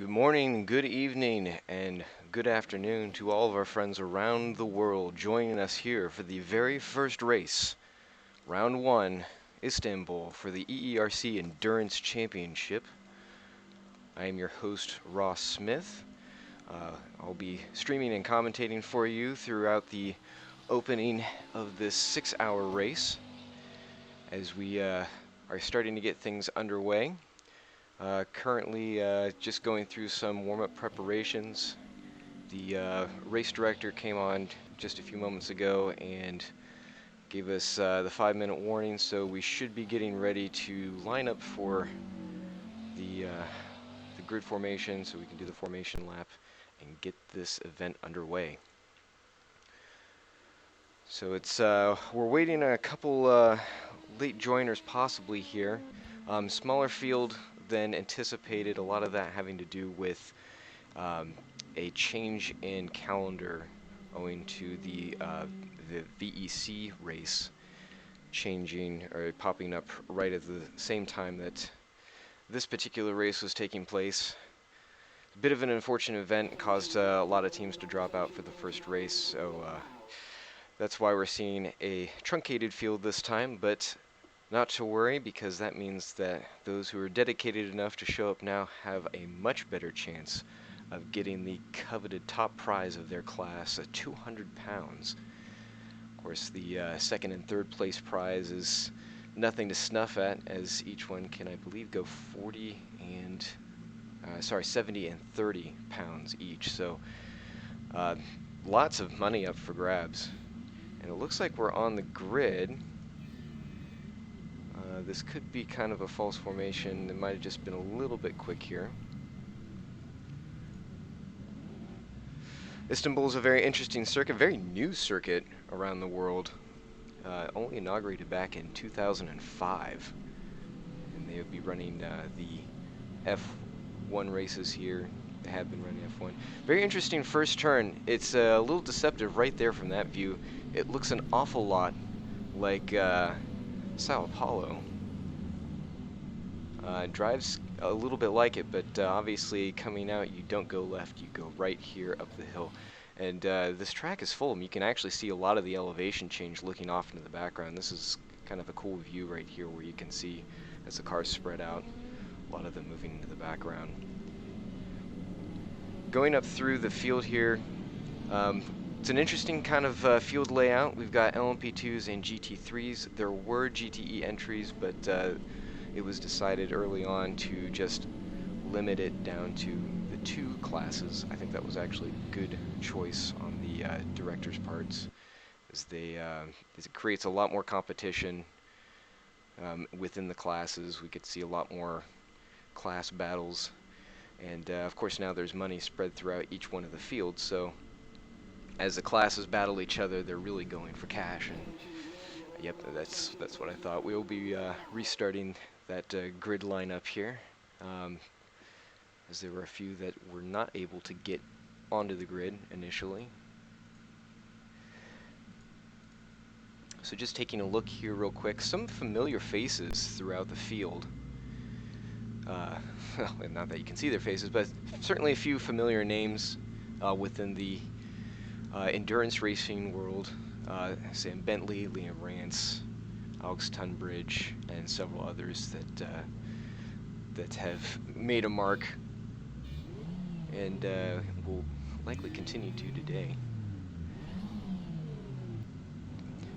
Good morning, good evening, and good afternoon to all of our friends around the world joining us here for the very first race, Round 1, Istanbul, for the EERC Endurance Championship. I am your host, Ross Smith. I'll be streaming and commentating for you throughout the opening of this 6-hour race as we are starting to get things underway. Currently just going through some warm-up preparations. The race director came on just a few moments ago and gave us the 5-minute warning, so we should be getting ready to line up for the grid formation so we can do the formation lap and get this event underway. So it's we're waiting a couple late joiners possibly here. Smaller field than anticipated, a lot of that having to do with a change in calendar owing to the VEC race changing or popping up right at the same time that this particular race was taking place. A bit of an unfortunate event, caused a lot of teams to drop out for the first race, so that's why we're seeing a truncated field this time, but not to worry, because that means that those who are dedicated enough to show up now have a much better chance of getting the coveted top prize of their class, 200 pounds. Of course, the second and third place prize is nothing to snuff at, as each one can, I believe, go 70 and 30 pounds each. So lots of money up for grabs. And it looks like we're on the grid. This could be kind of a false formation. It might have just been a little bit quick here. Istanbul is a very interesting circuit, very new circuit around the world. Only inaugurated back in 2005. And they will be running the F1 races here. They have been running F1. Very interesting first turn. It's a little deceptive right there from that view. It looks an awful lot like Sao Paulo. Drives a little bit like it, but obviously coming out, you don't go left, you go right here up the hill. And this track is full. You can actually see a lot of the elevation change looking off into the background. This is kind of a cool view right here where you can see as the cars spread out, a lot of them moving into the background. Going up through the field here, it's an interesting kind of field layout. We've got LMP2s and GT3s. There were GTE entries, but it was decided early on to just limit it down to the 2 classes. I think that was actually a good choice on the director's parts, as it creates a lot more competition within the classes. We could see a lot more class battles, and of course now there's money spread throughout each one of the fields, so as the classes battle each other, they're really going for cash. And yep, that's what I thought. We'll be restarting that grid lineup here, as there were a few that were not able to get onto the grid initially. So just taking a look here real quick, some familiar faces throughout the field. Well, not that you can see their faces, but certainly a few familiar names within the endurance racing world. Sam Bentley, Liam Rance, Alex Tunbridge, and several others that have made a mark and will likely continue to today.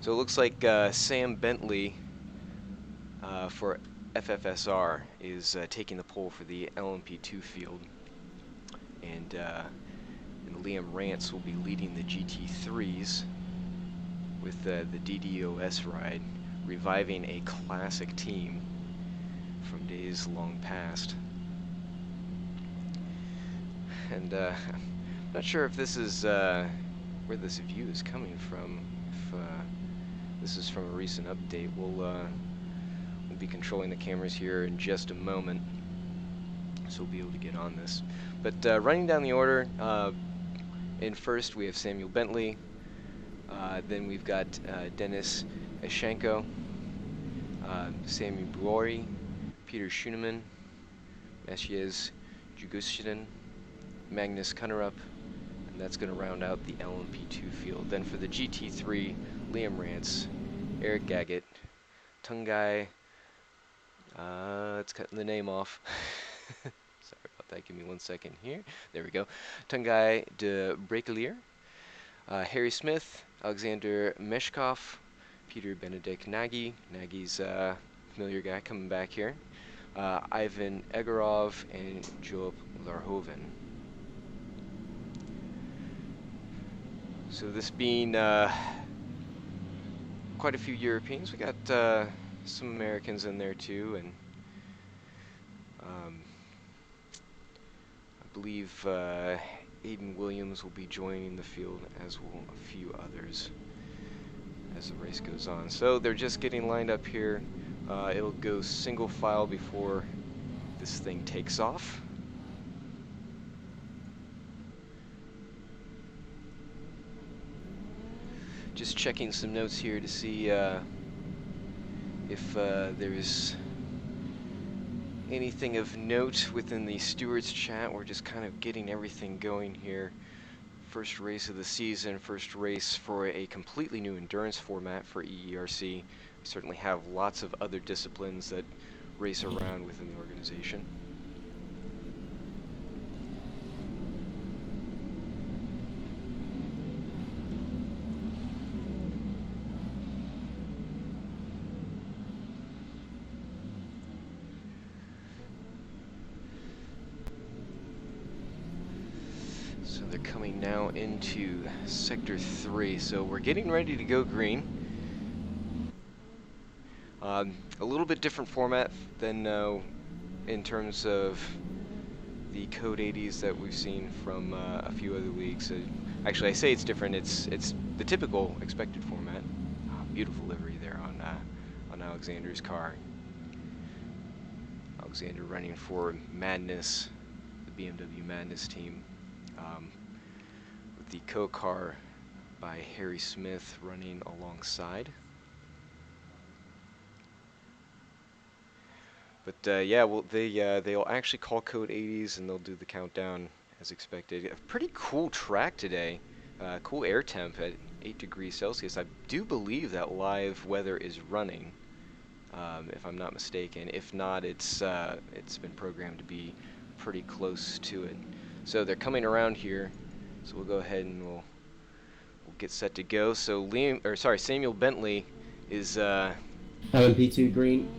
So it looks like Sam Bentley for FFSR is taking the pole for the LMP2 field, and Liam Rance will be leading the GT3s with the DDoS ride, reviving a classic team from days long past. And I'm not sure if this is where this view is coming from. If this is from a recent update, we'll be controlling the cameras here in just a moment, so we'll be able to get on this. But running down the order, in first we have Samuel Bentley, then we've got Denis Eshenko, Sami Buori, Peter Schuneman, Messiez Jugushin, Magnus Kunnerup, and that's going to round out the LMP2 field. Then for the GT3, Liam Rance, Eric Gaggett, Tungai, it's cutting the name off. Sorry about that, give me 1 second here. There we go. Tungai de Brekelier, Harry Smith, Alexander Meshkov, Peter Benedict Nagy. Nagy's a familiar guy coming back here. Ivan Egorov and Joop Larhoven. So this being quite a few Europeans, we got some Americans in there too, and I believe Aiden Williams will be joining the field, as will a few others as the race goes on. So they're just getting lined up here. It'll go single file before this thing takes off. Just checking some notes here to see if there's anything of note within the stewards chat. We're just kind of getting everything going here. First race of the season, first race for a completely new endurance format for EERC. We certainly have lots of other disciplines that race around within the organization. They're coming now into Sector 3, so we're getting ready to go green. A little bit different format than in terms of the Code 80s that we've seen from a few other leagues. Actually, I say it's different. It's the typical expected format. Beautiful livery there on Alexander's car. Alexander running for Madness, the BMW Madness team. With the co-car by Harry Smith running alongside. But yeah, well, they'll actually call Code 80s and they'll do the countdown as expected. A pretty cool track today. Cool air temp at 8 degrees Celsius. I do believe that live weather is running, if I'm not mistaken. If not, it's been programmed to be pretty close to it. So they're coming around here. So we'll go ahead and we'll get set to go. So Samuel Bentley is LMP2 green.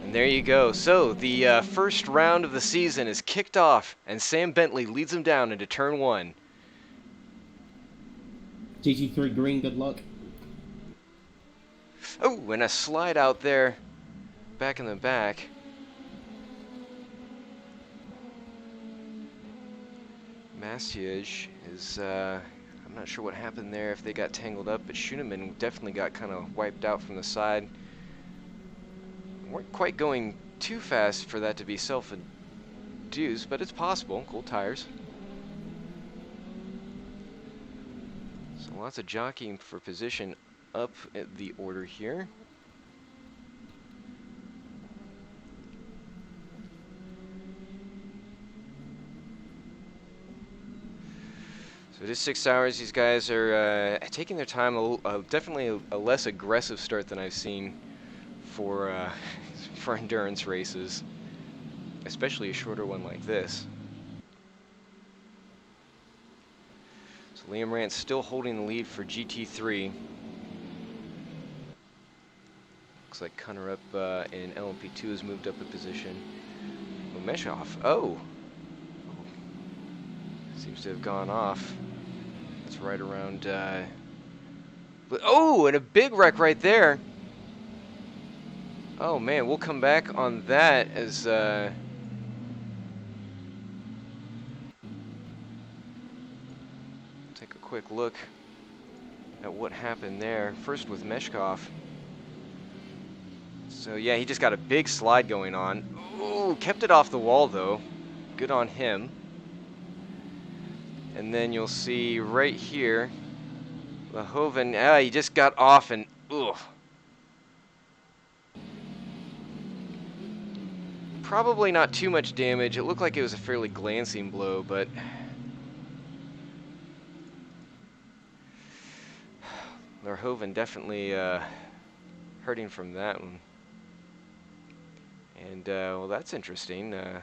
And there you go. So the first round of the season is kicked off, and Sam Bentley leads them down into turn 1. GT3 green, good luck. Oh, and a slide out there, back in the back. Mastiage is, I'm not sure what happened there, if they got tangled up, but Schoenemann definitely got kind of wiped out from the side. Weren't quite going too fast for that to be self-induced, but it's possible. Cool tires. So lots of jockeying for position up at the order here. So it is 6 hours. These guys are taking their time. Definitely a less aggressive start than I've seen for endurance races, especially a shorter one like this. So Liam Rance still holding the lead for GT3. Looks like Kunnerup in LMP2 has moved up a position. Meshkov, seems to have gone off. That's right around, and a big wreck right there. Oh man, we'll come back on that as take a quick look at what happened there. First with Meshkov. So yeah, he just got a big slide going on. Ooh, kept it off the wall though. Good on him. And then you'll see right here, Lahoven, he just got off and Probably not too much damage. It looked like it was a fairly glancing blow, but Verhoeven definitely hurting from that one. And, well, that's interesting. The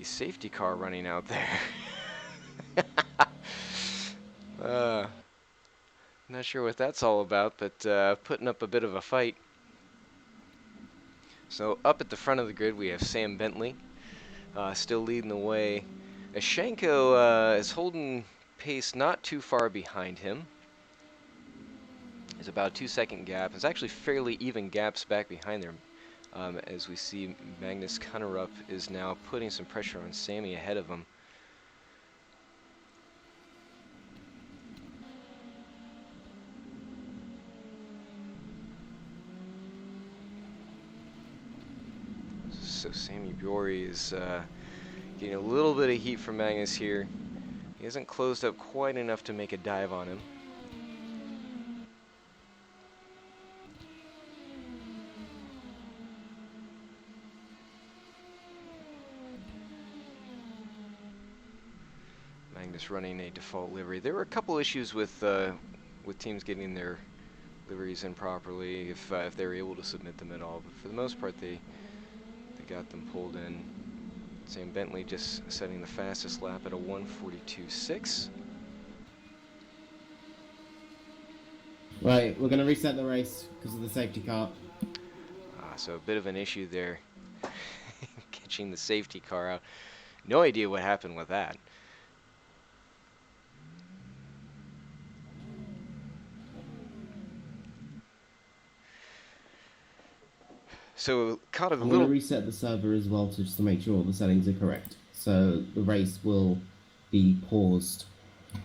safety car running out there. Not sure what that's all about, but putting up a bit of a fight. So up at the front of the grid, we have Sam Bentley, still leading the way. Ashenko is holding pace not too far behind him. There's about a 2-second gap. It's actually fairly even gaps back behind there. As we see, Magnus Kunnerup is now putting some pressure on Sammy ahead of him. So Sammy Bjori is getting a little bit of heat from Magnus here. He hasn't closed up quite enough to make a dive on him. Magnus running a default livery. There were a couple issues with teams getting their liveries in properly, if they were able to submit them at all. But for the most part, they got them pulled in. Sam Bentley just setting the fastest lap at a 1:42.6. Right, we're going to reset the race because of the safety car. So a bit of an issue there, catching the safety car out. No idea what happened with that. So caught a I'm little. going to reset the server as well just to make sure all the settings are correct. So the race will be paused. All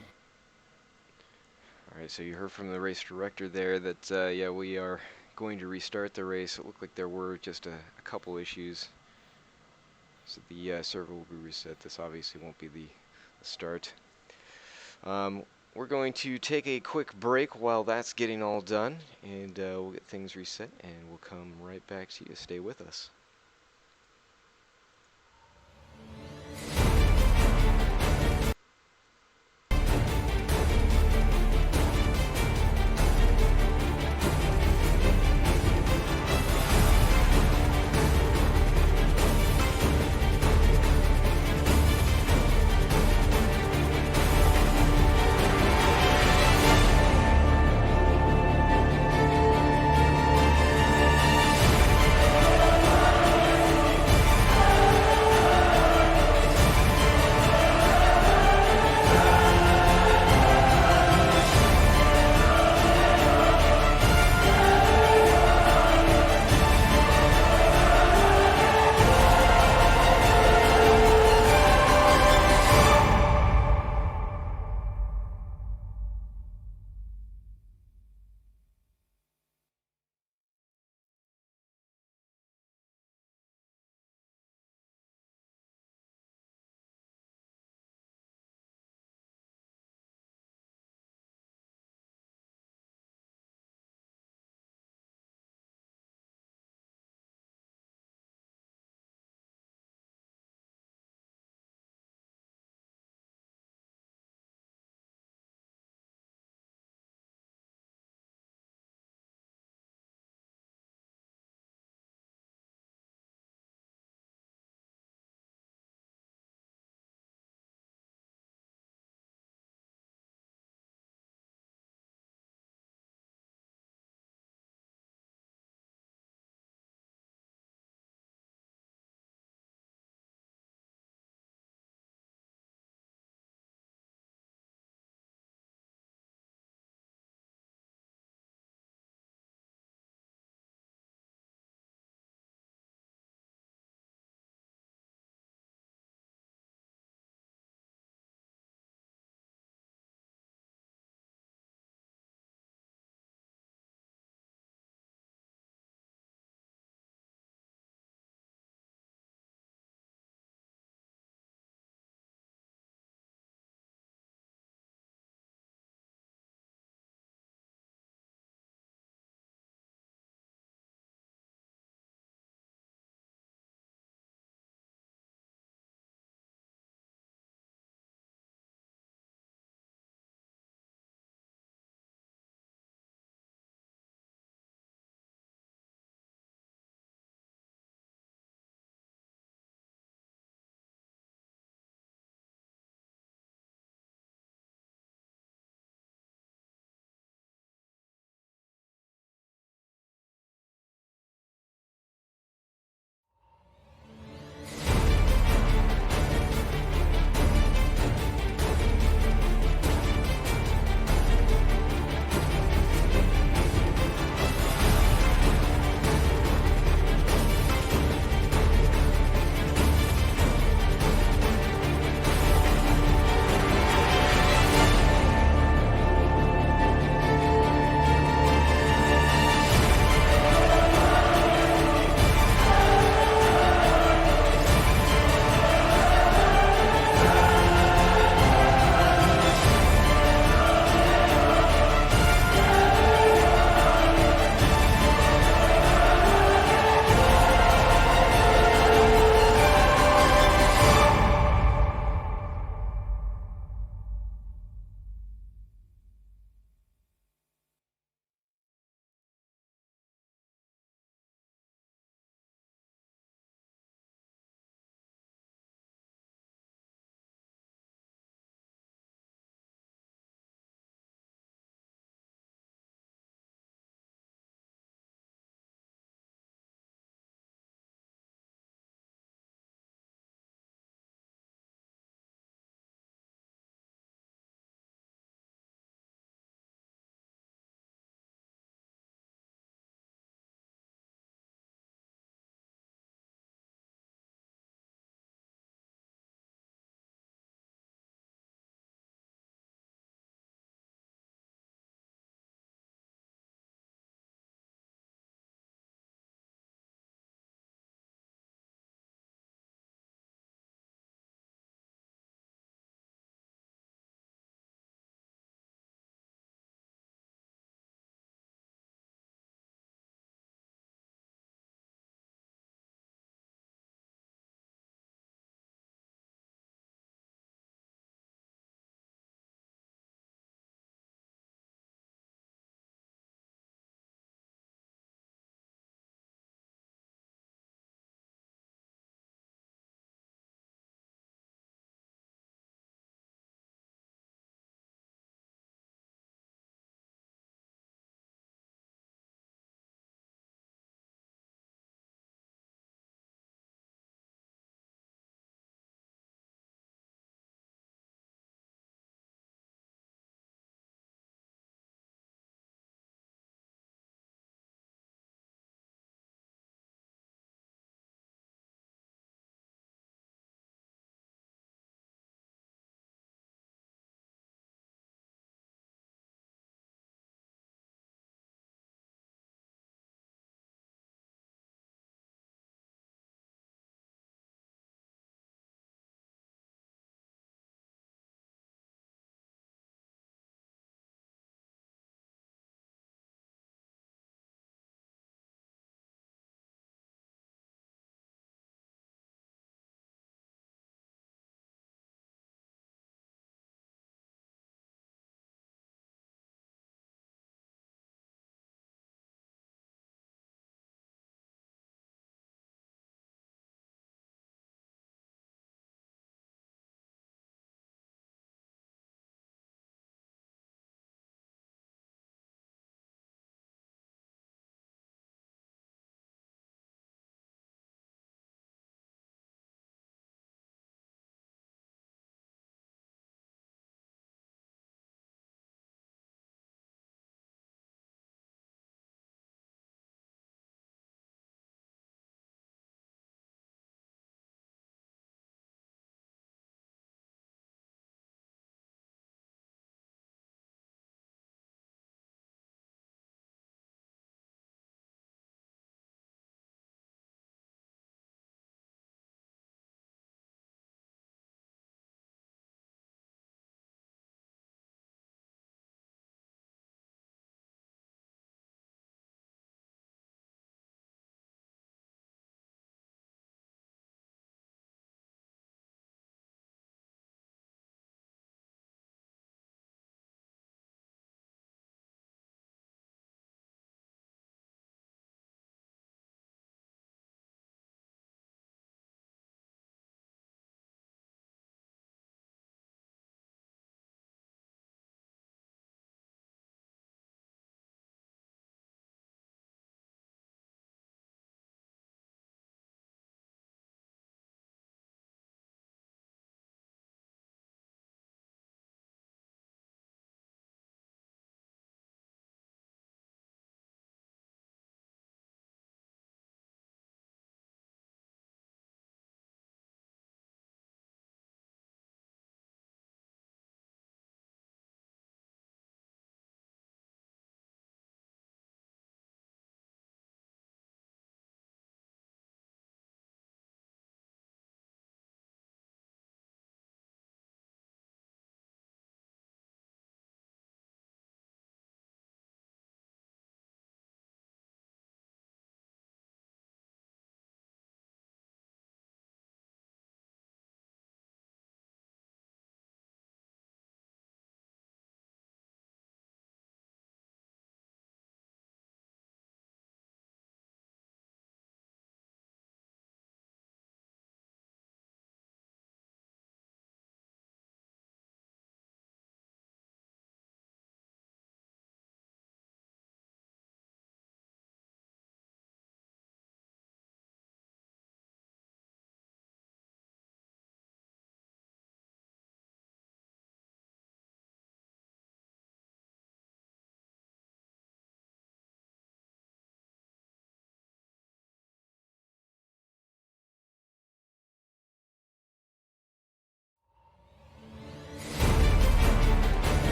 right, so you heard from the race director there that yeah, we are going to restart the race. It looked like there were just a couple issues. So the server will be reset. This obviously won't be the start. We're going to take a quick break while that's getting all done, and we'll get things reset, and we'll come right back to you. Stay with us.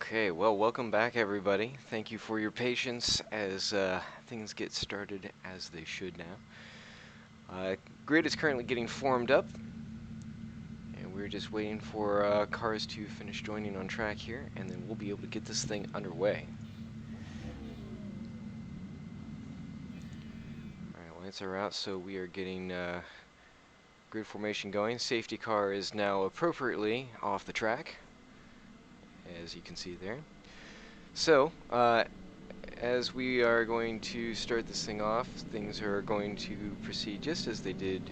Okay, well, welcome back, everybody. Thank you for your patience as things get started as they should now. Grid is currently getting formed up, and we're just waiting for cars to finish joining on track here, and then we'll be able to get this thing underway. Alright, lights are out, so we are getting grid formation going. Safety car is now appropriately off the track, as you can see there. So, as we are going to start this thing off, things are going to proceed just as they did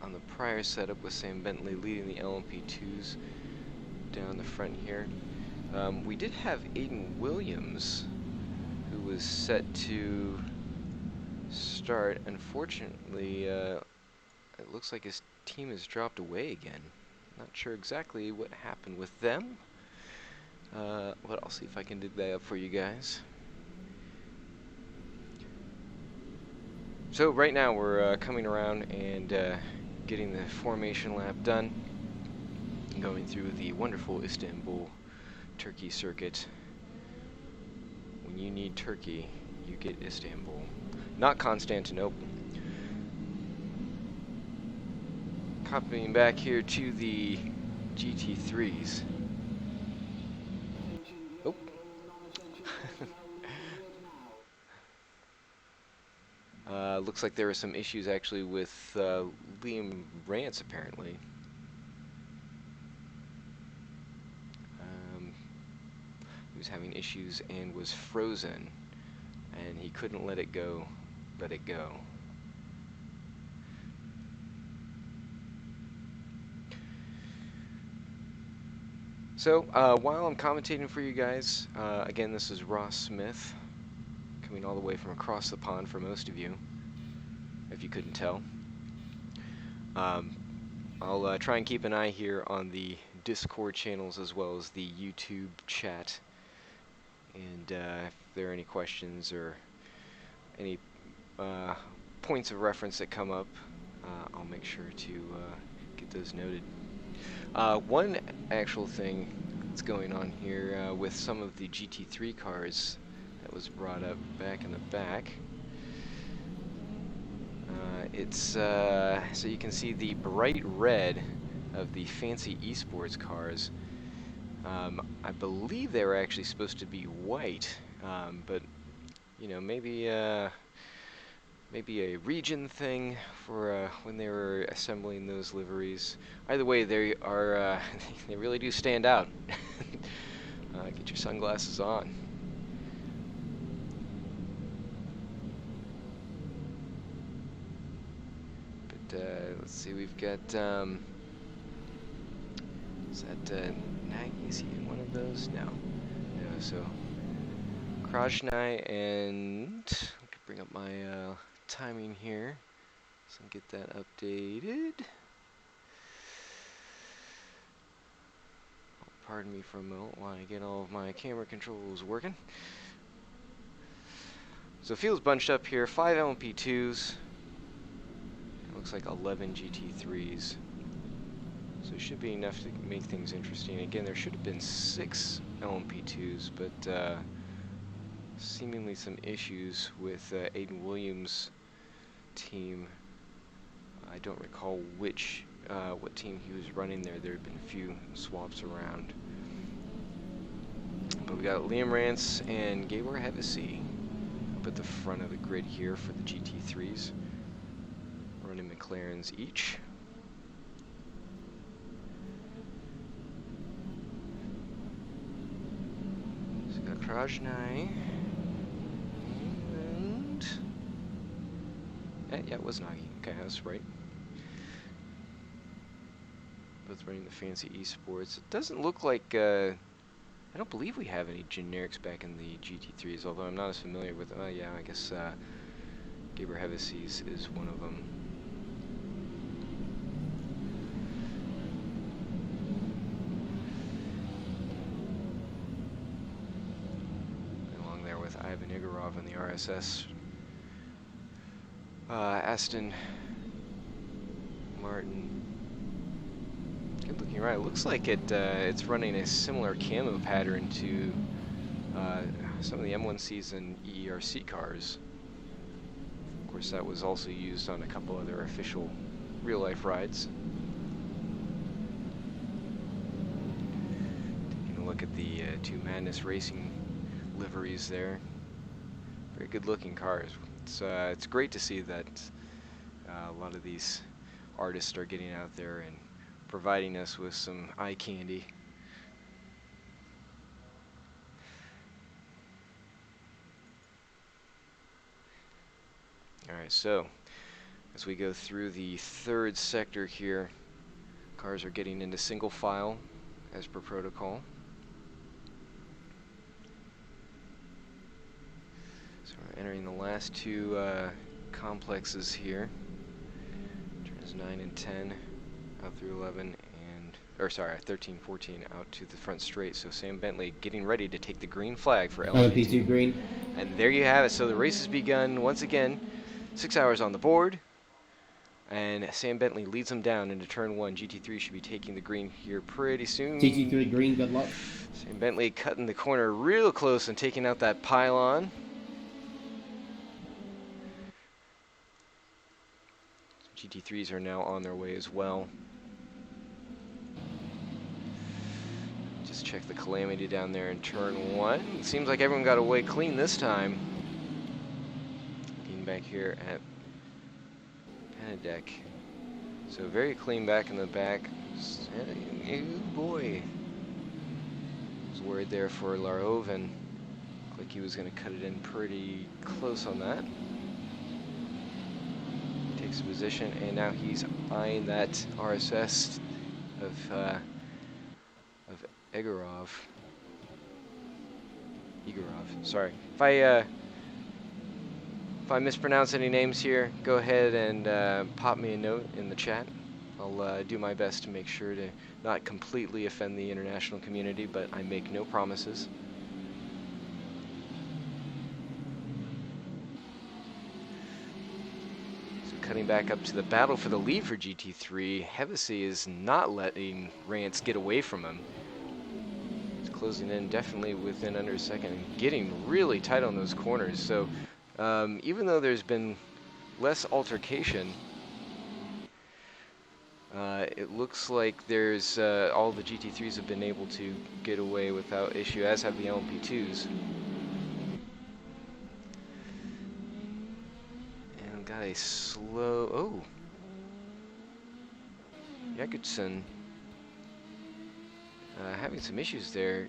on the prior setup, with Sam Bentley leading the LMP2s down the front here. We did have Aiden Williams, who was set to start. Unfortunately, it looks like his team has dropped away again. Not sure exactly what happened with them. But I'll see if I can dig that up for you guys. So right now we're coming around and getting the formation lap done, going through the wonderful Istanbul Turkey circuit. When you need Turkey, you get Istanbul, not Constantinople. Copying back here to the GT3s. Oh. Looks like there were some issues actually with Liam Rance, apparently. He was having issues and was frozen, and he couldn't let it go. So, while I'm commentating for you guys, again, this is Ross Smith, coming all the way from across the pond for most of you, if you couldn't tell. I'll try and keep an eye here on the Discord channels as well as the YouTube chat, and if there are any questions or any points of reference that come up, I'll make sure to get those noted. One actual thing that's going on here with some of the GT3 cars that was brought up back in the back. It's so you can see the bright red of the fancy esports cars. I believe they were actually supposed to be white, but you know, maybe a region thing for when they were assembling those liveries. Either way, they are they really do stand out. Get your sunglasses on. But let's see, we've got is that Nagy? Is he in one of those? No. No. So Krajnai, and I could bring up my timing here, so get that updated. Pardon me for a moment while I get all of my camera controls working. So field's bunched up here, 5 LMP2s. It looks like 11 GT3s. So it should be enough to make things interesting. Again, there should have been 6 LMP2s, but seemingly some issues with Aiden Williams' team. I don't recall what team he was running there. There had been a few swaps around. But we got Liam Rance and Gabor Hevesy up at the front of the grid here for the GT3s, running McLarens each. So we got Krajnai, and yeah, it was Nagy. Okay, that's right. Both running the fancy esports. It doesn't look like I don't believe we have any generics back in the GT3s, although I'm not as familiar with them. Yeah, I guess Gabor Hevesy's is one of them. Along there with Ivan Igorov in the RSS. Aston Martin. Good looking ride. It looks like it's running a similar camo pattern to some of the M1Cs and EERC cars. Of course, that was also used on a couple other official real-life rides. Taking a look at the two Madness Racing liveries there. Very good-looking cars. It's great to see that a lot of these artists are getting out there and providing us with some eye candy. Alright, so as we go through the third sector here, cars are getting into single file as per protocol. So we're entering the last two complexes here. Turns 9 and 10 out through 11 or sorry, 13, 14 out to the front straight. So Sam Bentley getting ready to take the green flag for LMP2 green. And there you have it. So the race has begun once again. 6 hours on the board. And Sam Bentley leads them down into turn 1. GT3 should be taking the green here pretty soon. GT3 green, good luck. Sam Bentley cutting the corner real close and taking out that pylon. GT3s are now on their way as well. Just check the Calamity down there in turn 1. It seems like everyone got away clean this time. Looking back here at Deck. So very clean back in the back. Oh boy. I was worried there for Larhoven. Looked like he was going to cut it in pretty close on that. Takes a position, and now he's eyeing that RSS of Egorov. Sorry. If I mispronounce any names here, go ahead and pop me a note in the chat. I'll do my best to make sure to not completely offend the international community, but I make no promises. So cutting back up to the battle for the lead for GT3, Hevesy is not letting Rance get away from him. He's closing in definitely within under a second and getting really tight on those corners. So even though there's been less altercation, it looks like there's all the GT3s have been able to get away without issue, as have the LMP2s. And got a slow... Oh! Jakobsen having some issues there.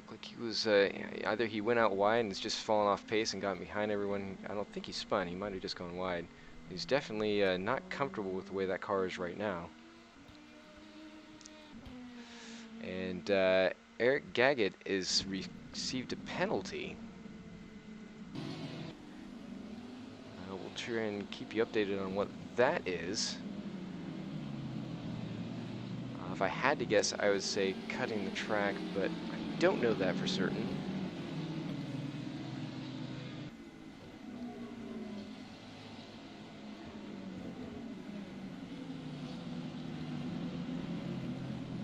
Like he was either he went out wide and is just falling off pace and got behind everyone. I don't think he spun. He might have just gone wide. He's definitely not comfortable with the way that car is right now. And Eric Gaggett is received a penalty. We'll try and keep you updated on what that is. If I had to guess, I would say cutting the track, but don't know that for certain.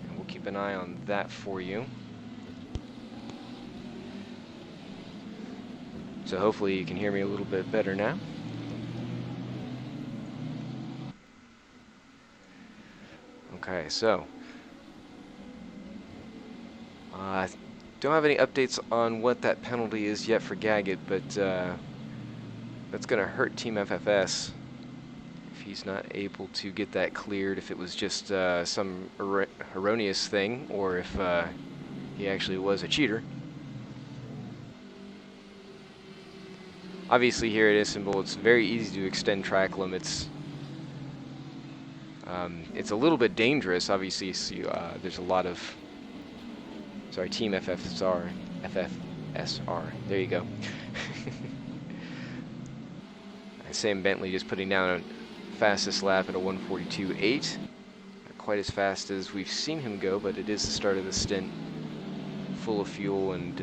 And we'll keep an eye on that for you. So hopefully you can hear me a little bit better now. Okay, so don't have any updates on what that penalty is yet for Gaggett, but that's going to hurt Team FFS if he's not able to get that cleared, if it was just some erroneous thing, or if he actually was a cheater. Obviously here at Istanbul, it's very easy to extend track limits. It's a little bit dangerous, obviously. There's a lot of... Sorry, Team FFSR. There you go. Sam Bentley just putting down a fastest lap at a 1:42.8. Not quite as fast as we've seen him go, but it is the start of the stint. Full of fuel and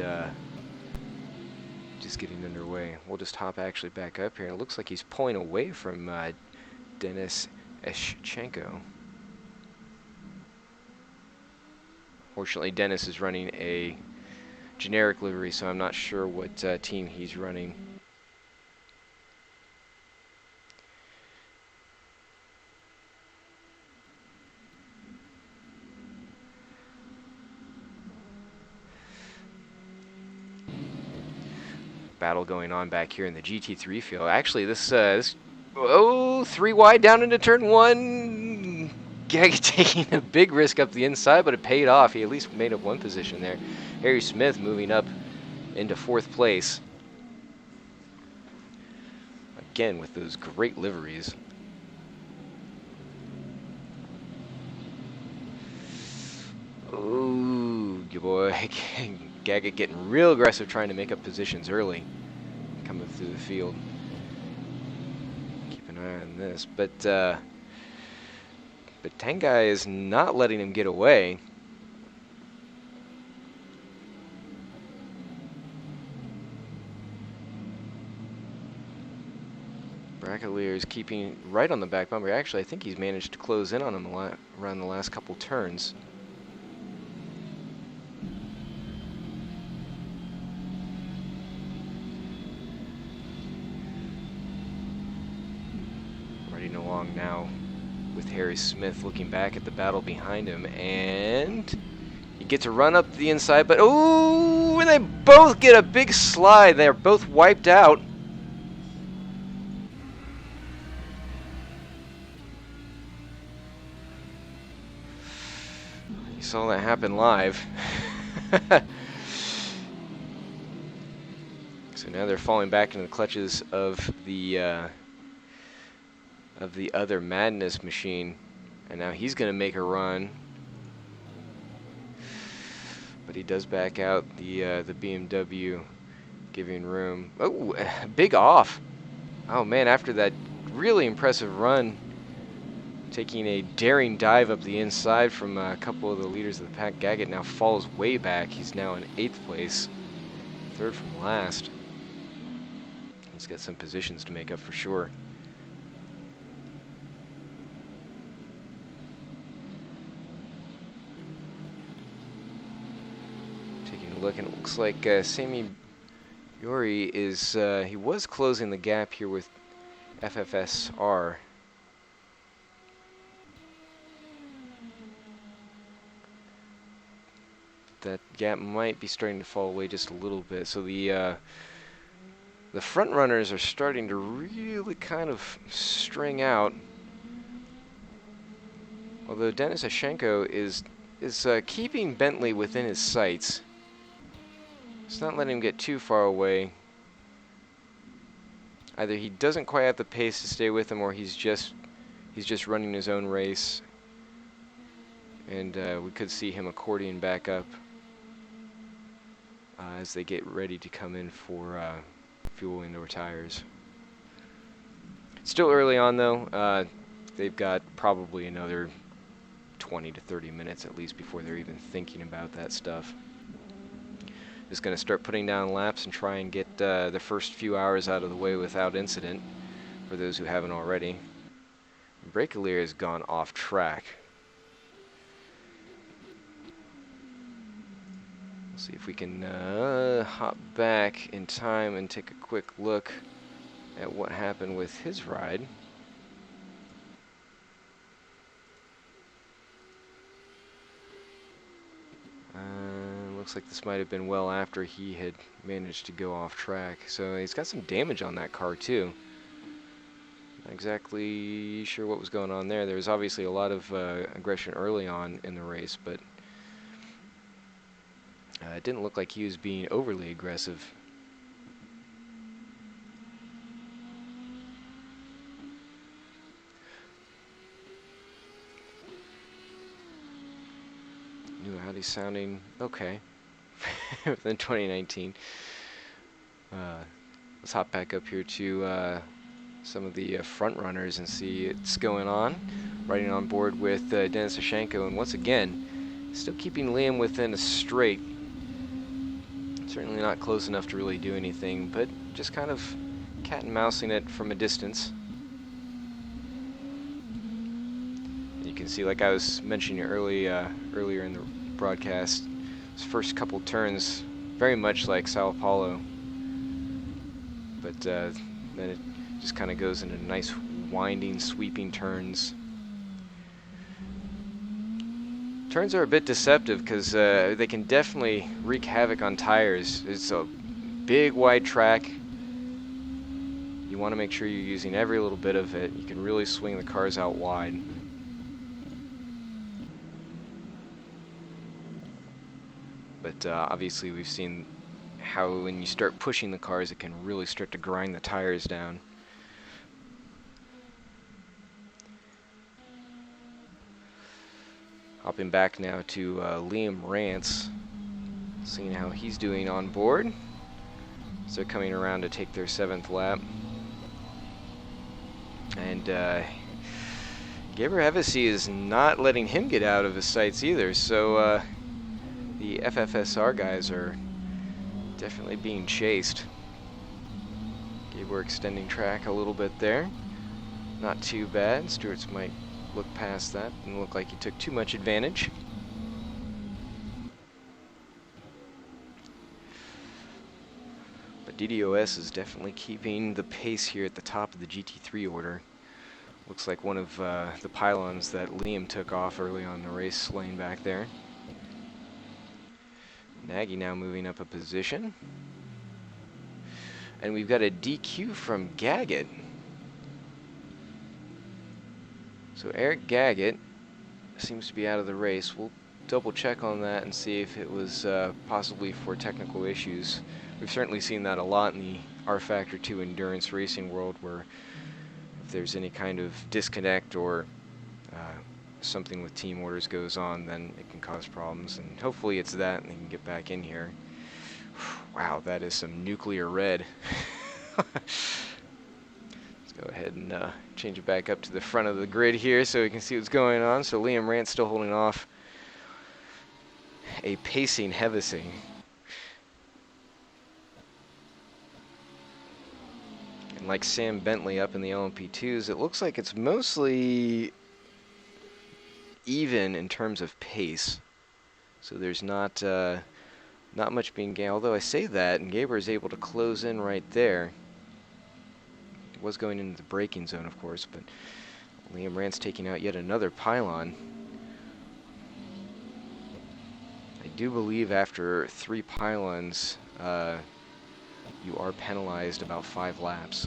just getting underway. We'll just hop actually back up here. And it looks like he's pulling away from Denis Eschenko. Fortunately, Dennis is running a generic livery, so I'm not sure what team he's running. Battle going on back here in the GT3 field. Actually, this 3 wide down into turn 1. Gag taking a big risk up the inside, but it paid off. He at least made up one position there. Harry Smith moving up into 4th place. Again, with those great liveries. Ooh, good boy. Gaggett getting real aggressive, trying to make up positions early. Coming through the field. Keep an eye on this. But Tengai is not letting him get away. Brackelier is keeping right on the back bumper. Actually, I think he's managed to close in on him around the last couple turns. Riding along now with Harry Smith looking back at the battle behind him, and he gets a run up the inside, but ooh, and they both get a big slide. They're both wiped out. You saw that happen live. So now they're falling back into the clutches of the other Madness machine, and now he's going to make a run, but he does back out the BMW, giving room. Oh, big off! Oh man, after that really impressive run, taking a daring dive up the inside from a couple of the leaders of the pack, Gaggett now falls way back. He's now in 8th place, 3rd from last. He's got some positions to make up for sure. Taking a look, and it looks like Sami Yori is, he was closing the gap here with FFSR. That gap might be starting to fall away just a little bit. So the front runners are starting to really kind of string out. Although Denis Ashenko is keeping Bentley within his sights. It's not letting him get too far away. Either he doesn't quite have the pace to stay with him, or he's just running his own race. And we could see him accordion back up as they get ready to come in for fueling their tires. Still early on though. They've got probably another 20 to 30 minutes at least before they're even thinking about that stuff. Just going to start putting down laps and try and get the first few hours out of the way without incident, for those who haven't already. Brackelier has gone off track. Let's see if we can hop back in time and take a quick look at what happened with his ride. Looks like this might have been well after he had managed to go off track. So he's got some damage on that car too. Not exactly sure what was going on there. There was obviously a lot of aggression early on in the race, but it didn't look like he was being overly aggressive. New Audi sounding okay within 2019. Let's hop back up here to some of the front runners and see what's going on. Riding on board with Denis Ashenko, and once again, still keeping Liam within a straight. Certainly not close enough to really do anything, but just kind of cat and mousing it from a distance. You can see, like I was mentioning earlier in the broadcast, his first couple turns very much like Sao Paulo, but then it just kind of goes into nice winding, sweeping turns. Turns are a bit deceptive because they can definitely wreak havoc on tires. It's a big, wide track. You want to make sure you're using every little bit of it. You can really swing the cars out wide. But obviously we've seen how when you start pushing the cars, it can really start to grind the tires down. Hopping back now to Liam Rance, seeing how he's doing on board. So they're coming around to take their 7th lap. And Gabriel Hevesy is not letting him get out of his sights either, so the FFSR guys are definitely being chased. Gabriel extending track a little bit there. Not too bad. Stewart's might look past that and look like he took too much advantage. But DDoS is definitely keeping the pace here at the top of the GT3 order. Looks like one of the pylons that Liam took off early on in the race lane back there. Nagy now moving up a position. And we've got a DQ from Gaggett. So Eric Gaggett seems to be out of the race. We'll double check on that and see if it was possibly for technical issues. We've certainly seen that a lot in the R-Factor 2 endurance racing world, where if there's any kind of disconnect or something with team orders goes on, then it can cause problems. And hopefully it's that and they can get back in here. Wow, that is some nuclear red. Let's go ahead and change it back up to the front of the grid here so we can see what's going on. So Liam Rance still holding off a pacing Hevesy. And like Sam Bentley up in the LMP2s, it looks like it's mostly even in terms of pace. So there's not much being gained. Although I say that, and Gaber is able to close in right there. It was going into the braking zone, of course, but Liam Rance taking out yet another pylon. I do believe after 3 pylons, you are penalized about 5 laps.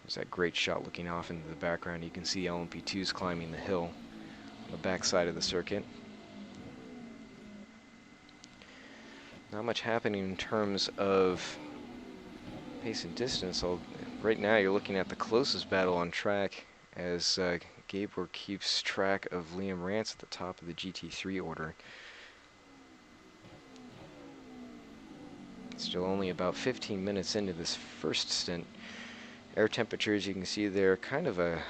There's that great shot looking off into the background. You can see LMP2s climbing the hill on the backside of the circuit. Not much happening in terms of pace and distance. Right now you're looking at the closest battle on track as Gabor keeps track of Liam Rance at the top of the GT3 order. Still only about 15 minutes into this first stint. Air temperatures, you can see they're kind of a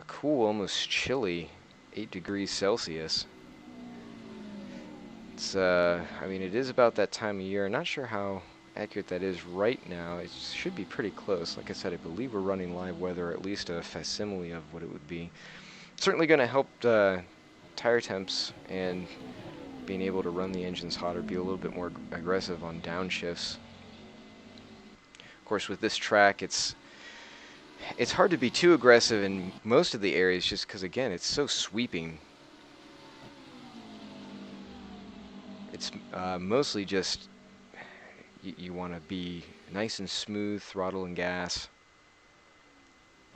cool, almost chilly 8 degrees Celsius. It's, I mean, it is about that time of year. Not sure how accurate that is right now. It should be pretty close. Like I said, I believe we're running live weather, or at least a facsimile of what it would be. Certainly going to help tire temps and being able to run the engines hotter, be a little bit more aggressive on downshifts. Of course, with this track, it's hard to be too aggressive in most of the areas just because, again, it's so sweeping. It's mostly just you want to be nice and smooth, throttle and gas.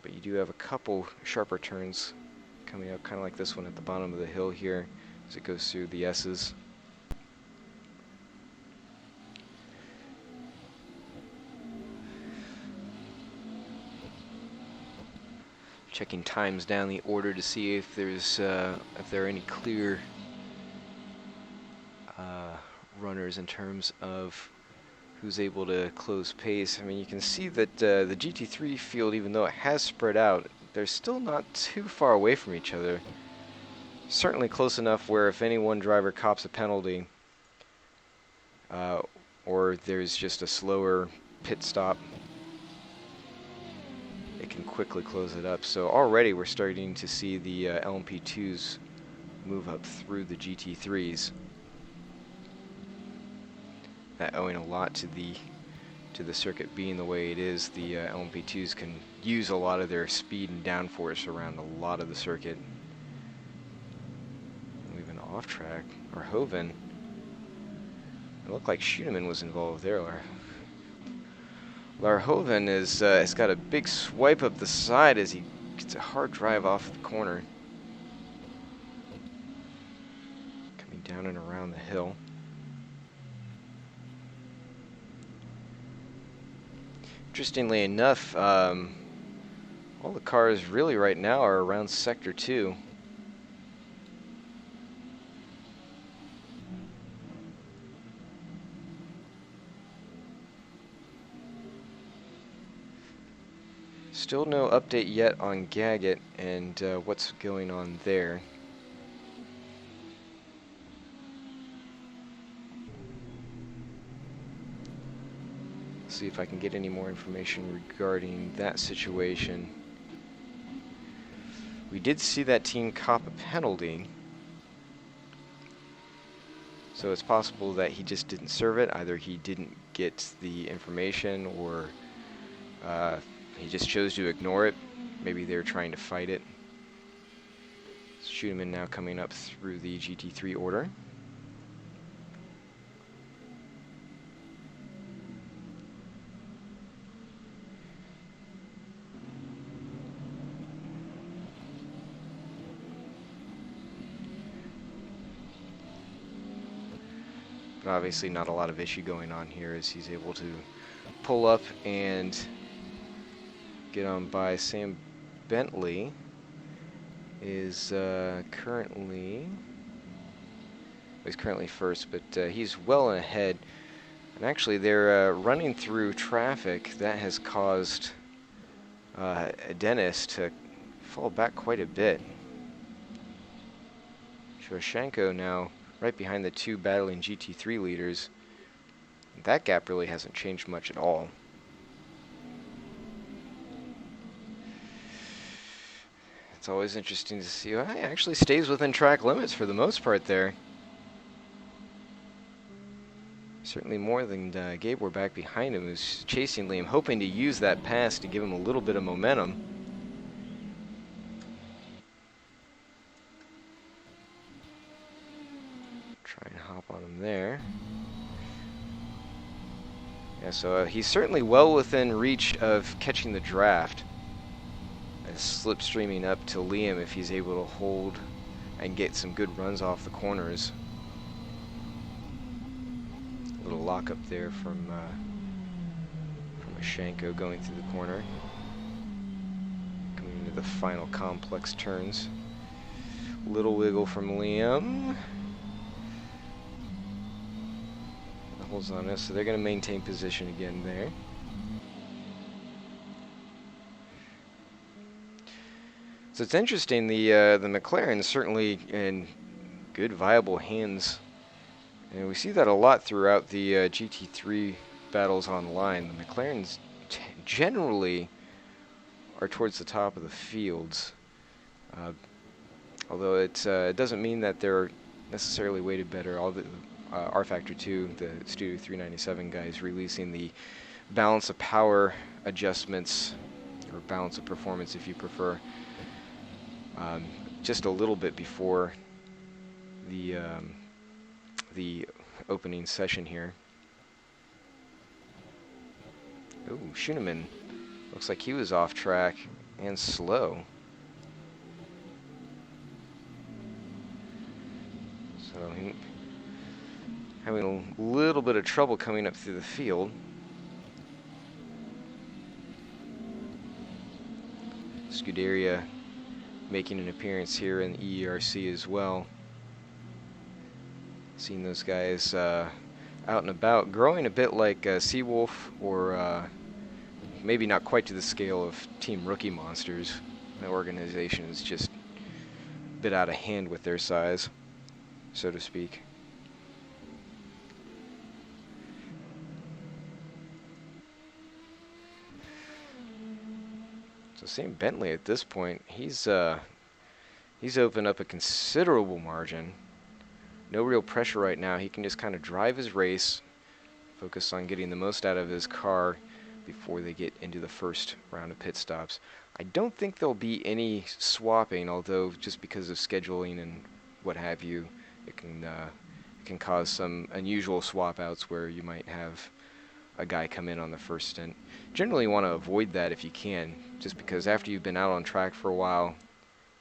But you do have a couple sharper turns coming up, kind of like this one at the bottom of the hill here as it goes through the S's. Checking times down the order to see if there are any clear runners in terms of who's able to close pace. I mean, you can see that the GT3 field, even though it has spread out, they're still not too far away from each other. certainly close enough where if any one driver cops a penalty, or there's just a slower pit stop, it can quickly close it up. So already we're starting to see the LMP2s move up through the GT3s. That owing a lot to the circuit being the way it is, the LMP2s can use a lot of their speed and downforce around a lot of the circuit. We've been off track, or Hoven. It looked like Schunemann was involved there. Larhoven has got a big swipe up the side as he gets a hard drive off the corner. Coming down and around the hill. Interestingly enough, all the cars really right now are around Sector 2. Still no update yet on Gaggett and what's going on there. See if I can get any more information regarding that situation. We did see that team cop a penalty, so it's possible that he just didn't serve it. Either he didn't get the information, or he just chose to ignore it. Maybe they were trying to fight it. Shoot him in now, coming up through the GT3 order. But obviously not a lot of issue going on here as he's able to pull up and get on by. Sam Bentley is currently first, but he's well ahead. And actually they're running through traffic that has caused Dennis to fall back quite a bit. Shevchenko now right behind the two battling GT3 leaders. That gap really hasn't changed much at all. It's always interesting to see. Well, he actually stays within track limits for the most part there. Certainly more than Gabe were back behind him, who's chasing Liam, hoping to use that pass to give him a little bit of momentum. Try and hop on him there. Yeah, so he's certainly well within reach of catching the draft. Slipstreaming up to Liam if he's able to hold and get some good runs off the corners. A little lock up there from Ashenko going through the corner. Coming into the final complex turns. Little wiggle from Liam. Holds on us, so they're going to maintain position again there. So it's interesting, the McLaren's certainly in good, viable hands. And we see that a lot throughout the GT3 battles online. The McLaren's generally are towards the top of the fields. Although it doesn't mean that they're necessarily weighted better. All the R-Factor 2, the Studio 397 guys, releasing the balance of power adjustments, or balance of performance if you prefer, just a little bit before the opening session here. Oh, Schunemann looks like he was off track and slow. So he having a little bit of trouble coming up through the field. Scuderia making an appearance here in the EERC as well. Seeing those guys out and about, growing a bit like Seawolf, or maybe not quite to the scale of Team Rookie Monsters. That organization is just bit out of hand with their size, so to speak. So Sam Bentley at this point, he's opened up a considerable margin. No real pressure right now. He can just kind of drive his race, focus on getting the most out of his car before they get into the first round of pit stops. I don't think there'll be any swapping, although just because of scheduling and what have you, it can cause some unusual swap outs where you might have a guy come in on the first stint. Generally, you want to avoid that if you can, just because after you've been out on track for a while,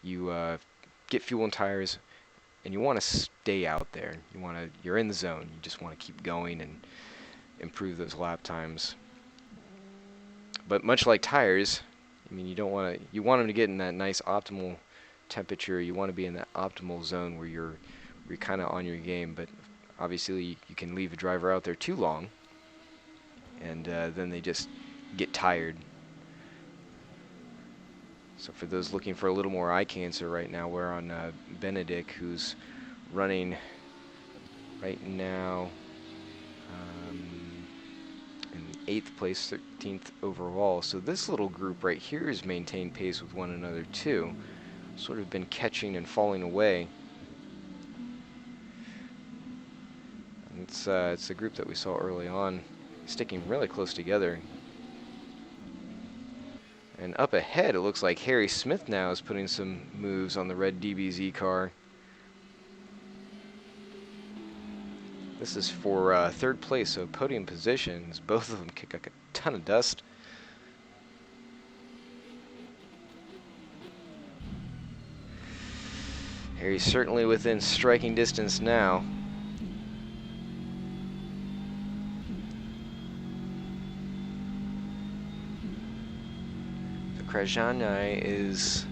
you get fuel and tires, and you want to stay out there. You're in the zone. You just want to keep going and improve those lap times. But much like tires, I mean, you want them to get in that nice optimal temperature. You want to be in that optimal zone where you're kind of on your game. But obviously, you can leave a driver out there too long, and then they just get tired. So for those looking for a little more eye cancer right now, we're on Benedict, who's running right now in 8th place, 13th overall. So this little group right here has maintained pace with one another too. Sort of been catching and falling away. And it's a group that we saw early on, sticking really close together. And up ahead, it looks like Harry Smith now is putting some moves on the red DBZ car. This is for 3rd place, so podium positions. Both of them kick a ton of dust. Harry's certainly within striking distance now. Krajani is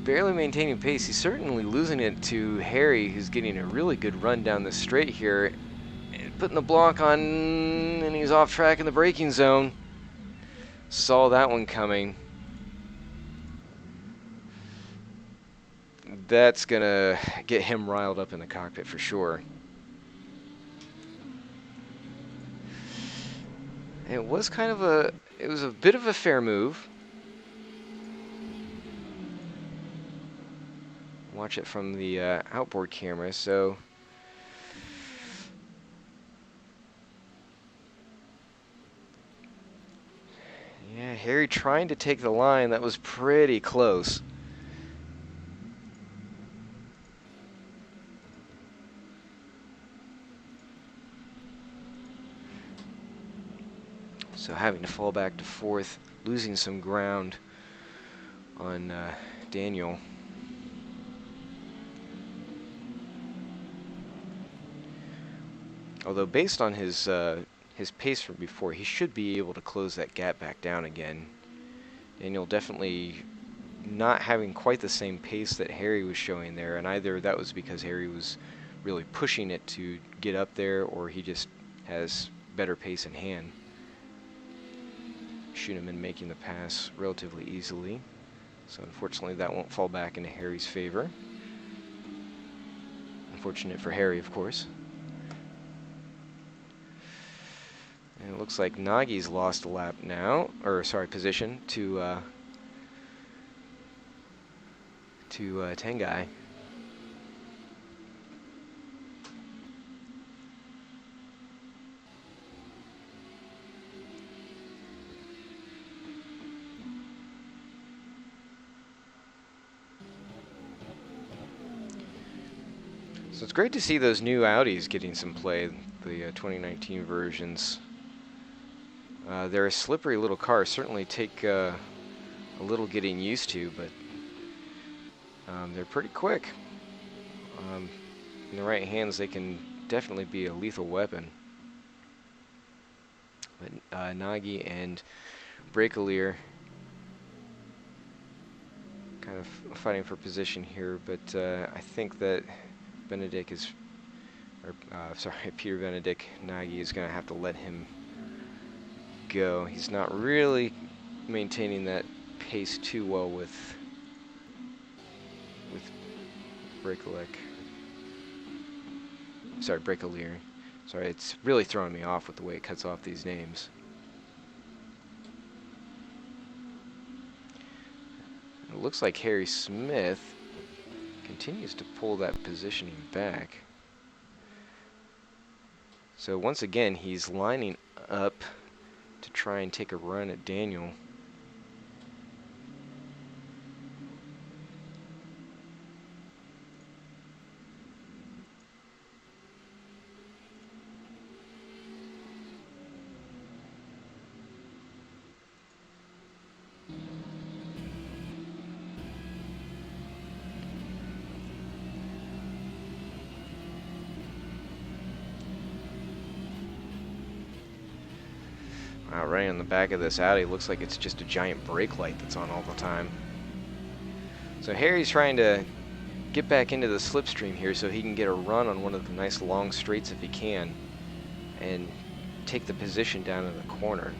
barely maintaining pace. He's certainly losing it to Harry, who's getting a really good run down the straight here. And putting the block on, and he's off track in the braking zone. Saw that one coming. That's gonna get him riled up in the cockpit for sure. It was it was a bit of a fair move. Watch it from the outboard camera, so yeah, Harry trying to take the line. That was pretty close. So having to fall back to 4th, losing some ground on Daniel. Although based on his pace from before, he should be able to close that gap back down again. Daniel definitely not having quite the same pace that Harry was showing there, and either that was because Harry was really pushing it to get up there, or he just has better pace in hand. Schoenemann making the pass relatively easily. So unfortunately that won't fall back into Harry's favor. Unfortunate for Harry, of course. And it looks like Nagi's lost a lap now, or sorry, position to Tengai. So it's great to see those new Audis getting some play, the 2019 versions. They're a slippery little car, certainly take a little getting used to, but they're pretty quick. In the right hands, they can definitely be a lethal weapon. But Nagy and Brakelier kind of fighting for position here, but I think that Benedict is, or Peter Benedict, Nagy is going to have to let him go. He's not really maintaining that pace too well with Break-a-lick. Sorry, Break-a-leer. Sorry, it's really throwing me off with the way it cuts off these names. It looks like Harry Smith continues to pull that positioning back. So once again, he's lining up to try and take a run at Daniel. Wow, right on the back of this Audi, looks like it's just a giant brake light that's on all the time. So Harry's trying to get back into the slipstream here so he can get a run on one of the nice long straights if he can, and take the position down in the corner.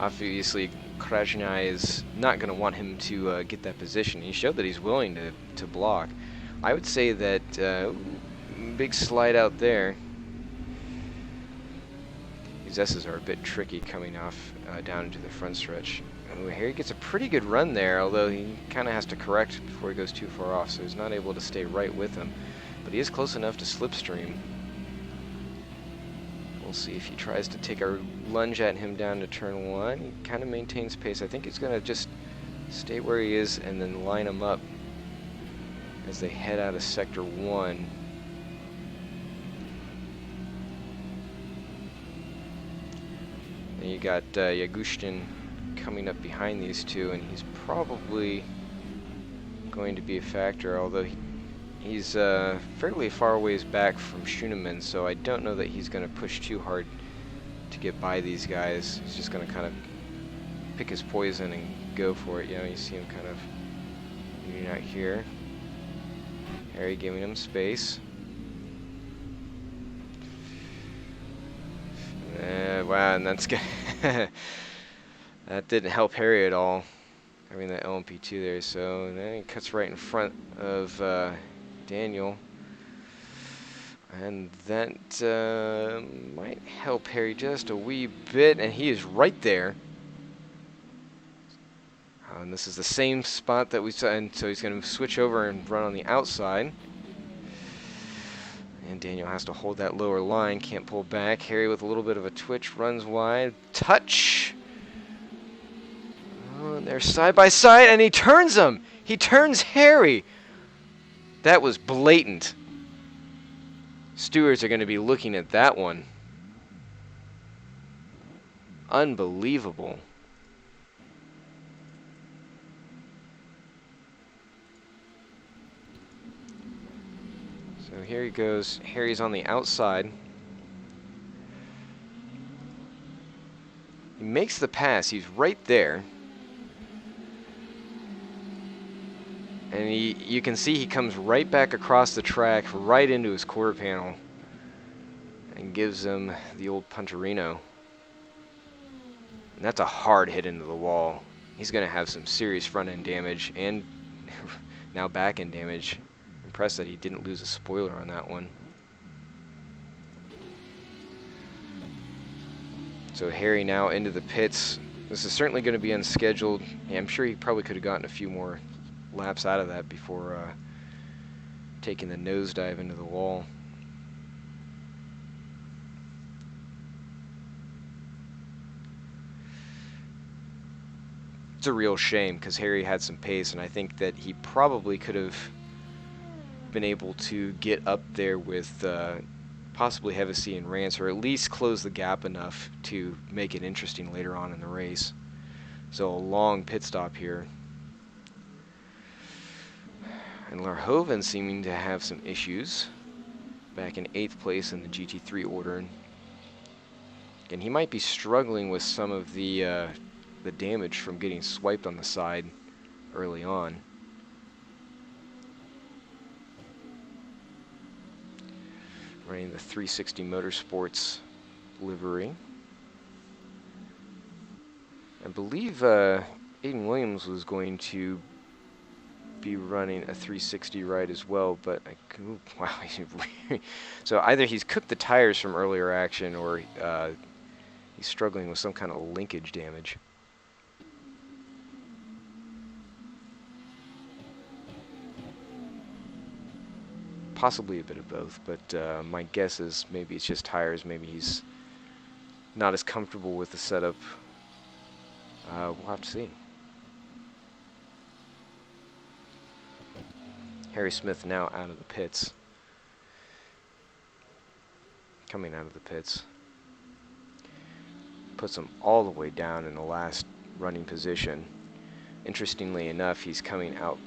Obviously, Krajnai is not going to want him to get that position. He showed that he's willing to block. I would say that big slide out there. These S's are a bit tricky coming off down into the front stretch. Oh, here he gets a pretty good run there, although he kind of has to correct before he goes too far off, so he's not able to stay right with him. But he is close enough to slipstream. We'll see if he tries to take a lunge at him down to turn one. He kind of maintains pace. I think he's going to just stay where he is and then line him up as they head out of sector one. And you got Yagushtin coming up behind these two, and he's probably going to be a factor, although he's fairly far ways back from Schunemann, so I don't know that he's going to push too hard to get by these guys. He's just going to kind of pick his poison and go for it. You know, you see him kind of moving out here. Harry giving him space. Wow, and that's good. That didn't help Harry at all, having that LMP2 there. So then he cuts right in front of Daniel, and that might help Harry just a wee bit, and he is right there. And this is the same spot that we saw, and so he's going to switch over and run on the outside. And Daniel has to hold that lower line, can't pull back. Harry with a little bit of a twitch, runs wide. Touch! Oh, and they're side by side, and he turns him! He turns Harry! That was blatant. Stewards are going to be looking at that one. Unbelievable. So here he goes. Harry's on the outside. He makes the pass. He's right there. And you can see he comes right back across the track, right into his quarter panel, and gives him the old punterino. And that's a hard hit into the wall. He's going to have some serious front end damage and now back end damage. Impressed that he didn't lose a spoiler on that one. So Harry now into the pits. This is certainly going to be unscheduled. Yeah, I'm sure he probably could have gotten a few more laps out of that before taking the nosedive into the wall. It's a real shame because Harry had some pace, and I think that he probably could have been able to get up there with possibly Hevesy and Rance, or at least close the gap enough to make it interesting later on in the race. So a long pit stop here. And Larhoven seeming to have some issues, back in 8th place in the GT3 order. And he might be struggling with some of the damage from getting swiped on the side early on. Running the 360 Motorsports livery. I believe Aiden Williams was going to be running a 360 ride as well, but ooh, wow. So either he's cooked the tires from earlier action, or he's struggling with some kind of linkage damage. Possibly a bit of both, but my guess is maybe it's just tires. Maybe he's not as comfortable with the setup. We'll have to see. Harry Smith now out of the pits. Coming out of the pits. Puts him all the way down in the last running position. Interestingly enough, he's coming out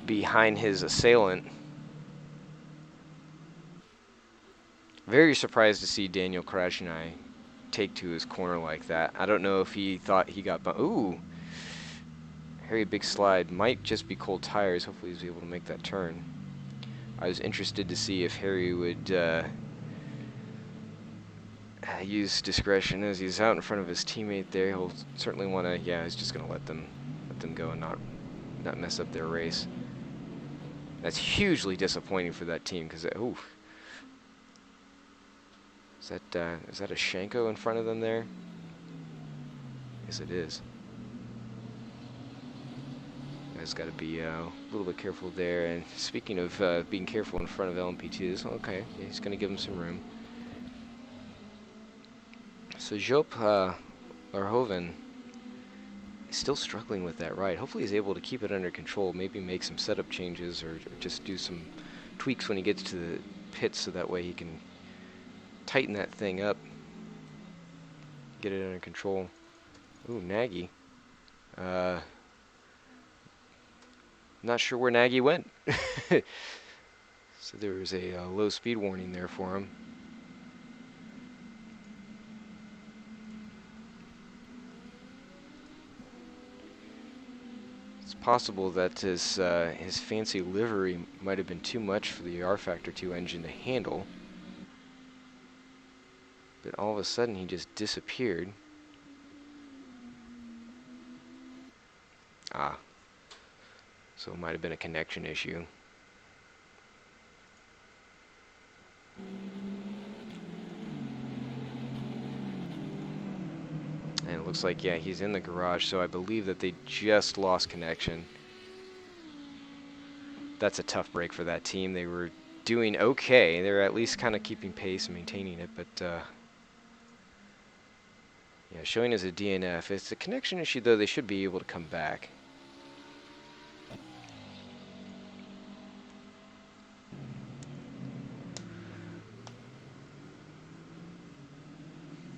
behind his assailant. Very surprised to see Daniel Krasnai take to his corner like that. I don't know if he thought he got ooh! Harry, big slide. Might just be cold tires. Hopefully he's able to make that turn. I was interested to see if Harry would use discretion as he's out in front of his teammate there. He'll certainly want to. Yeah, he's just going to let them go and not mess up their race. That's hugely disappointing for that team because ooh, is that a Shanko in front of them there? Yes, it is. Guys, got to be a little bit careful there. And speaking of being careful in front of LMP2s, okay, yeah, he's going to give him some room. So Joop Larhoven is still struggling with that ride. Hopefully he's able to keep it under control, maybe make some setup changes or just do some tweaks when he gets to the pits so that way he can tighten that thing up, get it under control. Ooh, Nagy. Not sure where Nagy went. So there was a low speed warning there for him. It's possible that his fancy livery might have been too much for the R Factor 2 engine to handle. But all of a sudden he just disappeared. Ah. So it might have been a connection issue. And it looks like, yeah, he's in the garage, so I believe that they just lost connection. That's a tough break for that team. They were doing okay. They were at least kind of keeping pace and maintaining it, but yeah, showing as a DNF. It's a connection issue, though. They should be able to come back.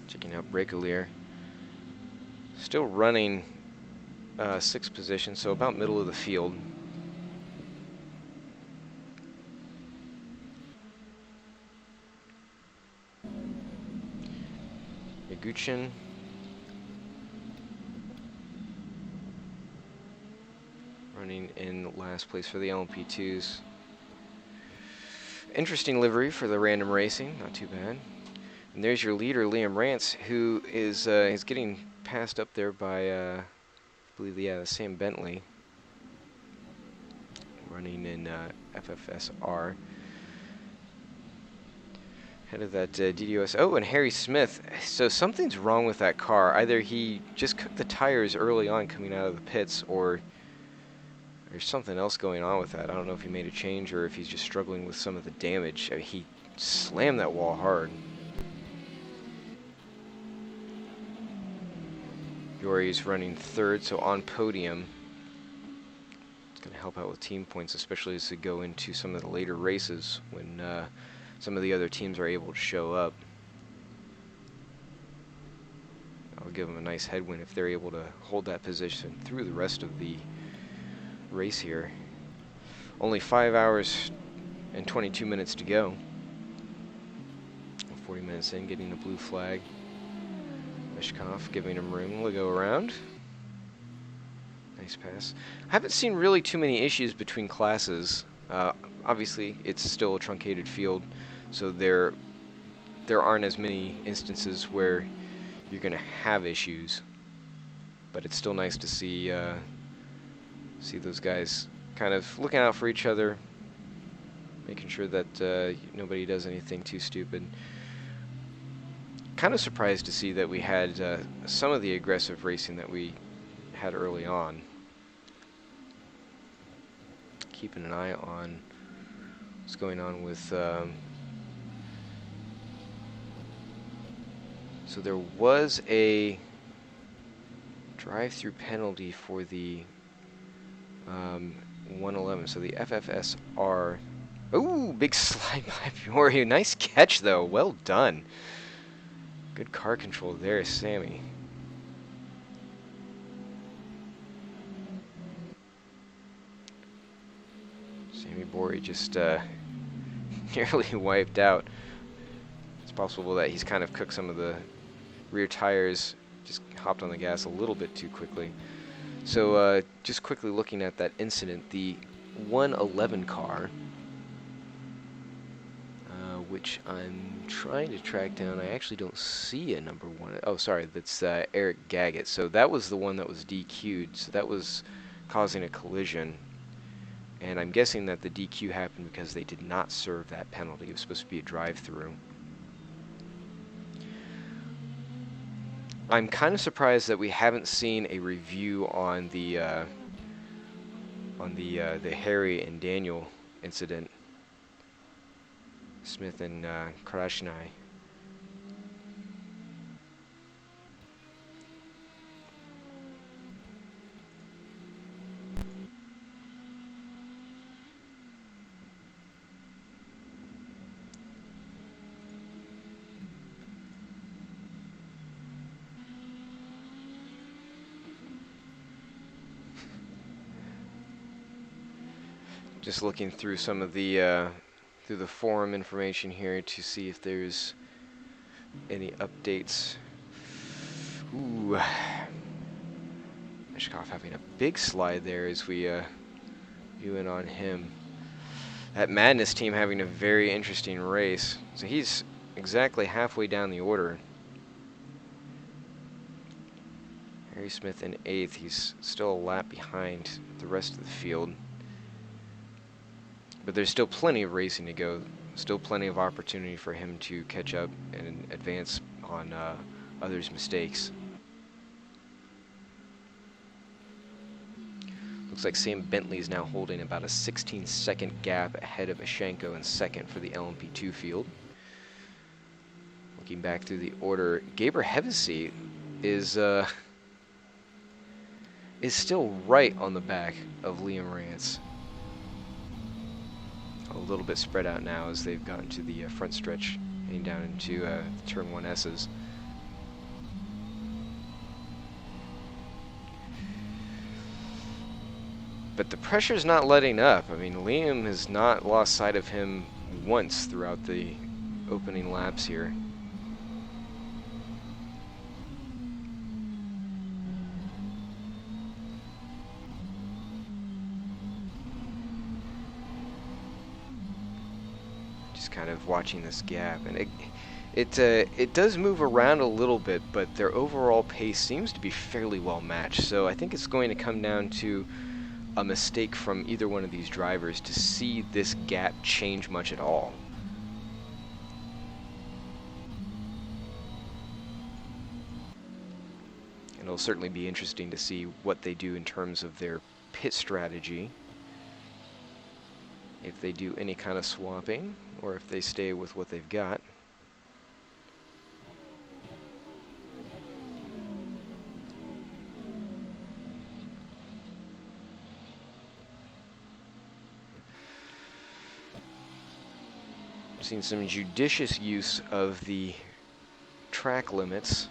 Checking out Brakelier. Still running 6th position, so about middle of the field. Yaguchin. Running in last place for the LMP2s. Interesting livery for the random racing, not too bad. And there's your leader, Liam Rance, who is getting passed up there by, I believe, yeah, Sam Bentley, running in FFSR. Head of that DDoS. Oh, and Harry Smith. So something's wrong with that car. Either he just cooked the tires early on coming out of the pits, or there's something else going on with that. I don't know if he made a change or if he's just struggling with some of the damage. I mean, he slammed that wall hard. Yori's running 3rd, so on podium. It's going to help out with team points, especially as we go into some of the later races when some of the other teams are able to show up. I'll give them a nice headwind if they're able to hold that position through the rest of the race here. Only 5 hours and 22 minutes to go. 40 minutes in, getting a blue flag. Mishkov giving him room to go around. Nice pass. I haven't seen really too many issues between classes. Obviously, it's still a truncated field, so there aren't as many instances where you're going to have issues. but it's still nice to see those guys kind of looking out for each other, making sure that nobody does anything too stupid. Kind of surprised to see that we had some of the aggressive racing that we had early on. Keeping an eye on what's going on with... so there was a drive-through penalty for the 111, so the FFSR. Ooh, big slide by Peoria. Nice catch, though. Well done. Good car control there, Sammy. Sammy Bori just nearly wiped out. It's possible that he's kind of cooked some of the rear tires, just hopped on the gas a little bit too quickly. So just quickly looking at that incident, the 111 car, which I'm trying to track down. I actually don't see a number one. Oh, sorry, that's Eric Gaggett. So that was the one that was DQ'd. So that was causing a collision. And I'm guessing that the DQ happened because they did not serve that penalty. It was supposed to be a drive-through. I'm kind of surprised that we haven't seen a review on the Harry and Daniel incident. Smith and Krashnai. Just looking through some of the through the forum information here to see if there's any updates. Ooh, Mishkov having a big slide there as we view in on him. That Madness team having a very interesting race. So he's exactly halfway down the order. Harry Smith in 8th. He's still a lap behind the rest of the field. But there's still plenty of racing to go. Still plenty of opportunity for him to catch up and advance on others' mistakes. Looks like Sam Bentley is now holding about a 16-second gap ahead of Ashenko in 2nd for the LMP2 field. Looking back through the order, Gaber Hevesy is still right on the back of Liam Rance. A little bit spread out now as they've gotten to the front stretch, heading down into the turn 1S's. But the pressure's not letting up. I mean, Liam has not lost sight of him once throughout the opening laps here. Kind of watching this gap, and it does move around a little bit, but their overall pace seems to be fairly well matched. So I think it's going to come down to a mistake from either one of these drivers to see this gap change much at all. And it'll certainly be interesting to see what they do in terms of their pit strategy. If they do any kind of swapping, or if they stay with what they've got. I've seen some judicious use of the track limits.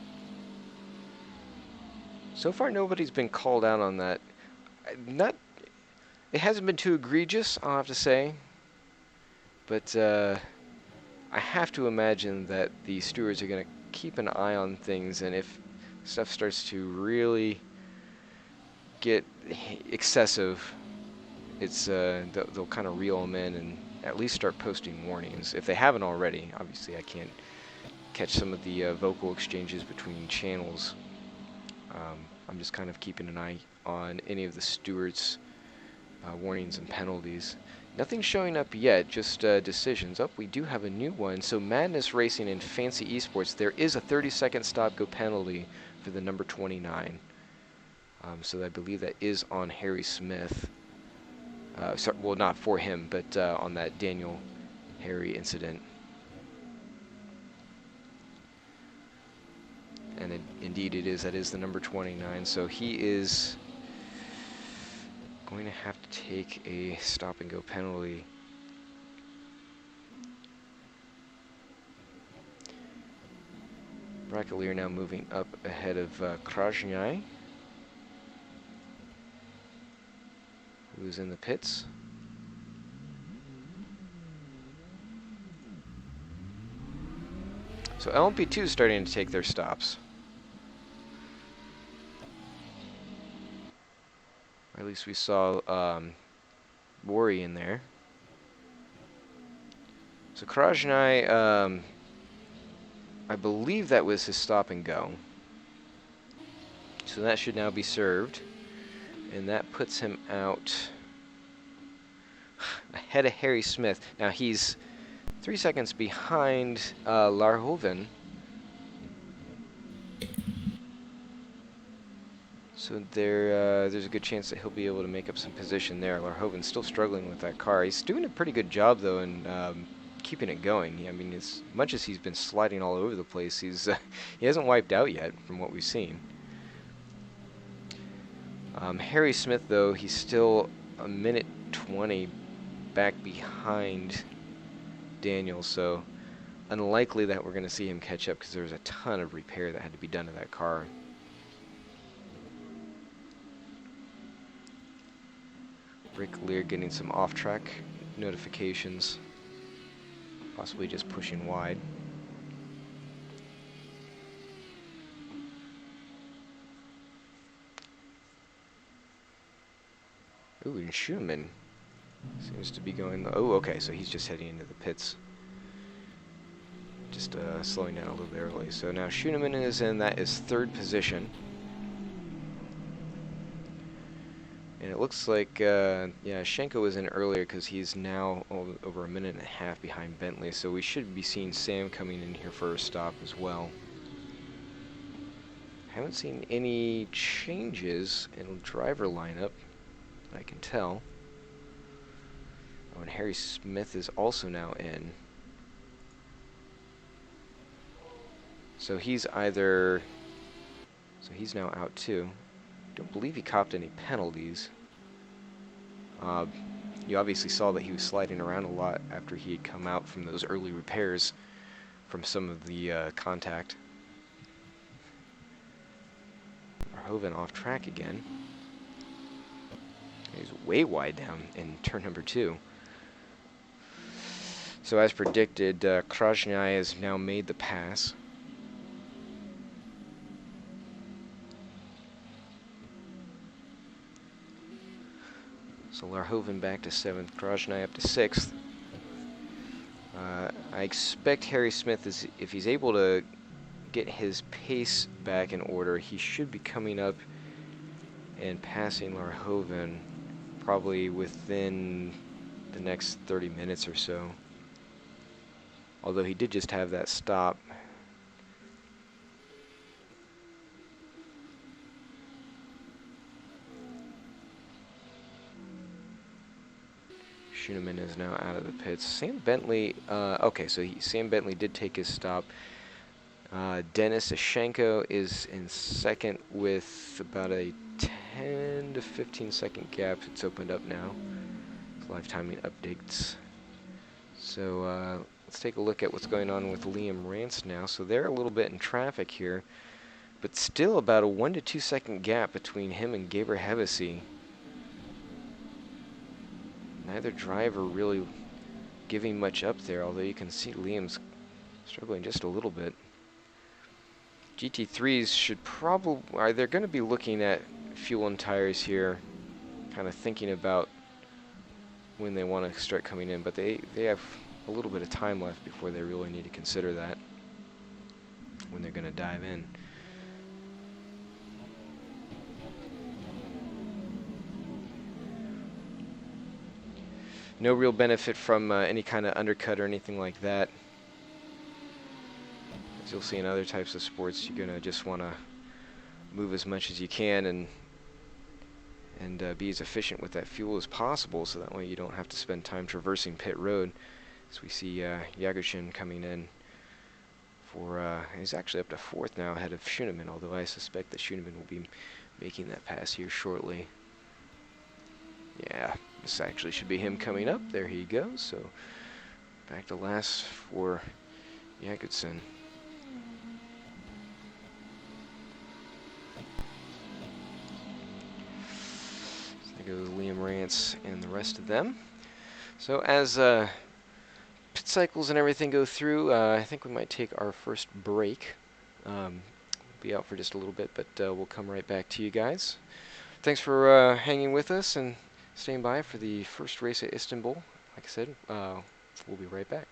So far, nobody's been called out on that. It hasn't been too egregious, I'll have to say. But I have to imagine that the stewards are going to keep an eye on things, and if stuff starts to really get excessive, it's they'll kind of reel them in and at least start posting warnings. If they haven't already, obviously I can't catch some of the vocal exchanges between channels. I'm just kind of keeping an eye on any of the stewards' warnings and penalties. Nothing showing up yet, just decisions. Oh, we do have a new one. So Madness Racing and Fancy Esports, there is a 30-second stop-go penalty for the number 29. So I believe that is on Harry Smith. Sorry, well, not for him, but on that Daniel Harry incident. And indeed it is. That is the number 29. So he is going to have to take a stop-and-go penalty. Bracolier now moving up ahead of Krajnai, who's in the pits. So LMP2 is starting to take their stops. Or at least we saw Worry in there. So Krajnai, I believe that was his stop and go. So that should now be served. And that puts him out ahead of Harry Smith. Now he's 3 seconds behind Larhoven. So there's a good chance that he'll be able to make up some position there. Larhoven's still struggling with that car. He's doing a pretty good job, though, in keeping it going. I mean, as much as he's been sliding all over the place, he hasn't wiped out yet, from what we've seen. Harry Smith, though, he's still a minute 20 back behind Daniel, so unlikely that we're going to see him catch up because there was a ton of repair that had to be done to that car. Rick Lear getting some off-track notifications, possibly just pushing wide. Ooh, and Schumann seems to be going... Oh, okay, so he's just heading into the pits. Just slowing down a little bit early. So now Schumann is in, that is third position. And it looks like, yeah, Schenko was in earlier because he's now over a minute and a half behind Bentley. So we should be seeing Sam coming in here for a stop as well. Haven't seen any changes in driver lineup, I can tell. Oh, and Harry Smith is also now in. So he's either... So he's now out too. Don't believe he copped any penalties. You obviously saw that he was sliding around a lot after he had come out from those early repairs from some of the contact. Verhoeven off track again. He's way wide down in turn number 2. So as predicted, Krajnai has now made the pass. So Larhoven back to 7th, Krajnai up to 6th. I expect Harry Smith, if he's able to get his pace back in order, he should be coming up and passing Larhoven probably within the next 30 minutes or so. Although he did just have that stop. Schumann is now out of the pits. Sam Bentley, okay, so Sam Bentley did take his stop. Dennis Ashenko is in second with about a 10 to 15 second gap. It's opened up now. It's live timing updates. So let's take a look at what's going on with Liam Rance now. So they're a little bit in traffic here, but still about a 1 to 2 second gap between him and Gaber Hevesi. Neither driver really giving much up there, although you can see Liam's struggling just a little bit. GT3s should probably, they're going to be looking at fuel and tires here, kind of thinking about when they want to start coming in, but they have a little bit of time left before they really need to consider that when they're going to dive in. no real benefit from any kind of undercut or anything like that. As you'll see in other types of sports, you're gonna just want to move as much as you can and be as efficient with that fuel as possible, so that way you don't have to spend time traversing pit road. As we see Yagushin coming in for, he's actually up to 4th now ahead of Schunemann, although I suspect that Schunemann will be making that pass here shortly. Yeah, this actually should be him coming up. There he goes. So back to last for Jacobsen. There goes Liam Rance and the rest of them. So as pit cycles and everything go through, I think we might take our first break. Be out for just a little bit, but we'll come right back to you guys. Thanks for hanging with us and staying by for the first race at Istanbul. Like I said, we'll be right back.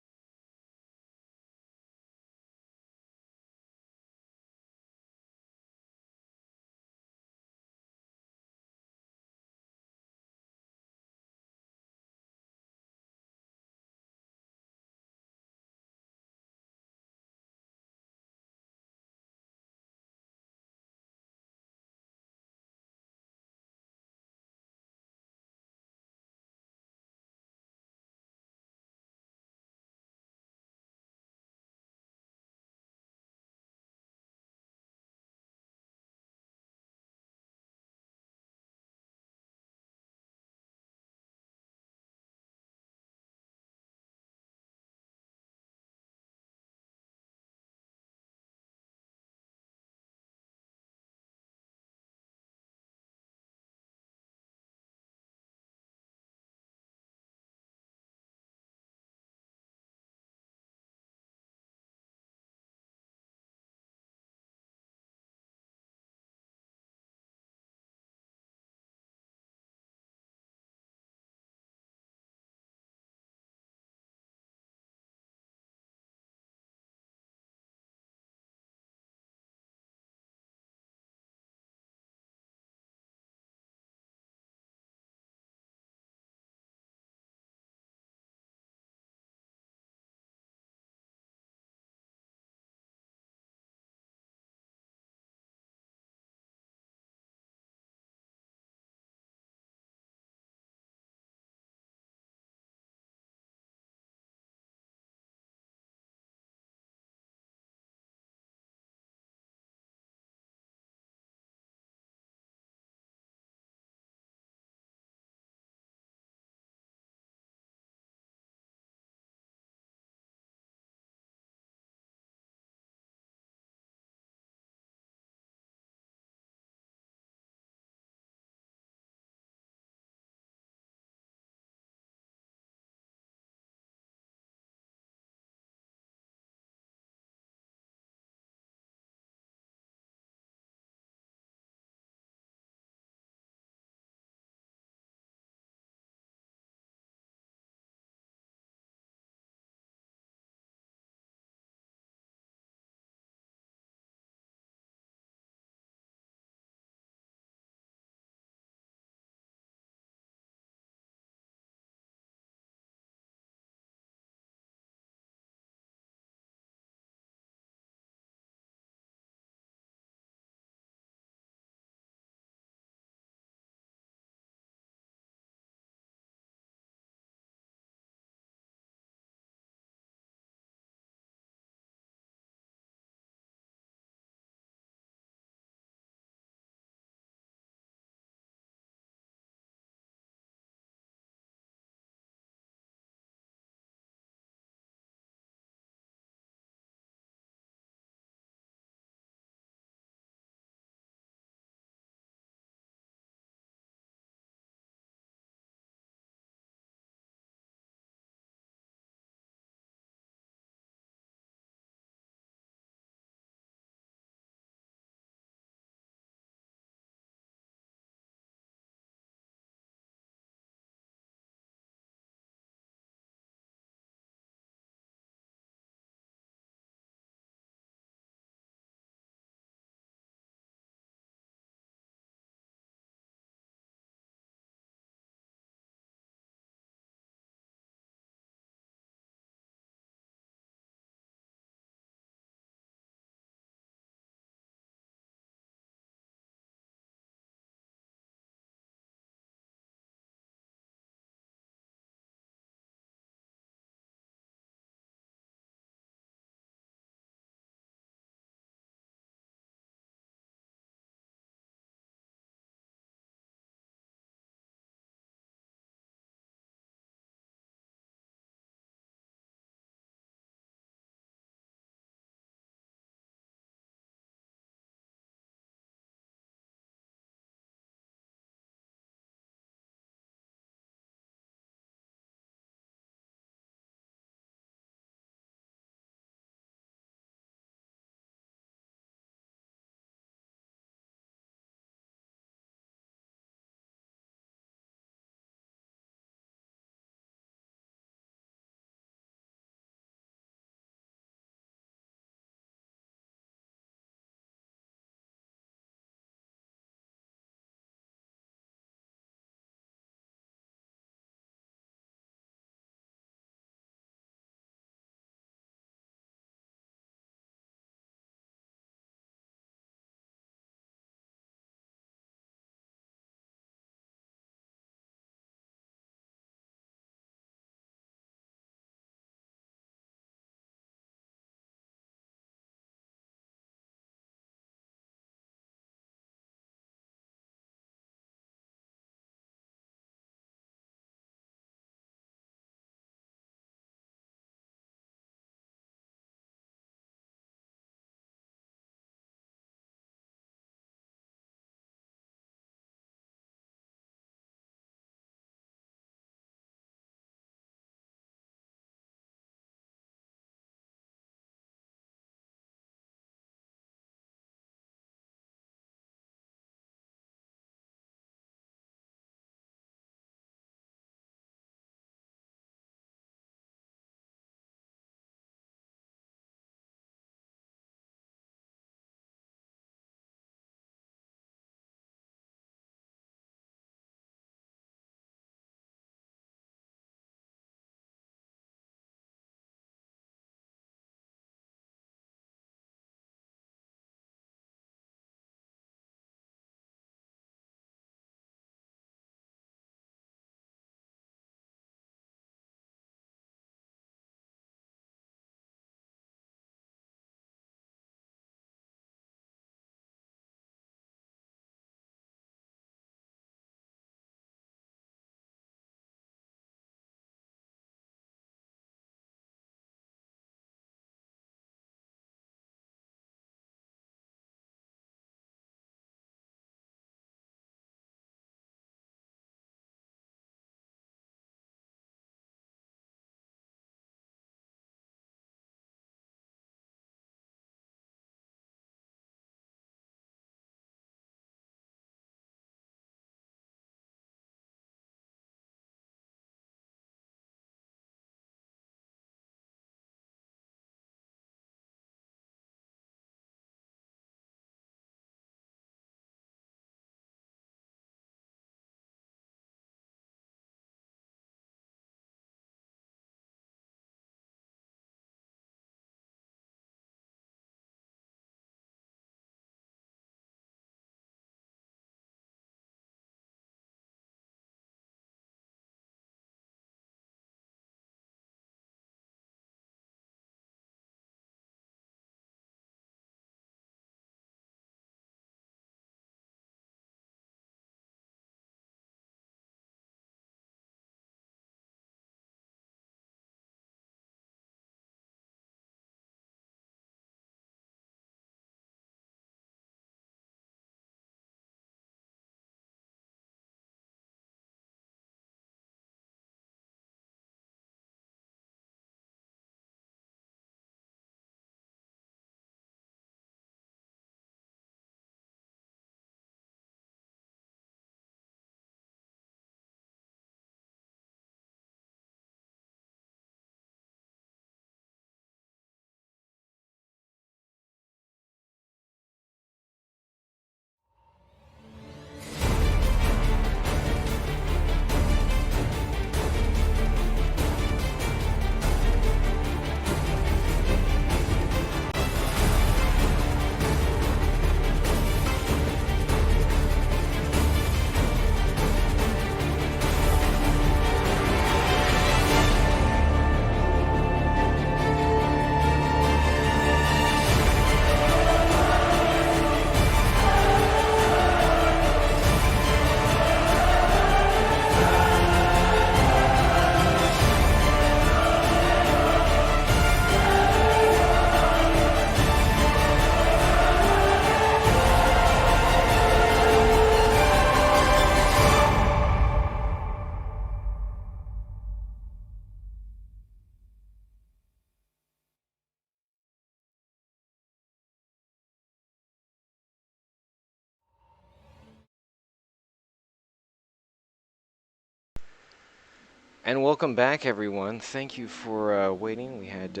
And welcome back, everyone. Thank you for waiting. We had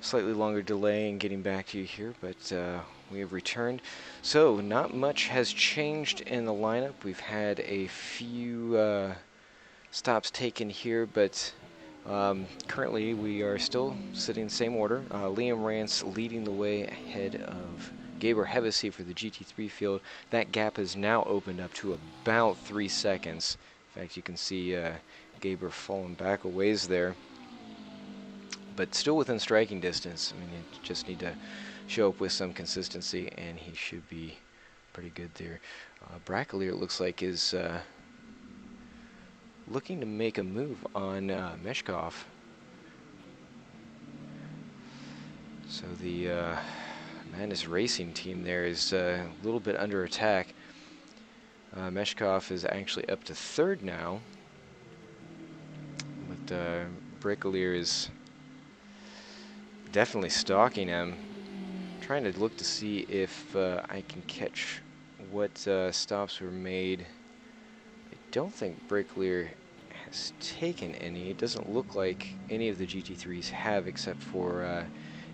slightly longer delay in getting back to you here, but we have returned. So, not much has changed in the lineup. We've had a few stops taken here, but currently we are still sitting in the same order. Liam Rance leading the way ahead of Gaber Hevesy for the GT3 field. That gap has now opened up to about 3 seconds. In fact, you can see Gaber falling back a ways there, but still within striking distance. I mean, you just need to show up with some consistency, and he should be pretty good there. Brackelier, it looks like, is looking to make a move on Meshkov. So the Madness Racing team there is a little bit under attack. Meshkov is actually up to third now, but Brackelier is definitely stalking him. Trying to look to see if I can catch what stops were made. I don't think Brackelier has taken any. It doesn't look like any of the GT3s have, except for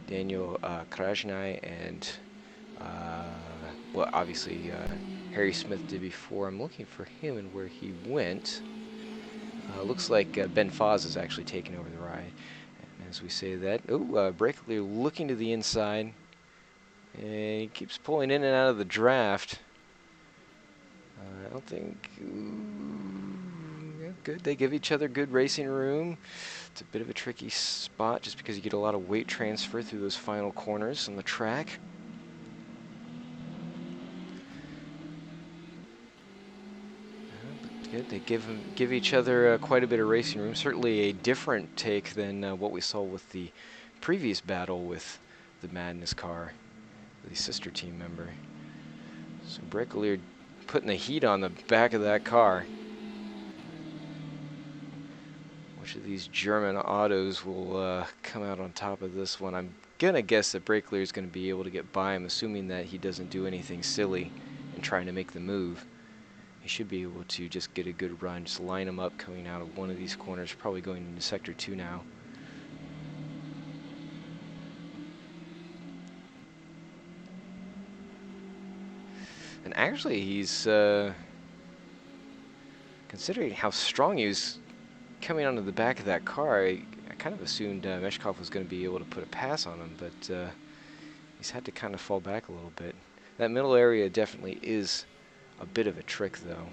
Daniel Krajnai and, well, obviously Harry Smith did before. I'm looking for him and where he went. Looks like Ben Foz is actually taking over the ride. And as we say that, Brackelier looking to the inside. And he keeps pulling in and out of the draft. I don't think... yeah, good. They give each other good racing room. It's a bit of a tricky spot just because you get a lot of weight transfer through those final corners on the track. But good. They give each other quite a bit of racing room. Certainly a different take than what we saw with the previous battle with the Madness car, the sister team member. So Brackelier putting the heat on the back of that car. Which of these German autos will come out on top of this one? I'm gonna guess that Brackelier is gonna be able to get by. I'm assuming that he doesn't do anything silly in trying to make the move. He should be able to just get a good run, just line him up coming out of one of these corners, probably going into sector 2 now. And actually, he's considering how strong he was coming onto the back of that car. I kind of assumed Meshkov was going to be able to put a pass on him, but he's had to kind of fall back a little bit. That middle area definitely is a bit of a trick, though,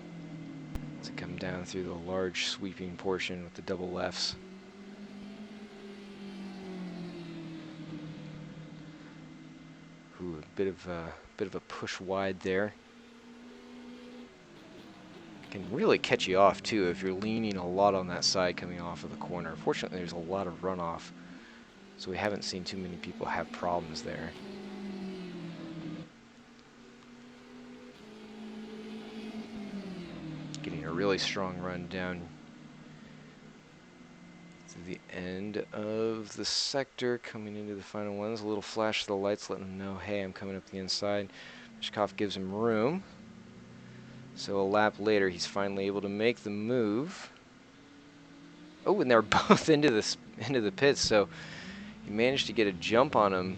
to come down through the large sweeping portion with the double lefts. Ooh, a bit of a push wide there. Can really catch you off too if you're leaning a lot on that side coming off of the corner. Fortunately, there's a lot of runoff, so we haven't seen too many people have problems there. Getting a really strong run down to the end of the sector, coming into the final ones. A little flash of the lights letting them know, hey, I'm coming up the inside. Meshkov gives him room. So a lap later, he's finally able to make the move. Oh, and they're both into the pits, so he managed to get a jump on him.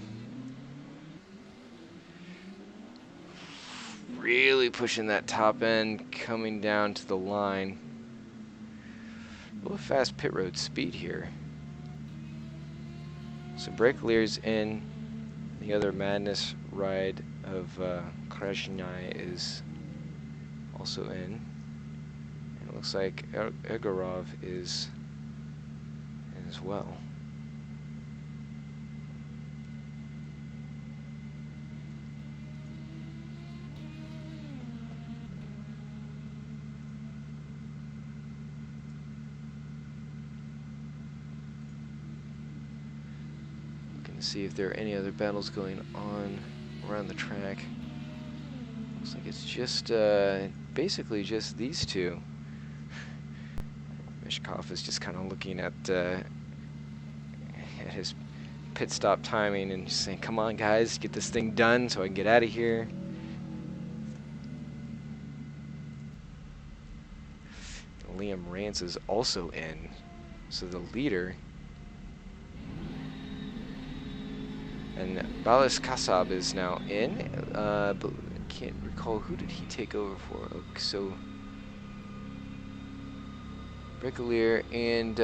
Really pushing that top end, coming down to the line. A little fast pit road speed here. So Brackelier's in. The other Madness ride of Krasnaya is also in. And it looks like Egorov is in as well. Looking to see if there are any other battles going on around the track. Looks like it's just basically just these two. Meshkov is just kind of looking at his pit stop timing and just saying, come on guys, get this thing done so I can get out of here. Liam Rance is also in. So the leader, and Balas Kassab is now in, but can't recall who did he take over for. Okay, so Bricolier and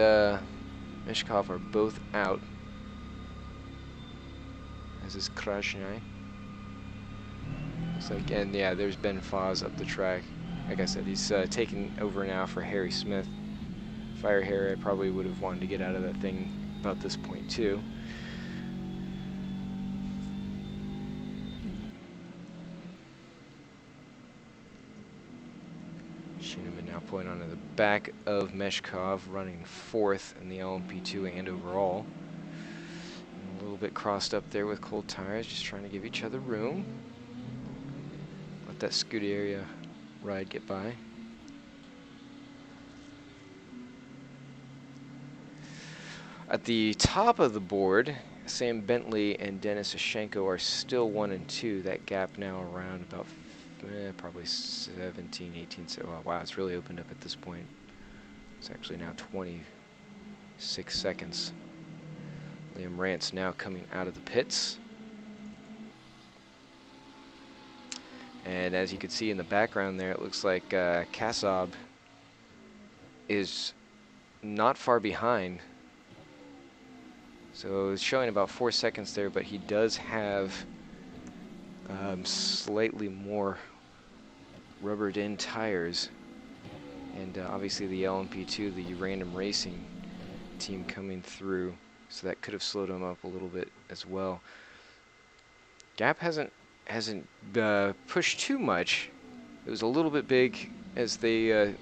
Meshkov are both out, as is Krasnyi. Looks like, and yeah, there's Ben Foz up the track. Like I said, he's taking over now for Harry Smith. Fire Harry, I probably would have wanted to get out of that thing about this point too. Schuneman now pulling onto the back of Meshkov, running fourth in the LMP2 and overall. And a little bit crossed up there with cold tires, just trying to give each other room. Let that Scuderia ride get by. At the top of the board, Sam Bentley and Denis Ashenko are still 1 and 2. That gap now around about probably 17, 18. So wow, it's really opened up at this point. It's actually now 26 seconds. Liam Rance now coming out of the pits. And as you can see in the background there, it looks like Kassab is not far behind. So it's showing about 4 seconds there, but he does have slightly more rubbered in tires. And obviously the LMP2, the Random Racing team coming through, so that could have slowed him up a little bit as well. Gap hasn't pushed too much. It was a little bit big as they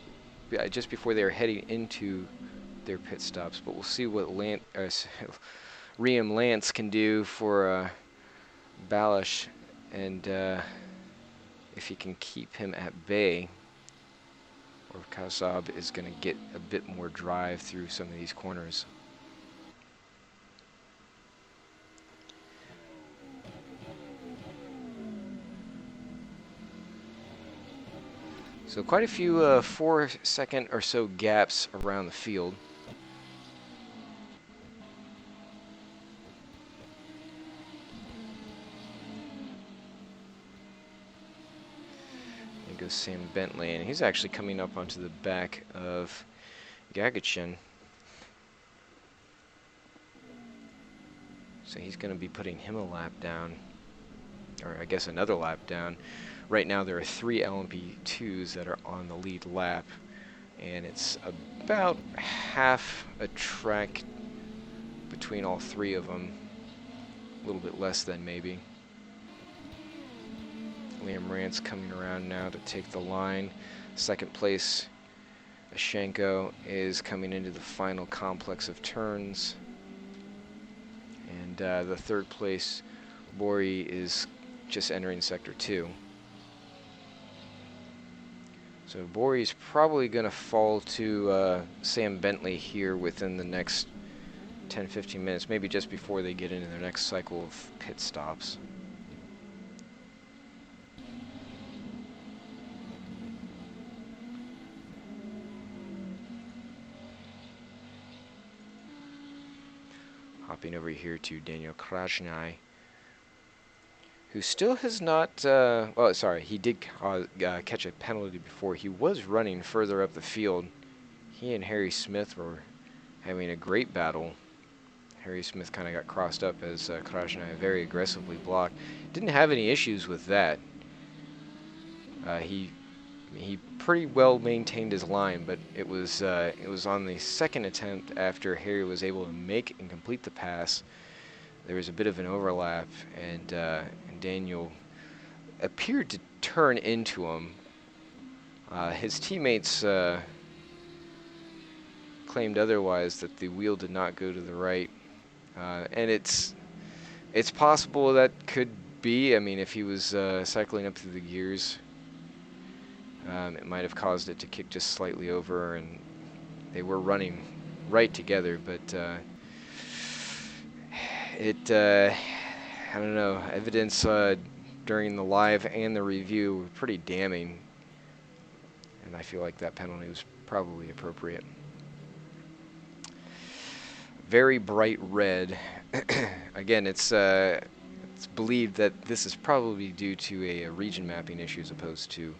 just before they were heading into their pit stops, but we'll see what Liam Lance can do for Balash, and if he can keep him at bay, or Kassab is going to get a bit more drive through some of these corners. So quite a few 4-second or so gaps around the field. There goes Sam Bentley, and he's actually coming up onto the back of Gagichin. So he's going to be putting him a lap down, or I guess another lap down. Right now there are 3 LMP2s that are on the lead lap, and it's about half a track between all 3 of them, a little bit less than maybe. Liam Rance coming around now to take the line. Second place, Ashenko is coming into the final complex of turns, and the third place, Bori, is just entering sector 2. So Bori's probably going to fall to Sam Bentley here within the next 10-15 minutes, maybe just before they get into their next cycle of pit stops. Hopping over here to Daniel Krasnyi, who still has not, well, sorry, he did catch a penalty before. He was running further up the field. He and Harry Smith were having a great battle. Harry Smith kind of got crossed up as Krasnyi very aggressively blocked. Didn't have any issues with that. He pretty well maintained his line, but it was on the second attempt after Harry was able to make and complete the pass. There was a bit of an overlap, and Daniel appeared to turn into him. His teammates claimed otherwise, that the wheel did not go to the right, and it's possible that could be. I mean, if he was cycling up through the gears, it might have caused it to kick just slightly over, and they were running right together, but I don't know, evidence during the live and the review were pretty damning. and I feel like that penalty was probably appropriate. Very bright red. Again, it's believed that this is probably due to a region mapping issue as opposed to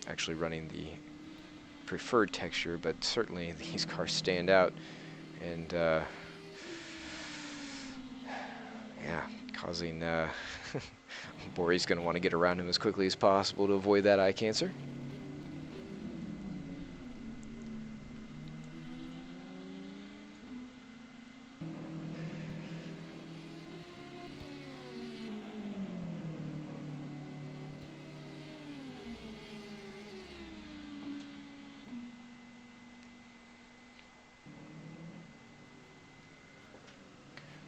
actually running the preferred texture, but certainly these cars stand out, and yeah, causing Bori's going to want to get around him as quickly as possible to avoid that eye cancer.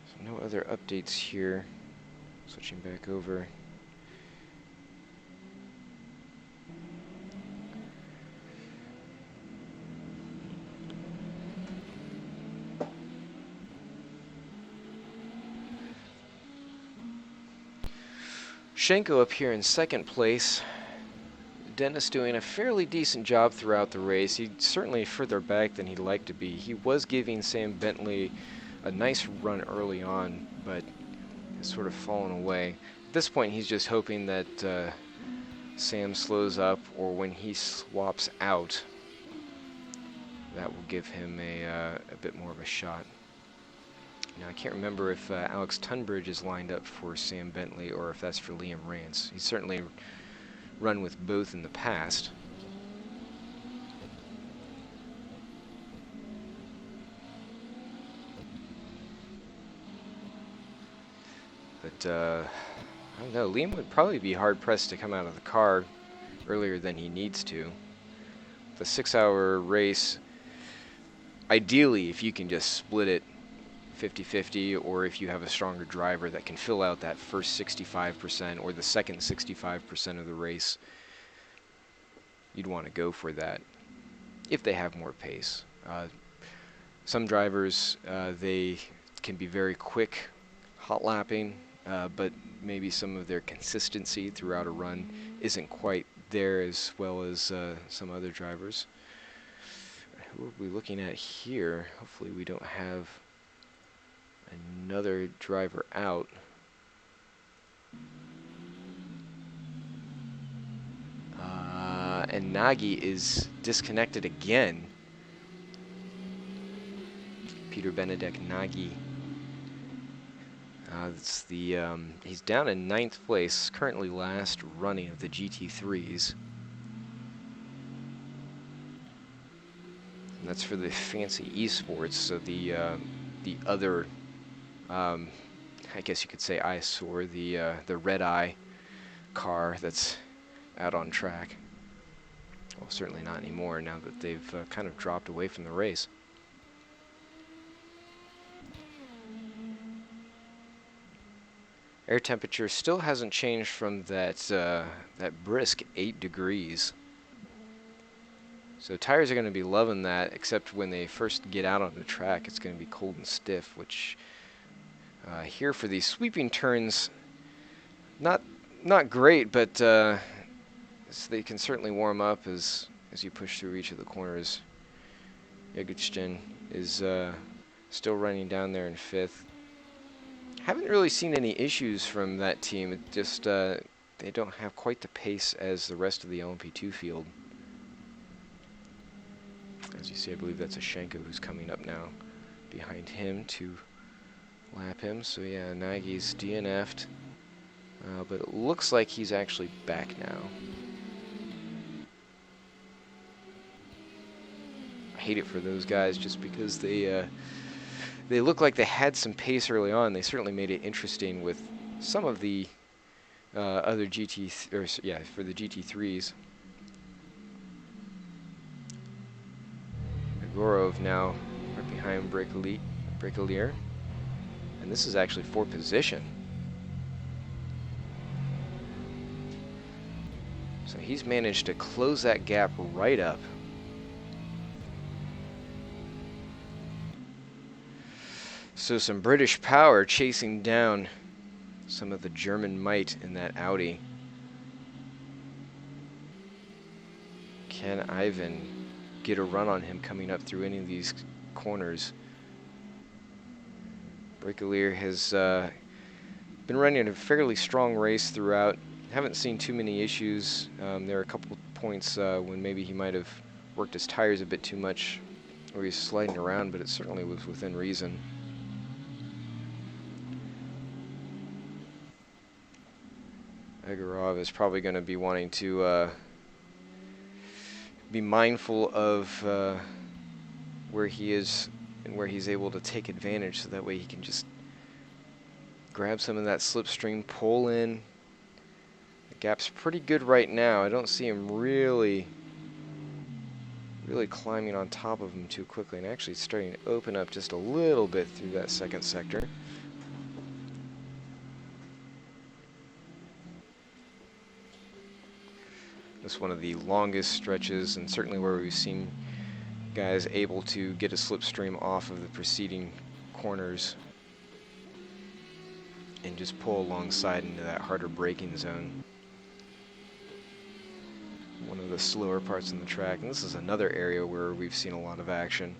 So no other updates here. Switching back over. Schenko up here in second place. Dennis doing a fairly decent job throughout the race. He's certainly further back than he'd like to be. He was giving Sam Bentley a nice run early on, but has sort of fallen away. At this point, he's just hoping that Sam slows up, or when he swaps out, that will give him a bit more of a shot. Now, I can't remember if Alex Tunbridge is lined up for Sam Bentley or if that's for Liam Rance. He's certainly run with both in the past. But, I don't know, Liam would probably be hard-pressed to come out of the car earlier than he needs to. The 6-hour race, ideally, if you can just split it 50-50, or if you have a stronger driver that can fill out that first 65% or the second 65% of the race, you'd want to go for that if they have more pace. Some drivers, they can be very quick hot lapping, but maybe some of their consistency throughout a run isn't quite there as well as some other drivers. Who are we looking at here? Hopefully we don't have another driver out. And Nagy is disconnected again. Peter Benedek Nagy. It's the he's down in 9th place, currently last running of the GT3s. And that's for the Fancy Esports, so the other, I guess you could say eyesore, the Red Eye car that's out on track. Well, certainly not anymore now that they've kind of dropped away from the race. Air temperature still hasn't changed from that that brisk 8 degrees. So tires are going to be loving that, except when they first get out on the track, it's going to be cold and stiff, which here for these sweeping turns, not great, but so they can certainly warm up as you push through each of the corners. Yeguchtin is still running down there in 5th. Haven't really seen any issues from that team. It just they don't have quite the pace as the rest of the LMP2 field. As you see, I believe that's a Schenko who's coming up now behind him to lap him. So yeah, Nagy's DNF'd, but it looks like he's actually back now. I hate it for those guys just because they look like they had some pace early on. They certainly made it interesting with some of the other for the GT3s. Gorov now right behind Brecalier. And this is actually for position. So he's managed to close that gap right up. So some British power chasing down some of the German might in that Audi. Can Ivan get a run on him coming up through any of these corners? Bricolier has been running a fairly strong race throughout. Haven't seen too many issues. There are a couple points when maybe he might have worked his tires a bit too much, or he's sliding around, but it certainly was within reason. Egorov is probably going to be wanting to be mindful of where he is and where he's able to take advantage, so that way he can just grab some of that slipstream, pull in. The gap's pretty good right now. I don't see him really climbing on top of him too quickly, and actually it's starting to open up just a little bit through that second sector. This is one of the longest stretches, and certainly where we've seen guys able to get a slipstream off of the preceding corners and just pull alongside into that harder braking zone. One of the slower parts in the track, and this is another area where we've seen a lot of action.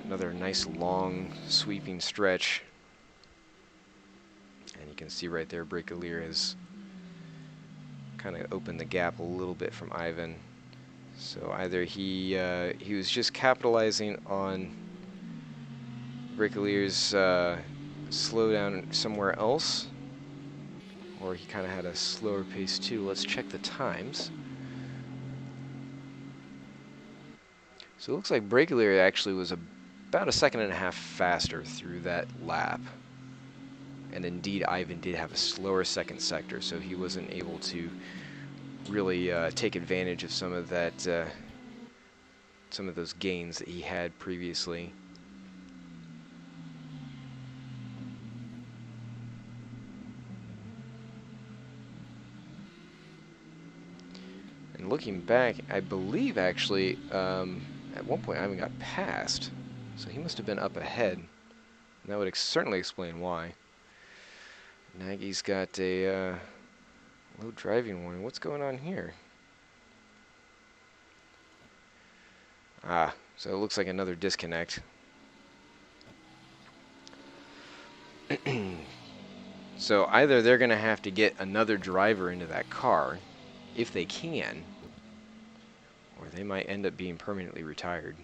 Another nice long sweeping stretch, and you can see right there Bricolier has kind of opened the gap a little bit from Ivan. So either he was just capitalizing on Bricolier's slowdown somewhere else, or he kind of had a slower pace too. Let's check the times. So it looks like Bricolier actually was about a second and a half faster through that lap. And indeed, Ivan did have a slower second sector, so he wasn't able to really take advantage of some of that, some of those gains that he had previously. And looking back, I believe actually at one point Ivan got passed, so he must have been up ahead. And that would certainly explain why. Nagy's got a low driving warning. What's going on here? Ah, so it looks like another disconnect. So either they're going to have to get another driver into that car, if they can, or they might end up being permanently retired.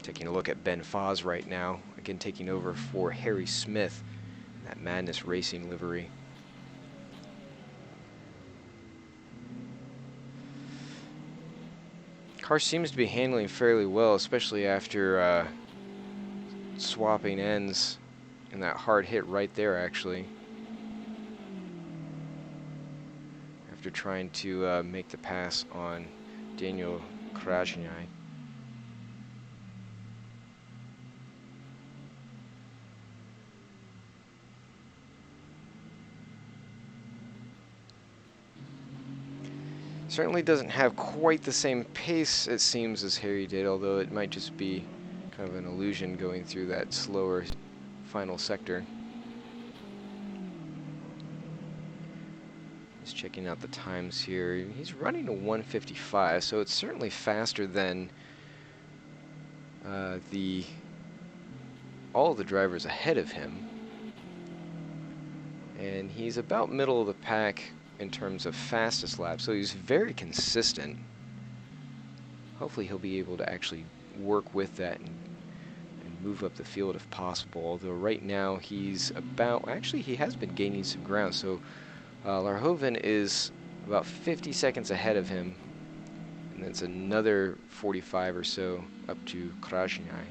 Taking a look at Ben Foz right now, again taking over for Harry Smith in that Madness Racing livery. Car seems to be handling fairly well, especially after swapping ends in that hard hit right there, actually. After trying to make the pass on Daniel Krasniak. Certainly doesn't have quite the same pace, it seems, as Harry did, although it might just be kind of an illusion going through that slower final sector. Just checking out the times here. He's running a 1:55, so it's certainly faster than all of the drivers ahead of him. And he's about middle of the pack in terms of fastest lap, so he's very consistent. Hopefully he'll be able to actually work with that and move up the field if possible, although right now he's about, actually he has been gaining some ground, so Larhoven is about 50 seconds ahead of him, and that's another 45 or so up to Krasniak.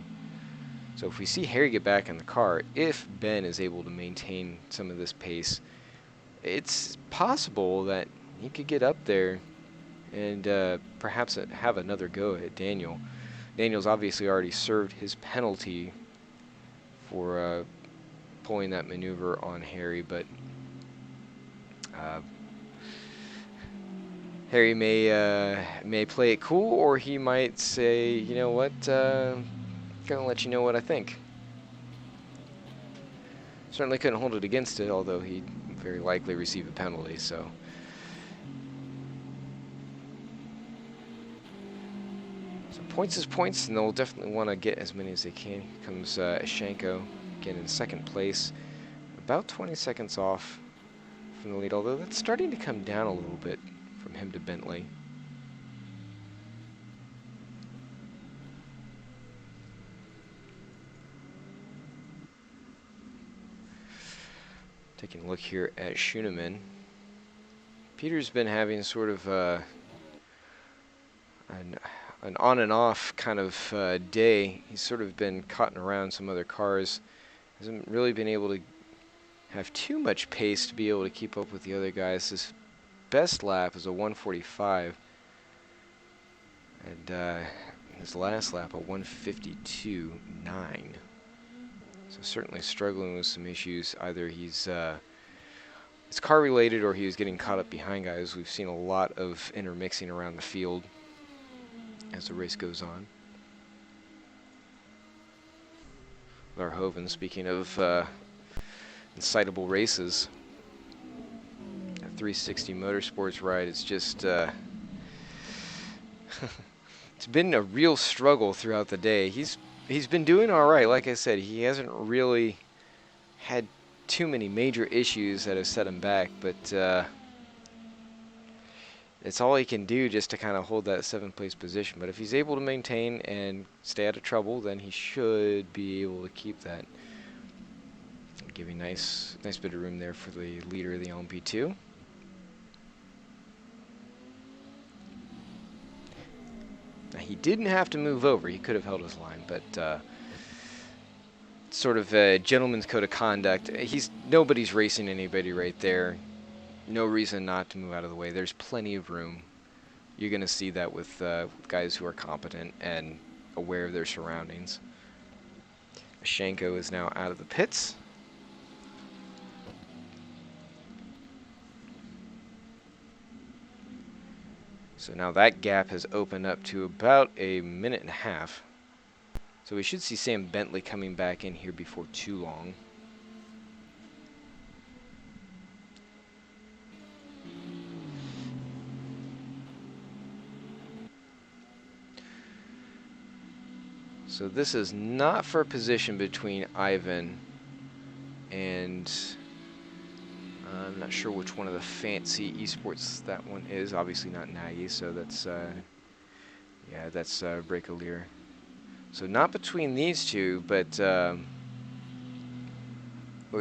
So if we see Harry get back in the car, if Ben is able to maintain some of this pace, it's possible that he could get up there and perhaps have another go at Daniel. Daniel's obviously already served his penalty for pulling that maneuver on Harry, but Harry may play it cool, or he might say, you know what, gonna let you know what I think. Certainly couldn't hold it against it, although he'd very likely receive a penalty, so. So points is points, and they'll definitely want to get as many as they can. Here comes Ashenko, again in second place, about 20 seconds off from the lead, although that's starting to come down a little bit from him to Bentley. Taking a look here at Schoenemann. Peter's been having sort of an on and off kind of day. He's sort of been cutting around some other cars. Hasn't really been able to have too much pace to be able to keep up with the other guys. His best lap is a 145. And his last lap a 152.9. So certainly struggling with some issues. Either he's it's car related or he was getting caught up behind guys. We've seen a lot of intermixing around the field as the race goes on. Verhoeven, speaking of incitable races, a 360 Motorsports ride is just it's been a real struggle throughout the day. He's been doing all right. Like I said, he hasn't really had too many major issues that have set him back, but it's all he can do just to kind of hold that 7th place position. But if he's able to maintain and stay out of trouble, then he should be able to keep that. Giving nice bit of room there for the leader of the LMP2. Now, he didn't have to move over. He could have held his line, but sort of a gentleman's code of conduct. Nobody's racing anybody right there. No reason not to move out of the way. There's plenty of room. You're going to see that with guys who are competent and aware of their surroundings. Ashenko is now out of the pits. So now that gap has opened up to about a minute and a half. So we should see Sam Bentley coming back in here before too long. So this is not for a position between Ivan and I'm not sure which one of the fancy esports that one is. Obviously not Nagy, so that's yeah, that's Brecalier. So not between these two, but or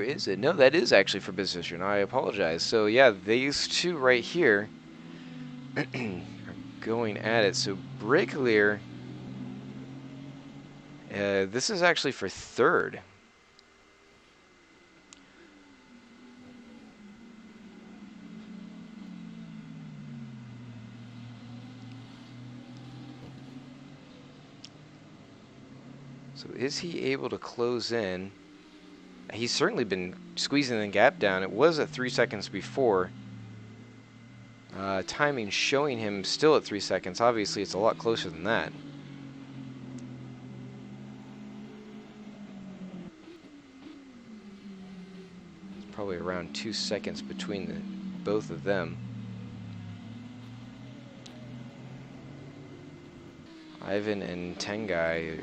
is it? No, that is actually for position. I apologize. So yeah, these two right here are going at it. So Brecalier, this is actually for 3rd. So is he able to close in? He's certainly been squeezing the gap down. It was at 3 seconds before. Timing showing him still at 3 seconds. Obviously, it's a lot closer than that. It's probably around 2 seconds between both of them. Ivan and Tengai.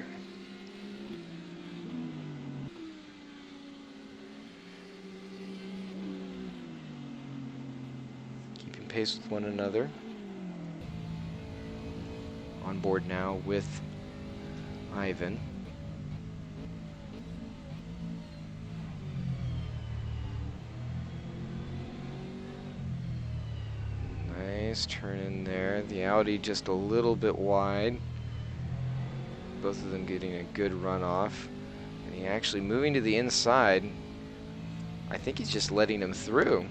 Pace with one another. On board now with Ivan. Nice turn in there. The Audi just a little bit wide. Both of them getting a good run off. And he actually moving to the inside. I think he's just letting him through.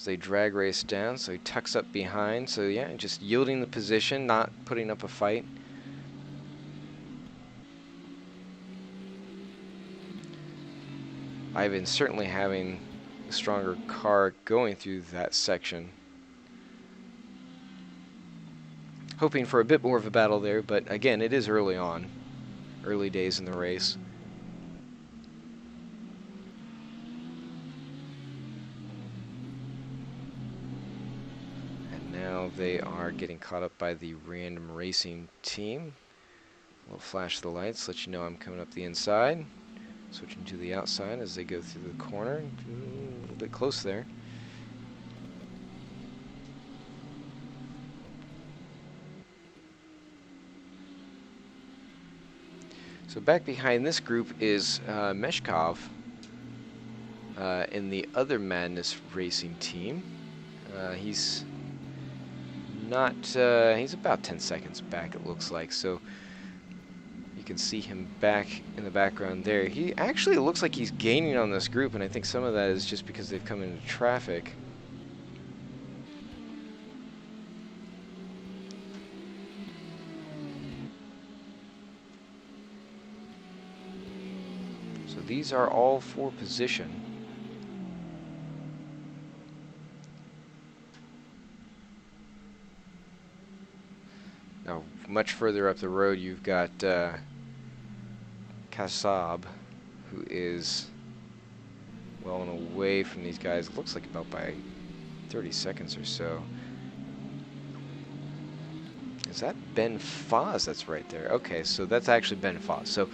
They drag race down, so he tucks up behind. So yeah, just yielding the position, not putting up a fight. Ivan certainly having a stronger car going through that section. Hoping for a bit more of a battle there, but again, it is early on. Early days in the race. they are getting caught up by the random racing team. We'll flash the lights, let you know I'm coming up the inside. Switching to the outside as they go through the corner. A little bit close there. So back behind this group is Meshkov in the other Madness Racing team. He's not, he's about 10 seconds back, it looks like. So you can see him back in the background there. He actually looks like he's gaining on this group, and I think some of that is just because they've come into traffic. So these are all for position. Now, much further up the road, you've got Kassab, who is well and away from these guys. Looks like about by 30 seconds or so. Is that Ben Foz that's right there? Okay, so that's actually Ben Foz.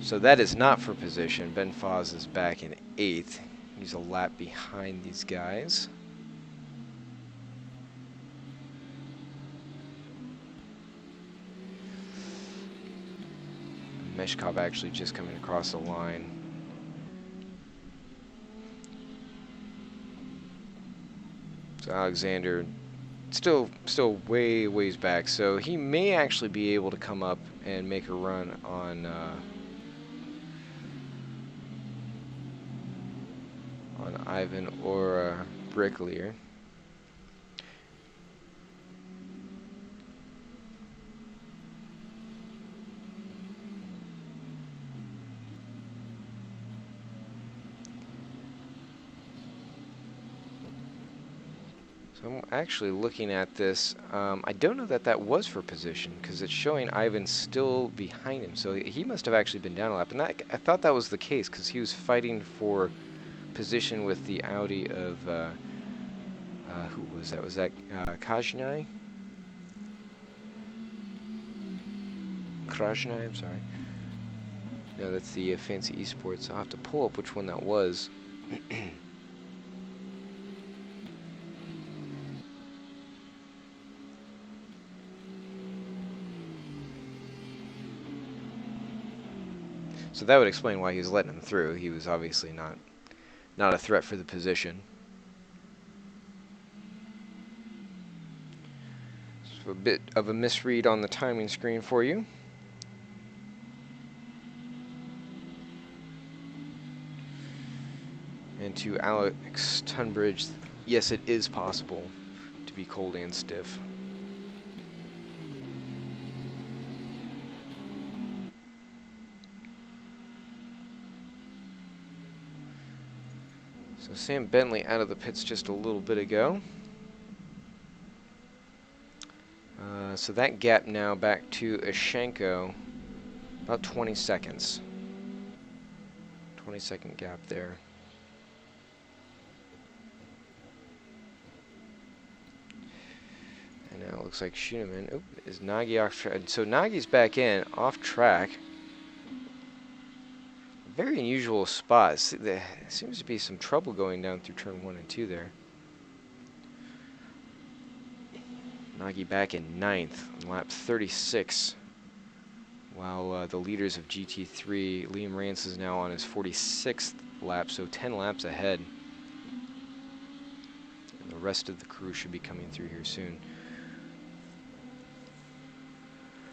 So that is not for position. Ben Foz is back in 8th. He's a lap behind these guys. Meshkov actually just coming across the line. So Alexander still ways back, so he may actually be able to come up and make a run on Ivan or Bricklier. I'm actually looking at this. I don't know that was for position because it's showing Ivan still behind him. So he must have actually been down a lap. And I thought that was the case because he was fighting for position with the Audi of, who was that? Was that Krajnai? Krajnai, I'm sorry. No, that's the Fancy Esports. I'll have to pull up which one that was. So that would explain why he was letting him through. He was obviously not a threat for the position. So a bit of a misread on the timing screen for you. And to Alex Tunbridge, yes, it is possible to be cold and stiff. So Sam Bentley out of the pits just a little bit ago. So that gap now back to Ashenko, about 20 seconds. 20-second gap there. And now it looks like Schoenemann, is Nagy off track. So Nagy's back in, off track. Very unusual spot. There seems to be some trouble going down through turn 1 and 2 there. Nagy back in 9th on lap 36, while the leaders of GT3, Liam Rance is now on his 46th lap, so 10 laps ahead. And the rest of the crew should be coming through here soon.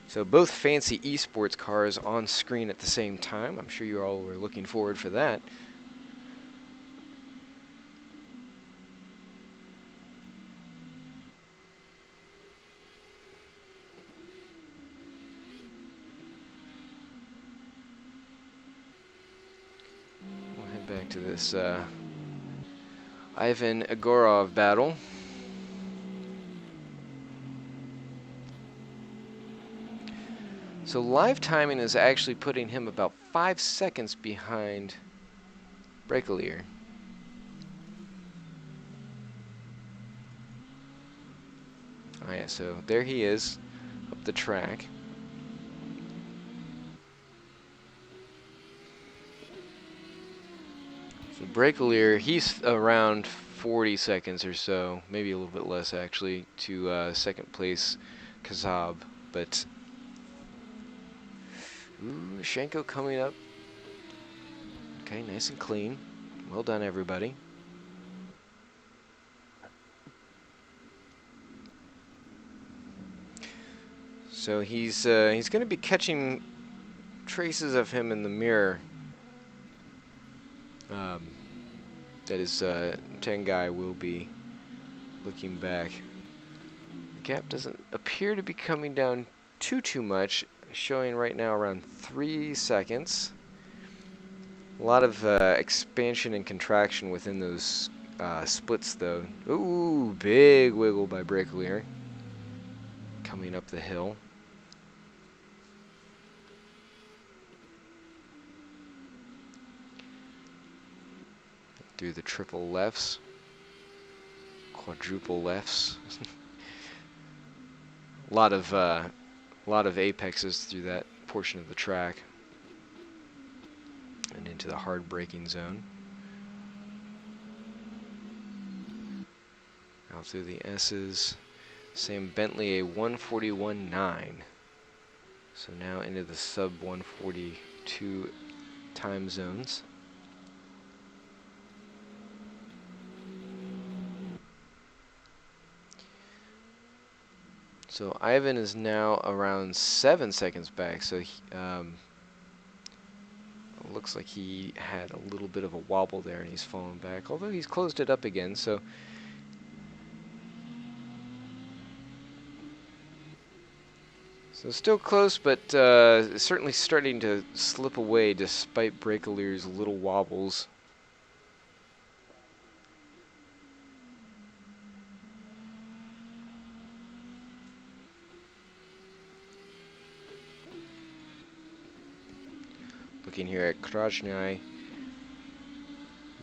So both Fancy Esports cars on screen at the same time. I'm sure you all were looking forward for that. We'll head back to this Ivan Egorov battle. So live timing is actually putting him about 5 seconds behind Brekalier. yeah, so there he is, up the track. So Brakelier, he's around 40 seconds or so, maybe a little bit less actually, to second place Kazab. But ooh, Shenko coming up. Okay, nice and clean. Well done, everybody. So he's going to be catching traces of him in the mirror. That is, Tengai will be looking back. The gap doesn't appear to be coming down too much, showing right now around 3 seconds. A lot of expansion and contraction within those splits, though. Ooh, big wiggle by Brakelier. Coming up the hill. Through the triple lefts. Quadruple lefts. A lot of apexes through that portion of the track. And into the hard braking zone. Out through the S's. Sam Bentley a 141.9. So now into the sub 142 time zones. So Ivan is now around 7 seconds back. So he, looks like he had a little bit of a wobble there and he's fallen back. Although he's closed it up again. So still close, but certainly starting to slip away despite Brakelier's little wobbles. Looking here at Krajnai,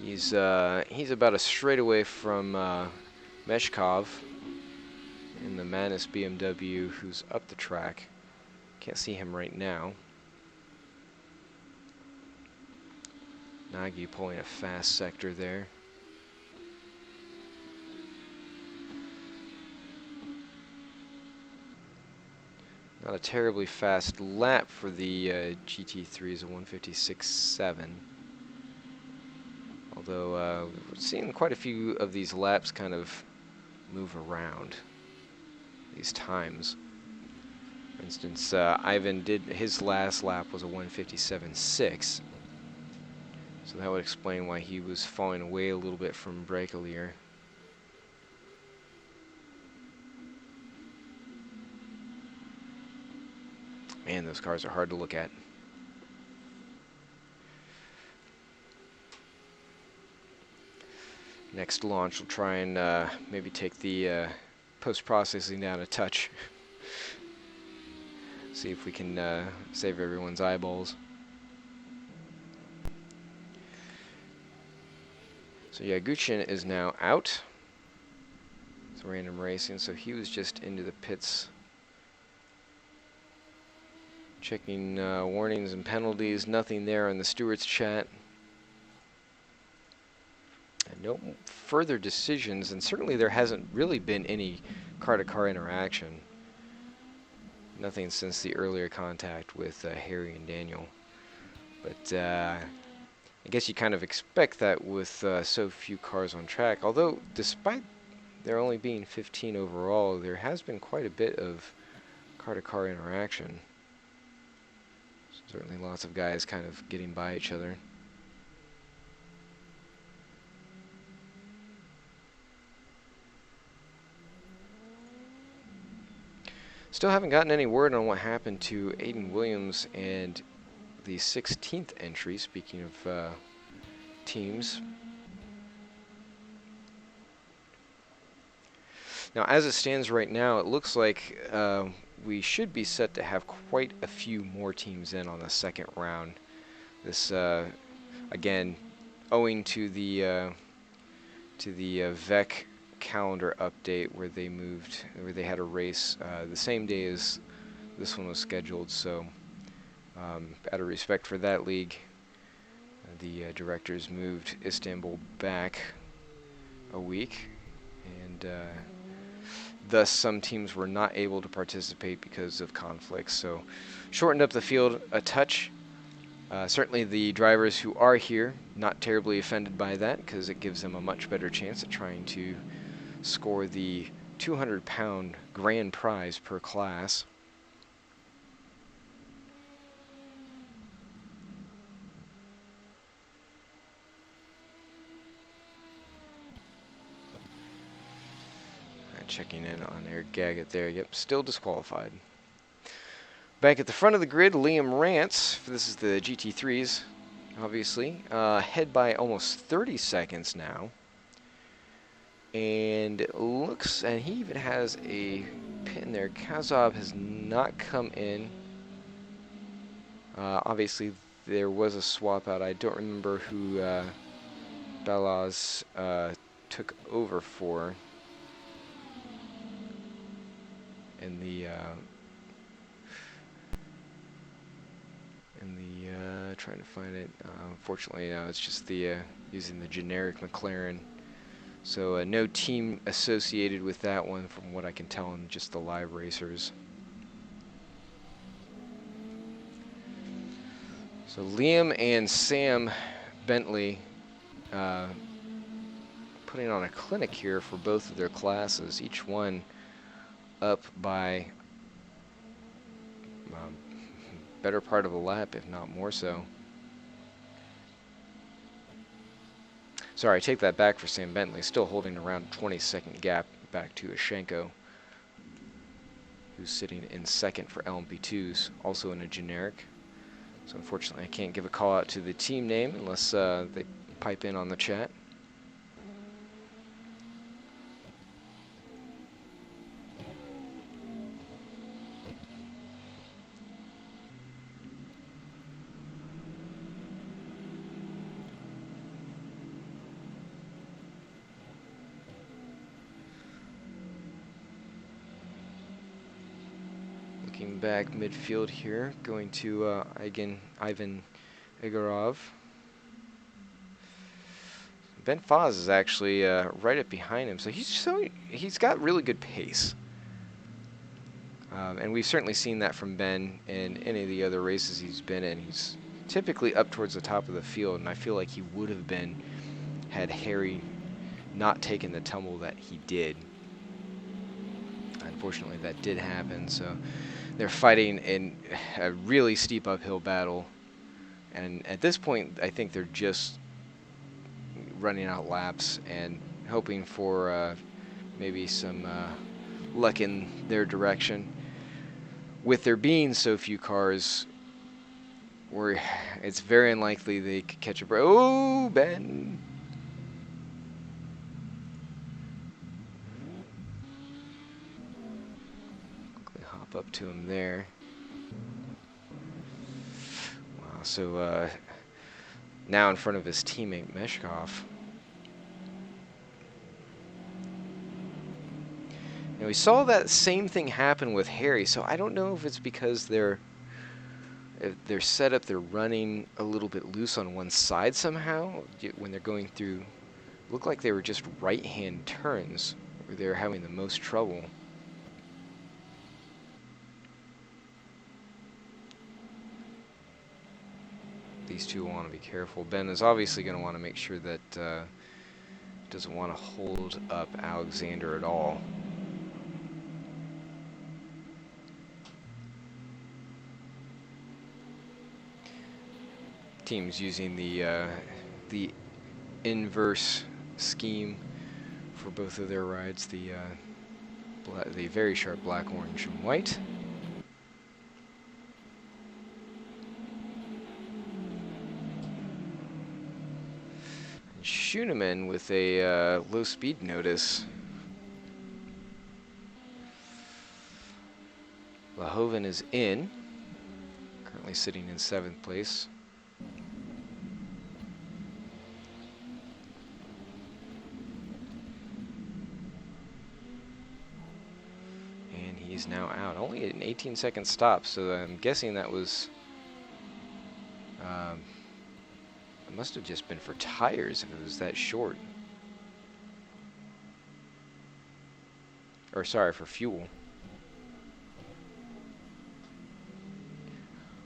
he's about a straightaway from Meshkov in the Manus BMW, who's up the track. Can't see him right now. Nagy pulling a fast sector there. Not a terribly fast lap for the GT3s, a 156.7. Although we're seeing quite a few of these laps kind of move around, these times. For instance, Ivan did, his last lap was a 157.6. So that would explain why he was falling away a little bit from Brakelier. Man, those cars are hard to look at. Next launch, we'll try and maybe take the post-processing down a touch. See if we can save everyone's eyeballs. So yeah, Guchin is now out. It's random racing, so he was just into the pits. Checking warnings and penalties, nothing there on the stewards chat. And no further decisions, and certainly there hasn't really been any car-to-car interaction. Nothing since the earlier contact with Harry and Daniel. But I guess you kind of expect that with so few cars on track. Although, despite there only being 15 overall, there has been quite a bit of car-to-car interaction. Certainly lots of guys kind of getting by each other. Still haven't gotten any word on what happened to Aiden Williams and the 16th entry, speaking of teams. Now, as it stands right now, it looks like we should be set to have quite a few more teams in on the second round. This, again, owing to the VEC calendar update where they had a race the same day as this one was scheduled. So out of respect for that league, the directors moved Istanbul back a week, and thus some teams were not able to participate because of conflicts. So shortened up the field a touch. Certainly the drivers who are here, not terribly offended by that, because it gives them a much better chance at trying to score the 200-pound grand prize per class. Checking in on Eric Gaggett there. Yep, still disqualified. Back at the front of the grid, Liam Rance. This is the GT3s, obviously. Ahead by almost 30 seconds now. And it looks, and he even has a pit in there. Kazov has not come in. Obviously, there was a swap out. I don't remember who Balaz took over for in the trying to find it. Unfortunately, it's just the using the generic McLaren. So no team associated with that one, from what I can tell, in just the live racers. So Liam and Sam Bentley putting on a clinic here for both of their classes, each one up by better part of a lap, if not more so. Sorry, I take that back for Sam Bentley, still holding around a 20-second gap back to Ashenko, who's sitting in second for LMP2s, also in a generic. So unfortunately, I can't give a call out to the team name unless they pipe in on the chat. Looking back midfield here, going to Ivan Igorov. Ben Foz is actually right up behind him, so he's got really good pace. And we've certainly seen that from Ben in any of the other races he's been in. He's typically up towards the top of the field, and I feel like he would have been had Harry not taken the tumble that he did. Unfortunately, that did happen, so they're fighting in a really steep uphill battle. And at this point, I think they're just running out laps and hoping for maybe some luck in their direction. With there being so few cars, it's very unlikely they could catch a break. Oh, Ben! Quickly hop up to him there. Wow, so now in front of his teammate Meshkov. And we saw that same thing happen with Harry, so I don't know if it's because they're set up, they're running a little bit loose on one side somehow when they're going through. Looked like they were just right-hand turns where they were having the most trouble. These two want to be careful. Ben is obviously going to want to make sure that doesn't want to hold up Alexander at all. Teams using the inverse scheme for both of their rides, the very sharp black, orange, and white. And Schoenemann with a low speed notice. Lahoven is in, currently sitting in 7th place. he's now out. Only an 18-second stop, so I'm guessing that was... it must have just been for tires if it was that short. Or sorry, for fuel.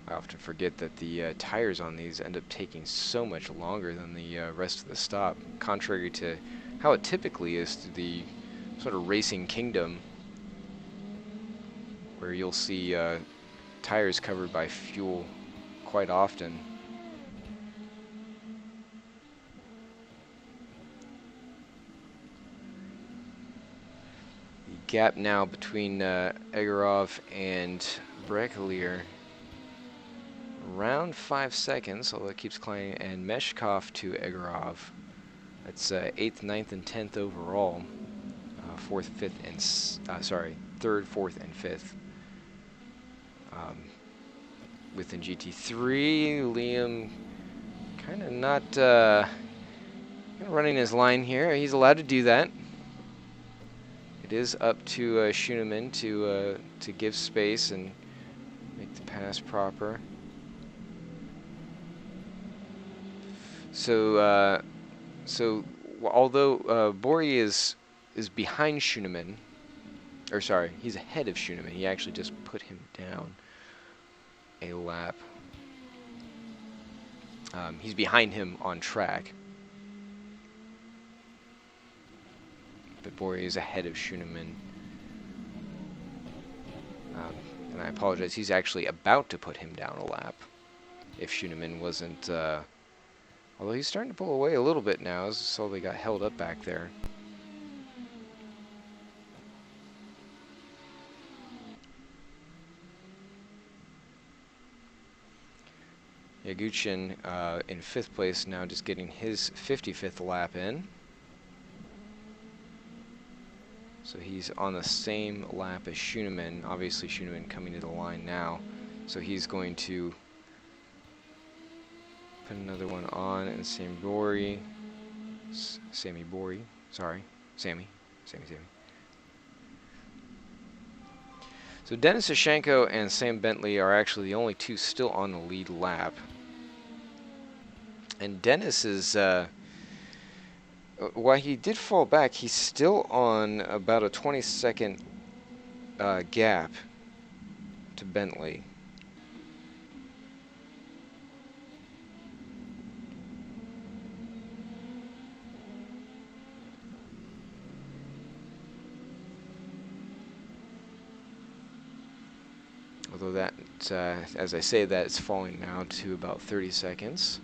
I often forget that the tires on these end up taking so much longer than the rest of the stop, contrary to how it typically is to the sort of racing kingdom, where you'll see tires covered by fuel quite often. The gap now between Egorov and Brekalier, around 5 seconds, although it keeps climbing, and Meshkov to Egorov. That's 8th, 9th, and 10th overall. 4th, 5th, and 3rd, 4th, and 5th. Within GT3, Liam kind of not running his line here. He's allowed to do that. It is up to Schoenemann to give space and make the pass proper. So although Bori is behind Schoenemann, or sorry, he's ahead of Schoenemann. He actually just put him down a lap. He's behind him on track, but Bori is ahead of Schoenemann. And I apologize, he's actually about to put him down a lap if Schoenemann wasn't... although he's starting to pull away a little bit now, so they got held up back there. Yaguchin in 5th place now, just getting his 55th lap in. So he's on the same lap as Schoenemann. Obviously Schoenemann coming to the line now, so he's going to put another one on, and Sammy Bori. So Denis Sashenko and Sam Bentley are actually the only two still on the lead lap. And Dennis is, while he did fall back, he's still on about a 20-second gap to Bentley. Although that, as I say that, it's falling now to about 30 seconds.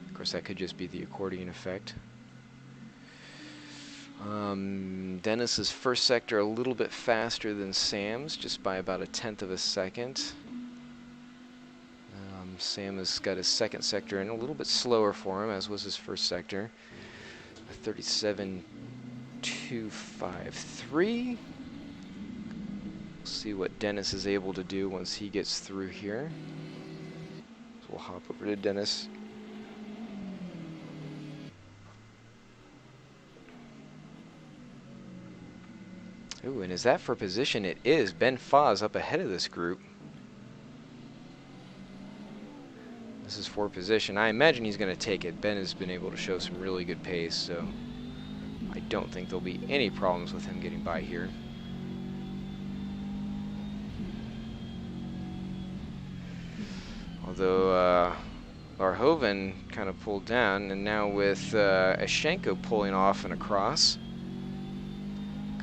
Of course, that could just be the accordion effect. Dennis's first sector a little bit faster than Sam's, just by about 1/10 of a second. Sam has got his second sector in a little bit slower for him, as was his first sector. 37.253. See what Dennis is able to do once he gets through here. So we'll hop over to Dennis. Ooh, and is that for position? It is. Ben Foz up ahead of this group. This is for position. I imagine he's going to take it. Ben has been able to show some really good pace, so I don't think there'll be any problems with him getting by here. Although Verhoeven kind of pulled down, and now with Ashenko pulling off and across,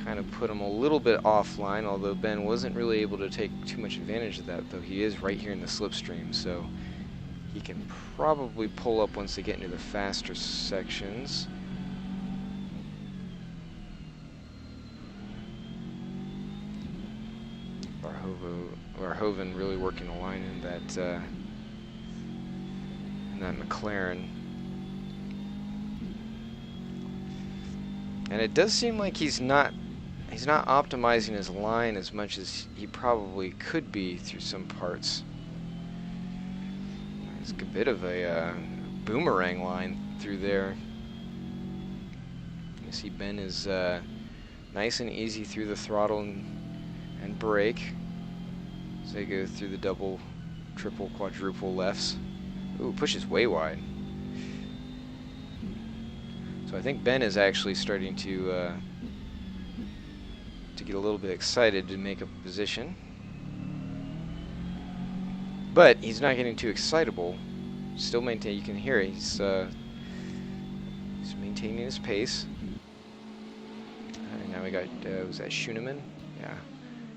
kind of put him a little bit offline, although Ben wasn't really able to take too much advantage of that, though he is right here in the slipstream, so he can probably pull up once they get into the faster sections. Verhoeven really working the line in that McLaren. And it does seem like he's not optimizing his line as much as he probably could be through some parts. It's a bit of a boomerang line through there. You see Ben is nice and easy through the throttle and and brake as they go through the double, triple, quadruple lefts. Ooh, pushes way wide. So I think Ben is actually starting to get a little bit excited to make up a position. But he's not getting too excitable. Still maintain. You can hear it. He's maintaining his pace. And now we got was that Schunemann? Yeah,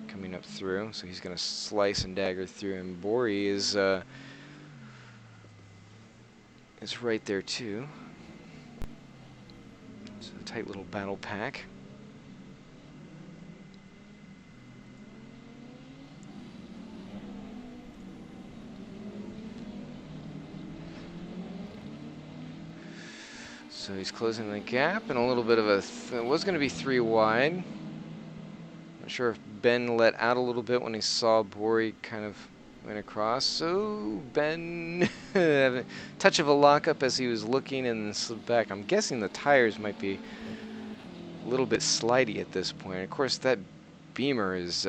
coming up through. So he's gonna slice and dagger through, and Bori is right there too. So a tight little battle pack. So he's closing the gap, and a little bit of it was going to be 3 wide. Not sure if Ben let out a little bit when he saw Bori kind of went across. So Ben, a touch of a lockup as he was looking and then slipped back. I'm guessing the tires might be a little bit slidey at this point. Of course, that Beamer is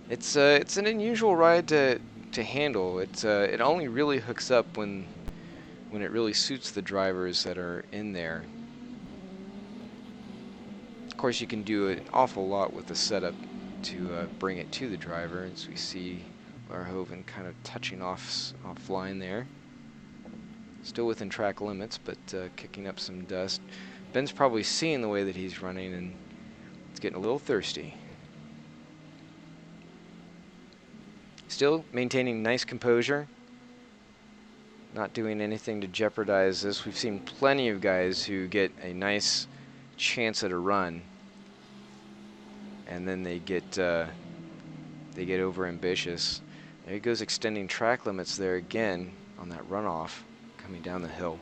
it's an unusual ride to handle. It only really hooks up when it really suits the drivers that are in there. Of course, you can do an awful lot with the setup to bring it to the driver, as we see Verhoeven kind of touching offline there. Still within track limits, but kicking up some dust. Ben's probably seeing the way that he's running, and it's getting a little thirsty. Still maintaining nice composure. Not doing anything to jeopardize this. We've seen plenty of guys who get a nice chance at a run, and then they get over ambitious. There he goes, extending track limits there again on that runoff coming down the hill.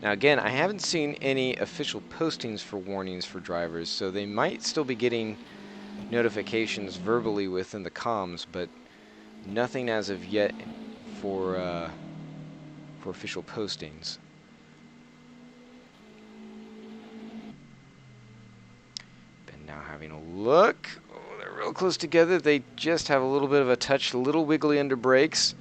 Now again, I haven't seen any official postings for warnings for drivers, so they might still be getting notifications verbally within the comms, but nothing as of yet for official postings. Ben now having a look. Oh, they're real close together. They just have a little bit of a touch, a little wiggly under brakes.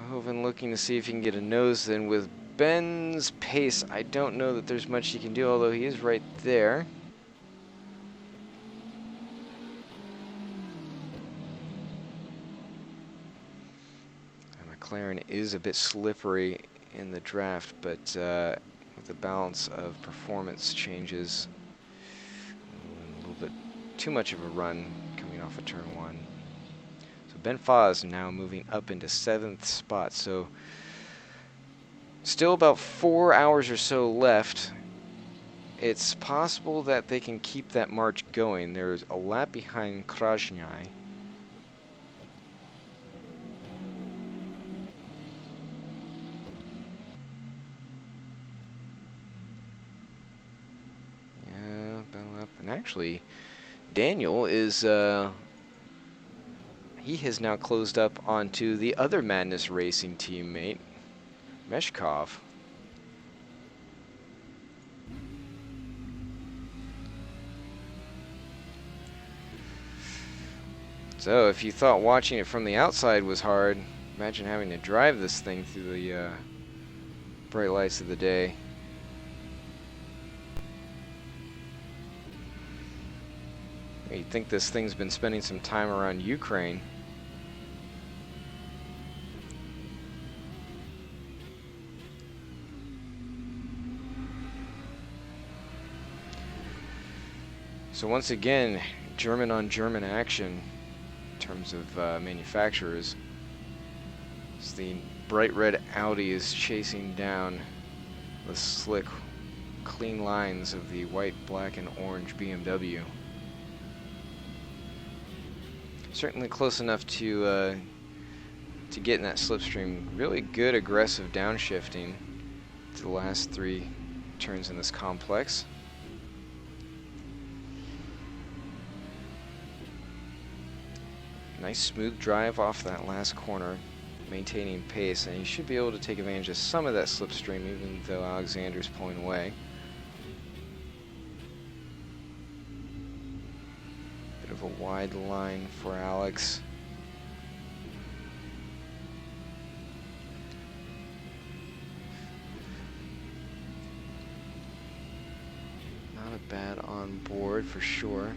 Verhoeven looking to see if he can get a nose in. With Ben's pace, I don't know that there's much he can do, although he is right there. McLaren is a bit slippery in the draft, but with the balance of performance changes, a little bit too much of a run coming off of turn 1. So Ben Foz now moving up into 7th spot. So still about 4 hours or so left. It's possible that they can keep that march going. There's a lap behind Krasnyi. And actually, Daniel is, he has now closed up onto the other Madness Racing teammate, Meshkov. So if you thought watching it from the outside was hard, imagine having to drive this thing through the bright lights of the day. You'd think this thing's been spending some time around Ukraine. So once again, German on German action in terms of manufacturers. As the bright red Audi is chasing down the slick, clean lines of the white, black, and orange BMW. Certainly close enough to get in that slipstream. Really good aggressive downshifting to the last 3 turns in this complex. Nice smooth drive off that last corner. maintaining pace, and he should be able to take advantage of some of that slipstream, even though Alexander's pulling away. Bit of a wide line for Alex. Not a bad on board for sure.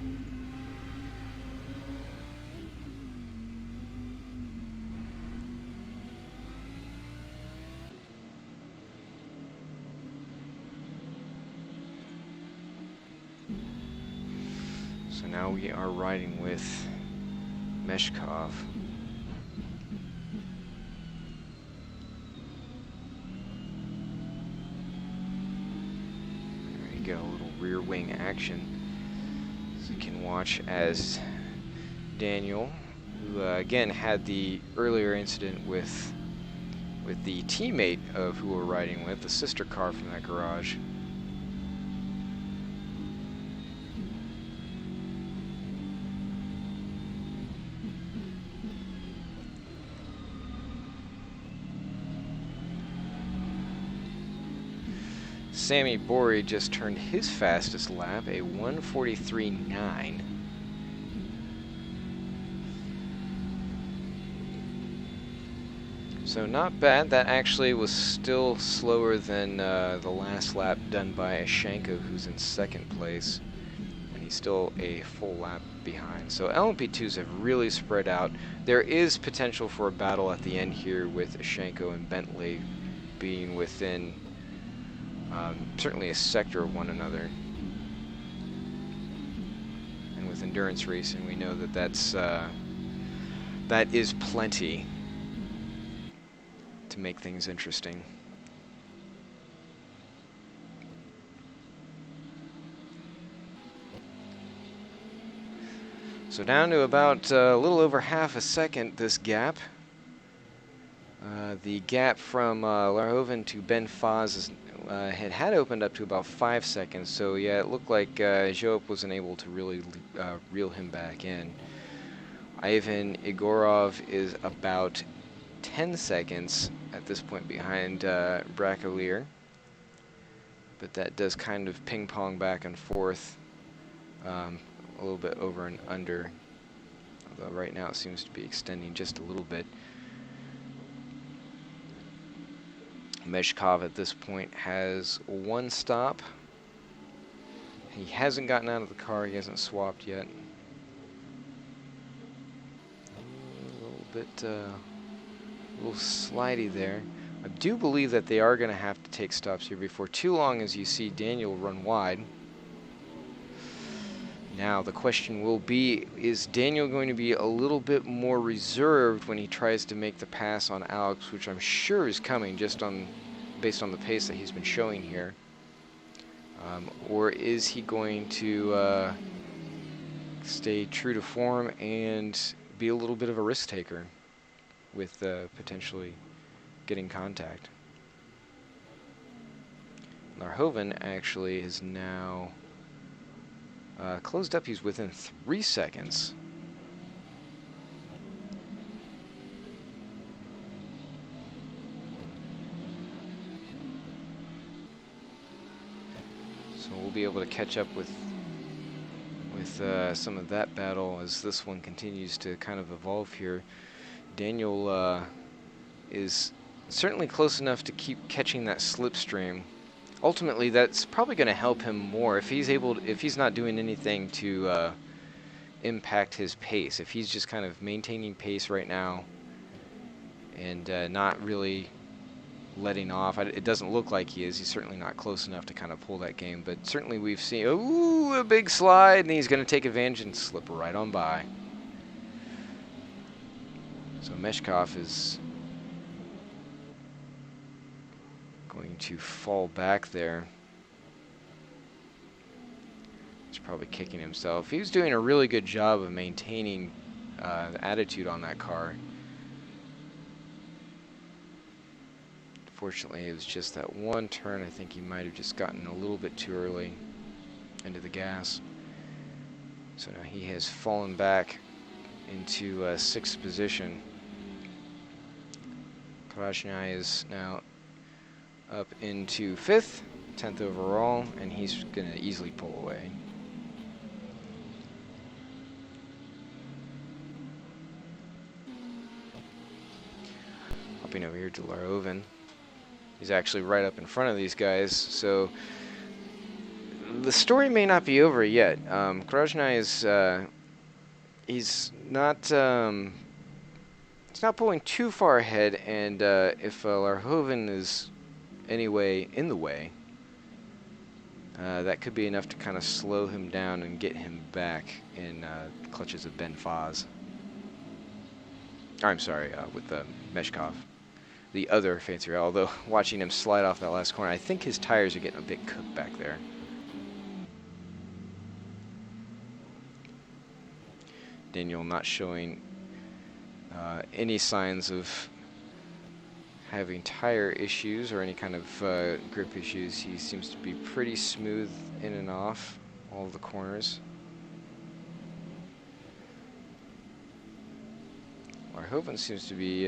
So now we are riding with Meshkov. There you go, a little rear wing action. So you can watch as Daniel, who again had the earlier incident with the teammate of who we're riding with, the sister car from that garage. Sammy Bori just turned his fastest lap, a 1:43.9. So not bad. That actually was still slower than the last lap done by Ashenko, who's in second place. And he's still a full lap behind. So LMP2s have really spread out. There is potential for a battle at the end here with Ashenko and Bentley being within certainly a sector of one another. And with endurance racing, we know that that is plenty to make things interesting. So down to about a little over half a second, this gap. The gap from Larhoven to Ben Foz had opened up to about 5 seconds, so yeah, it looked like Joop wasn't able to really reel him back in. Ivan Igorov is about 10 seconds at this point behind Bracolier, but that does kind of ping-pong back and forth a little bit over and under, although right now it seems to be extending just a little bit. Meshkov at this point has one stop. He hasn't gotten out of the car, he hasn't swapped yet. A little slidey there. I do believe that they are going to have to take stops here before too long, as you see Daniel run wide. Now the question will be, is Daniel going to be a little bit more reserved when he tries to make the pass on Alex, which I'm sure is coming just based on the pace that he's been showing here? Or is he going to stay true to form and be a little bit of a risk taker with potentially getting contact? Larhoven actually is now closed up. He's within 3 seconds. So we'll be able to catch up with some of that battle as this one continues to kind of evolve here. Daniel is certainly close enough to keep catching that slipstream. Ultimately, that's probably going to help him more if he's not doing anything to impact his pace. If he's just kind of maintaining pace right now and not really letting off. It doesn't look like he is. He's certainly not close enough to kind of pull that game, but certainly we've seen, ooh, a big slide, and he's going to take advantage and slip right on by. So Meshkov is going to fall back there. He's probably kicking himself. He was doing a really good job of maintaining the attitude on that car. Fortunately, it was just that one turn. I think he might have just gotten a little bit too early into the gas. So now he has fallen back into 6th position. Krajnai is now up into 5th, 10th overall, and he's going to easily pull away. Hopping over here to Larhoven. He's actually right up in front of these guys, so the story may not be over yet. Krajnai is he's not pulling too far ahead, and if Larhoven is anyway in the way, that could be enough to kind of slow him down and get him back in clutches of Ben Faz. I'm sorry, with Meshkov, the other fancier. Although watching him slide off that last corner, I think his tires are getting a bit cooked back there. Daniel not showing any signs of having tire issues or any kind of grip issues. He seems to be pretty smooth in and off all of the corners. Larhoven seems to be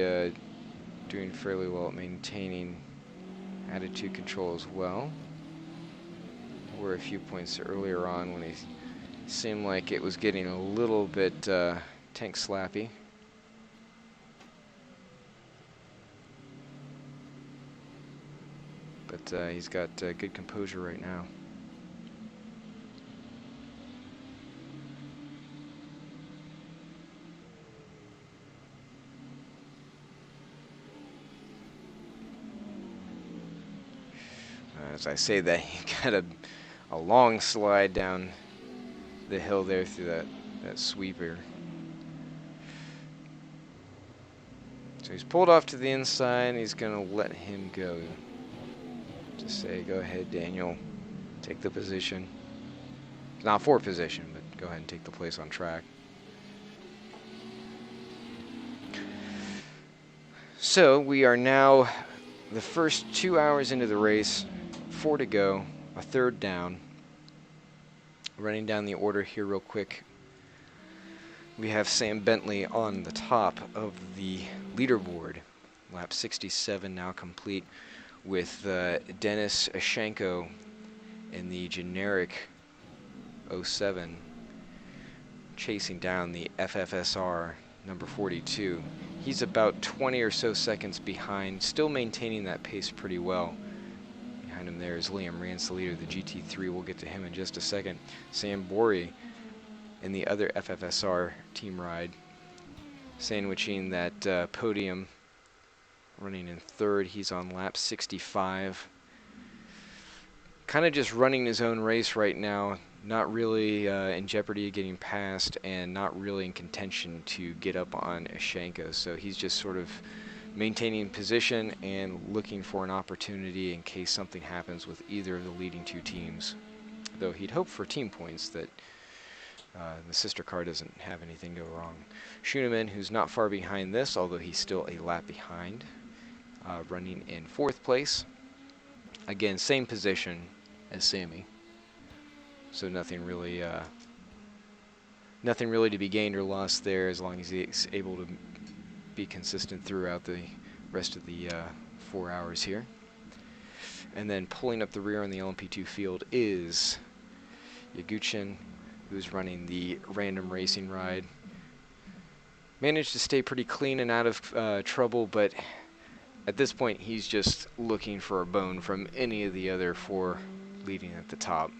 doing fairly well at maintaining attitude control as well. There were a few points earlier on when he seemed like it was getting a little bit tank slappy. But he's got good composure right now. As I say that, he got a long slide down the hill there through that sweeper. So he's pulled off to the inside, and he's going to let him go. Just say, go ahead, Daniel, take the position. It's not for position, but go ahead and take the place on track. So we are now the first 2 hours into the race, 4 to go, a third down. Running down the order here real quick. We have Sam Bentley on the top of the leaderboard. Lap 67 now complete, with Denis Ashenko in the generic 07 chasing down the FFSR number 42. He's about 20 or so seconds behind, still maintaining that pace pretty well. Behind him there is Liam Rance, the leader of the GT3. We'll get to him in just a second. Sam Borey in the other FFSR team ride, sandwiching that podium, running in third. He's on lap 65. Kind of just running his own race right now, not really in jeopardy of getting passed, and not really in contention to get up on Ashenko. So he's just sort of maintaining position and looking for an opportunity in case something happens with either of the leading two teams. Though he'd hope for team points that the sister car doesn't have anything go wrong. Schoenemann, who's not far behind this, although he's still a lap behind, running in 4th place. Again, same position as Sammy. So nothing really to be gained or lost there, as long as he's able to be consistent throughout the rest of the 4 hours here. And then pulling up the rear on the LMP2 field is Yaguchin, who's running the random racing ride. Managed to stay pretty clean and out of trouble, but at this point he's just looking for a bone from any of the other 4 leading at the top.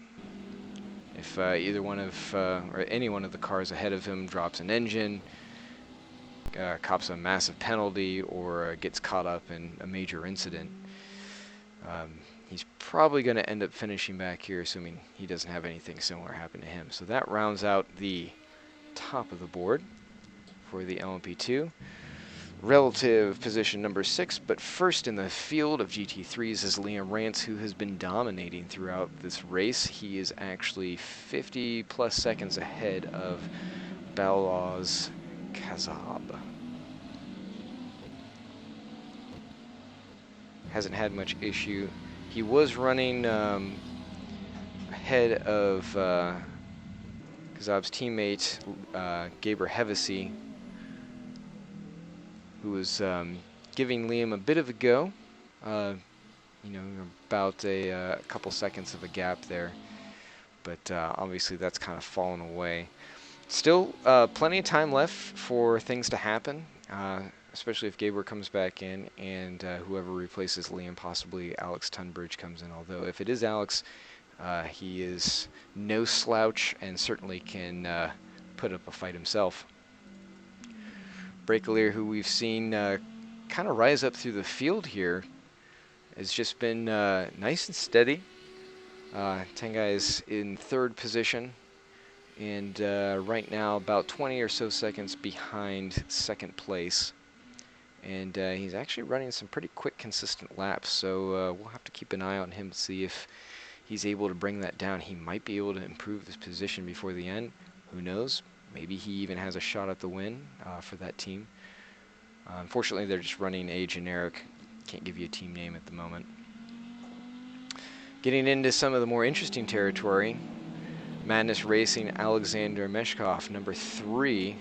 If either one of, or any one of the cars ahead of him drops an engine, cops a massive penalty, or gets caught up in a major incident, he's probably going to end up finishing back here, assuming he doesn't have anything similar happen to him. So that rounds out the top of the board for the LMP2. Relative position number 6, but first in the field of GT3s is Liam Rance, who has been dominating throughout this race. He is actually 50 plus seconds ahead of Balaz Kazab. Hasn't had much issue. He was running ahead of Kazab's teammate, Gaber Hevesi, who was giving Liam a bit of a go. You know, about a couple seconds of a gap there, but obviously that's kind of fallen away. Still, plenty of time left for things to happen, especially if Gabriel comes back in and whoever replaces Liam, possibly Alex Tunbridge, comes in. Although if it is Alex, he is no slouch and certainly can put up a fight himself. Breakalier, who we've seen kind of rise up through the field here, has just been nice and steady. Tengai is in third position, and right now about 20 or so seconds behind second place. And he's actually running some pretty quick, consistent laps, so we'll have to keep an eye on him to see if he's able to bring that down. He might be able to improve his position before the end. Who knows? Maybe he even has a shot at the win for that team. Unfortunately, they're just running a generic, can't give you a team name at the moment. Getting into some of the more interesting territory, Madness Racing Alexander Meshkov, number 3.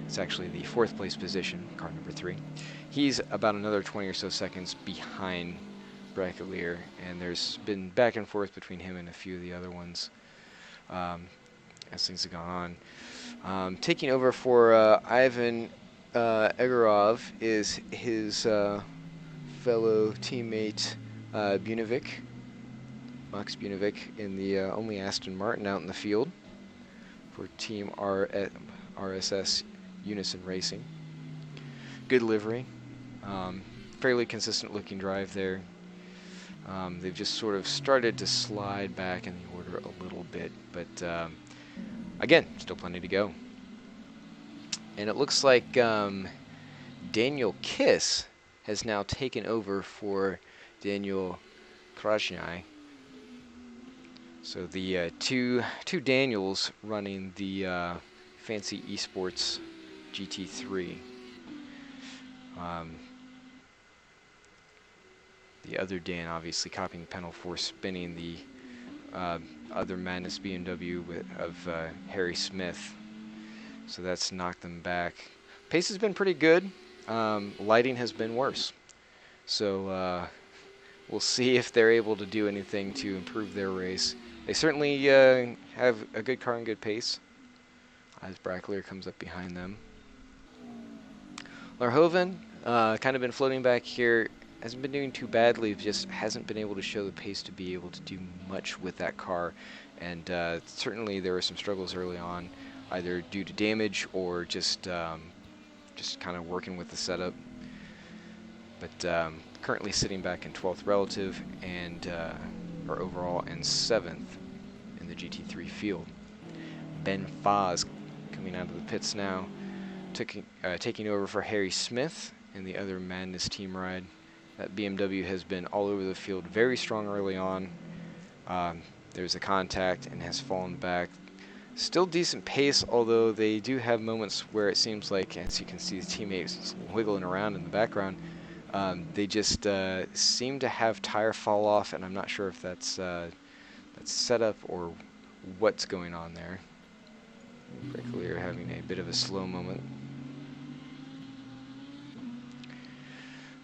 It's actually the 4th place position, car number 3. He's about another 20 or so seconds behind Breckelier, and there's been back and forth between him and a few of the other ones as things have gone on. Taking over for Ivan Egorov is his fellow teammate Bunovic, Max Bunovic, in the only Aston Martin out in the field for Team RSS Unison Racing. Good livery, fairly consistent looking drive there. They've just sort of started to slide back in the order a little bit, but again, still plenty to go. And it looks like Daniel Kiss has now taken over for Daniel Krasnyi. So the two Daniels running the Fancy Esports GT3. The other Dan obviously copying the pedal for spinning the other Madness BMW of Harry Smith. So that's knocked them back. Pace has been pretty good. Lighting has been worse. So we'll see if they're able to do anything to improve their race. They certainly have a good car and good pace, as Brackler comes up behind them. Larhoven, kind of been floating back here, hasn't been doing too badly, just hasn't been able to show the pace to be able to do much with that car. And certainly there were some struggles early on, either due to damage or just kind of working with the setup. But currently sitting back in 12th relative and or overall and 7th in the GT3 field. Ben Foz coming out of the pits now, taking over for Harry Smith in the other Madness team ride. That BMW has been all over the field, very strong early on. There's a contact and has fallen back. Still decent pace, although they do have moments where it seems like, as you can see, the teammates wiggling around in the background. They just seem to have tire fall off, and I'm not sure if that's set up or what's going on there. Breckelier having a bit of a slow moment.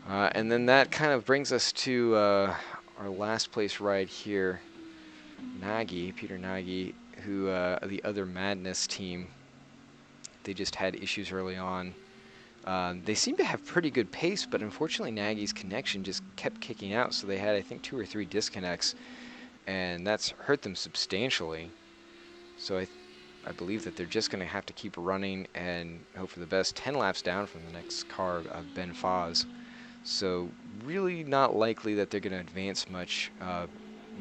And then that kind of brings us to our last place ride here. Peter Nagy, who the other Madness team, they just had issues early on. They seem to have pretty good pace, but unfortunately Nagy's connection just kept kicking out, so they had, I think, 2 or 3 disconnects, and that's hurt them substantially. So I believe that they're just going to have to keep running and hope for the best. 10 laps down from the next car of Ben Foz. So really not likely that they're going to advance much,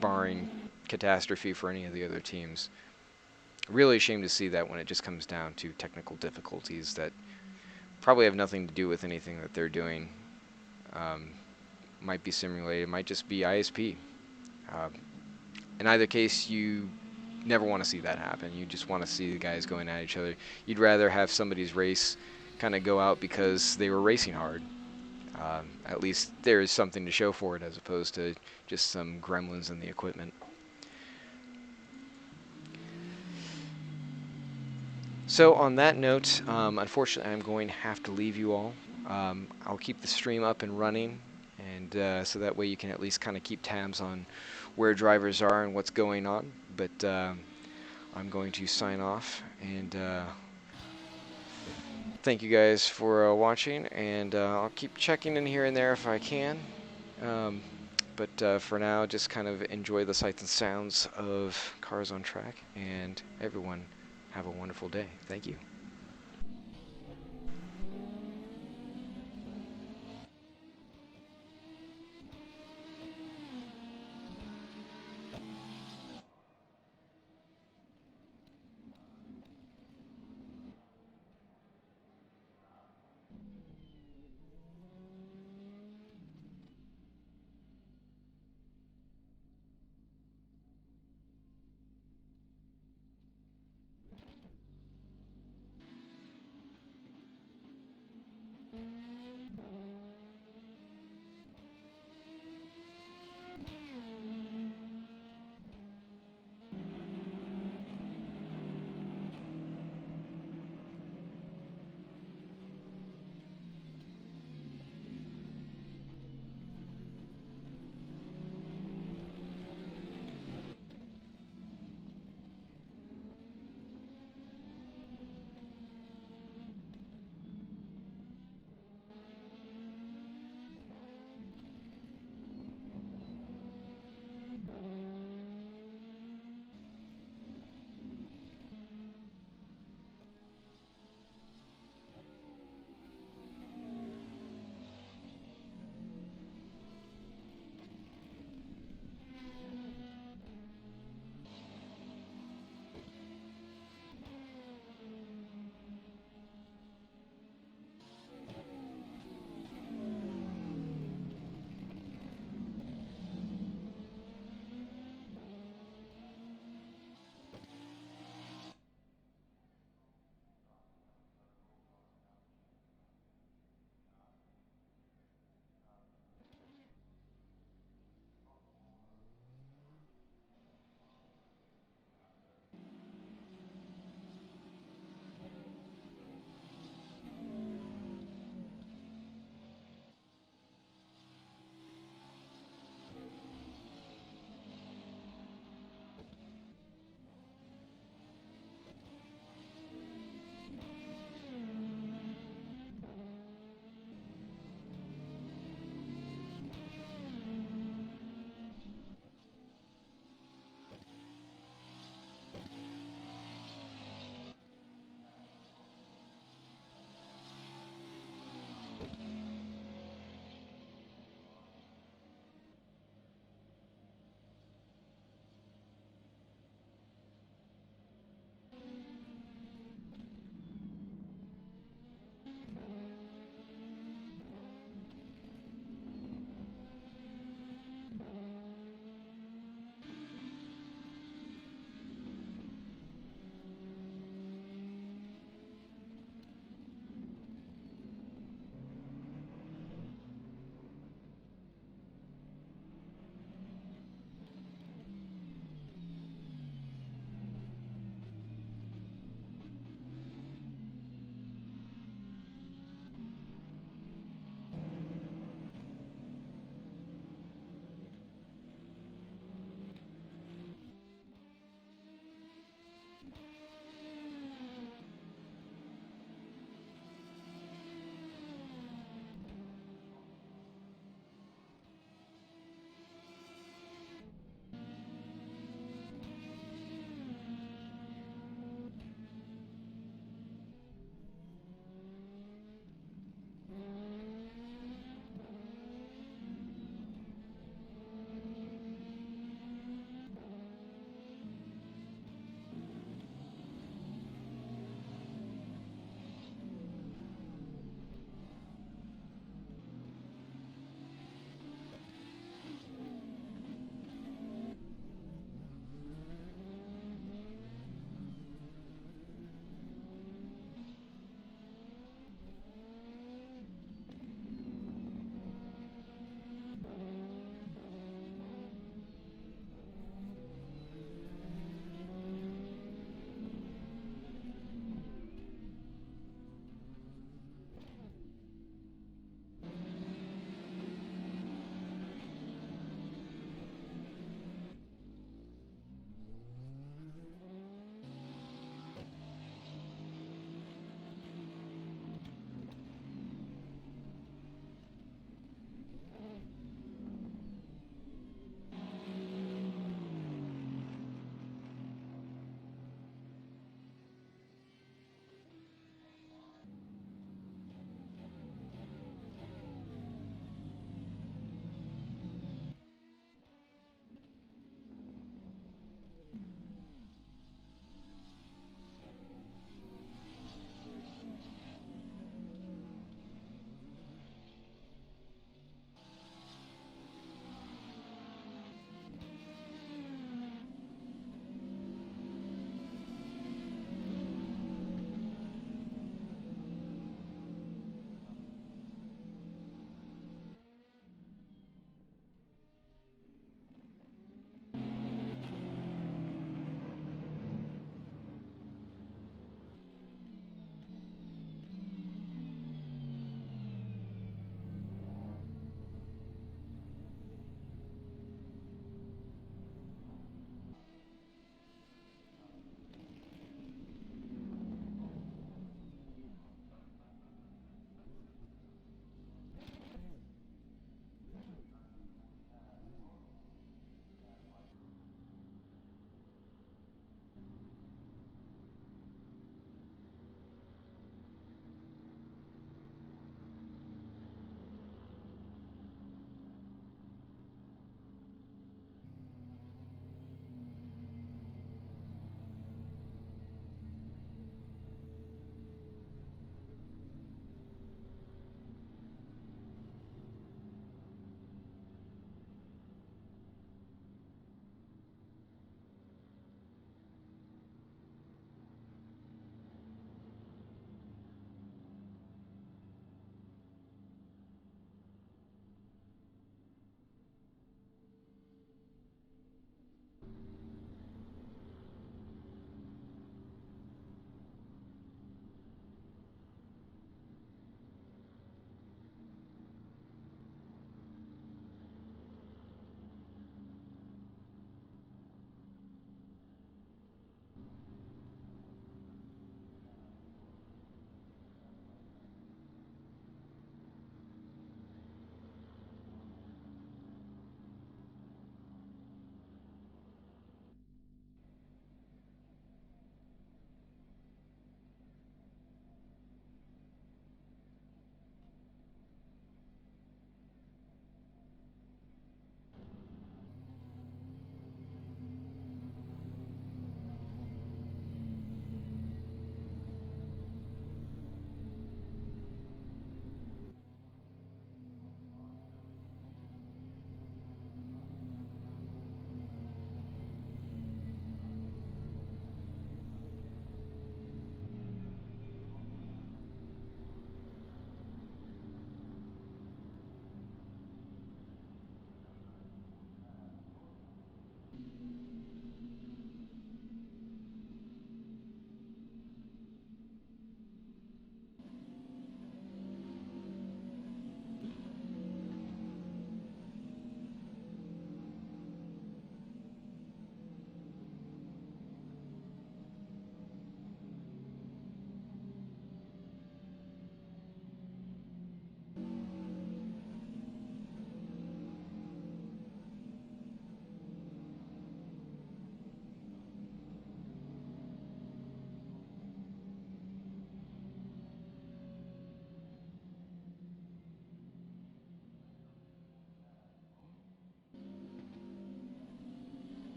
barring catastrophe for any of the other teams. Really ashamed to see that when it just comes down to technical difficulties that probably have nothing to do with anything that they're doing. Might be simulated, might just be ISP. In either case, you never want to see that happen. You just want to see the guys going at each other. You'd rather have somebody's race kind of go out because they were racing hard. At least there is something to show for it, as opposed to just some gremlins in the equipment. So on that note, unfortunately I'm going to have to leave you all. I'll keep the stream up and running, and so that way you can at least kind of keep tabs on where drivers are and what's going on. But I'm going to sign off, and thank you guys for watching, and I'll keep checking in here and there if I can. Um, but for now, just kind of enjoy the sights and sounds of cars on track, and everyone have a wonderful day. Thank you.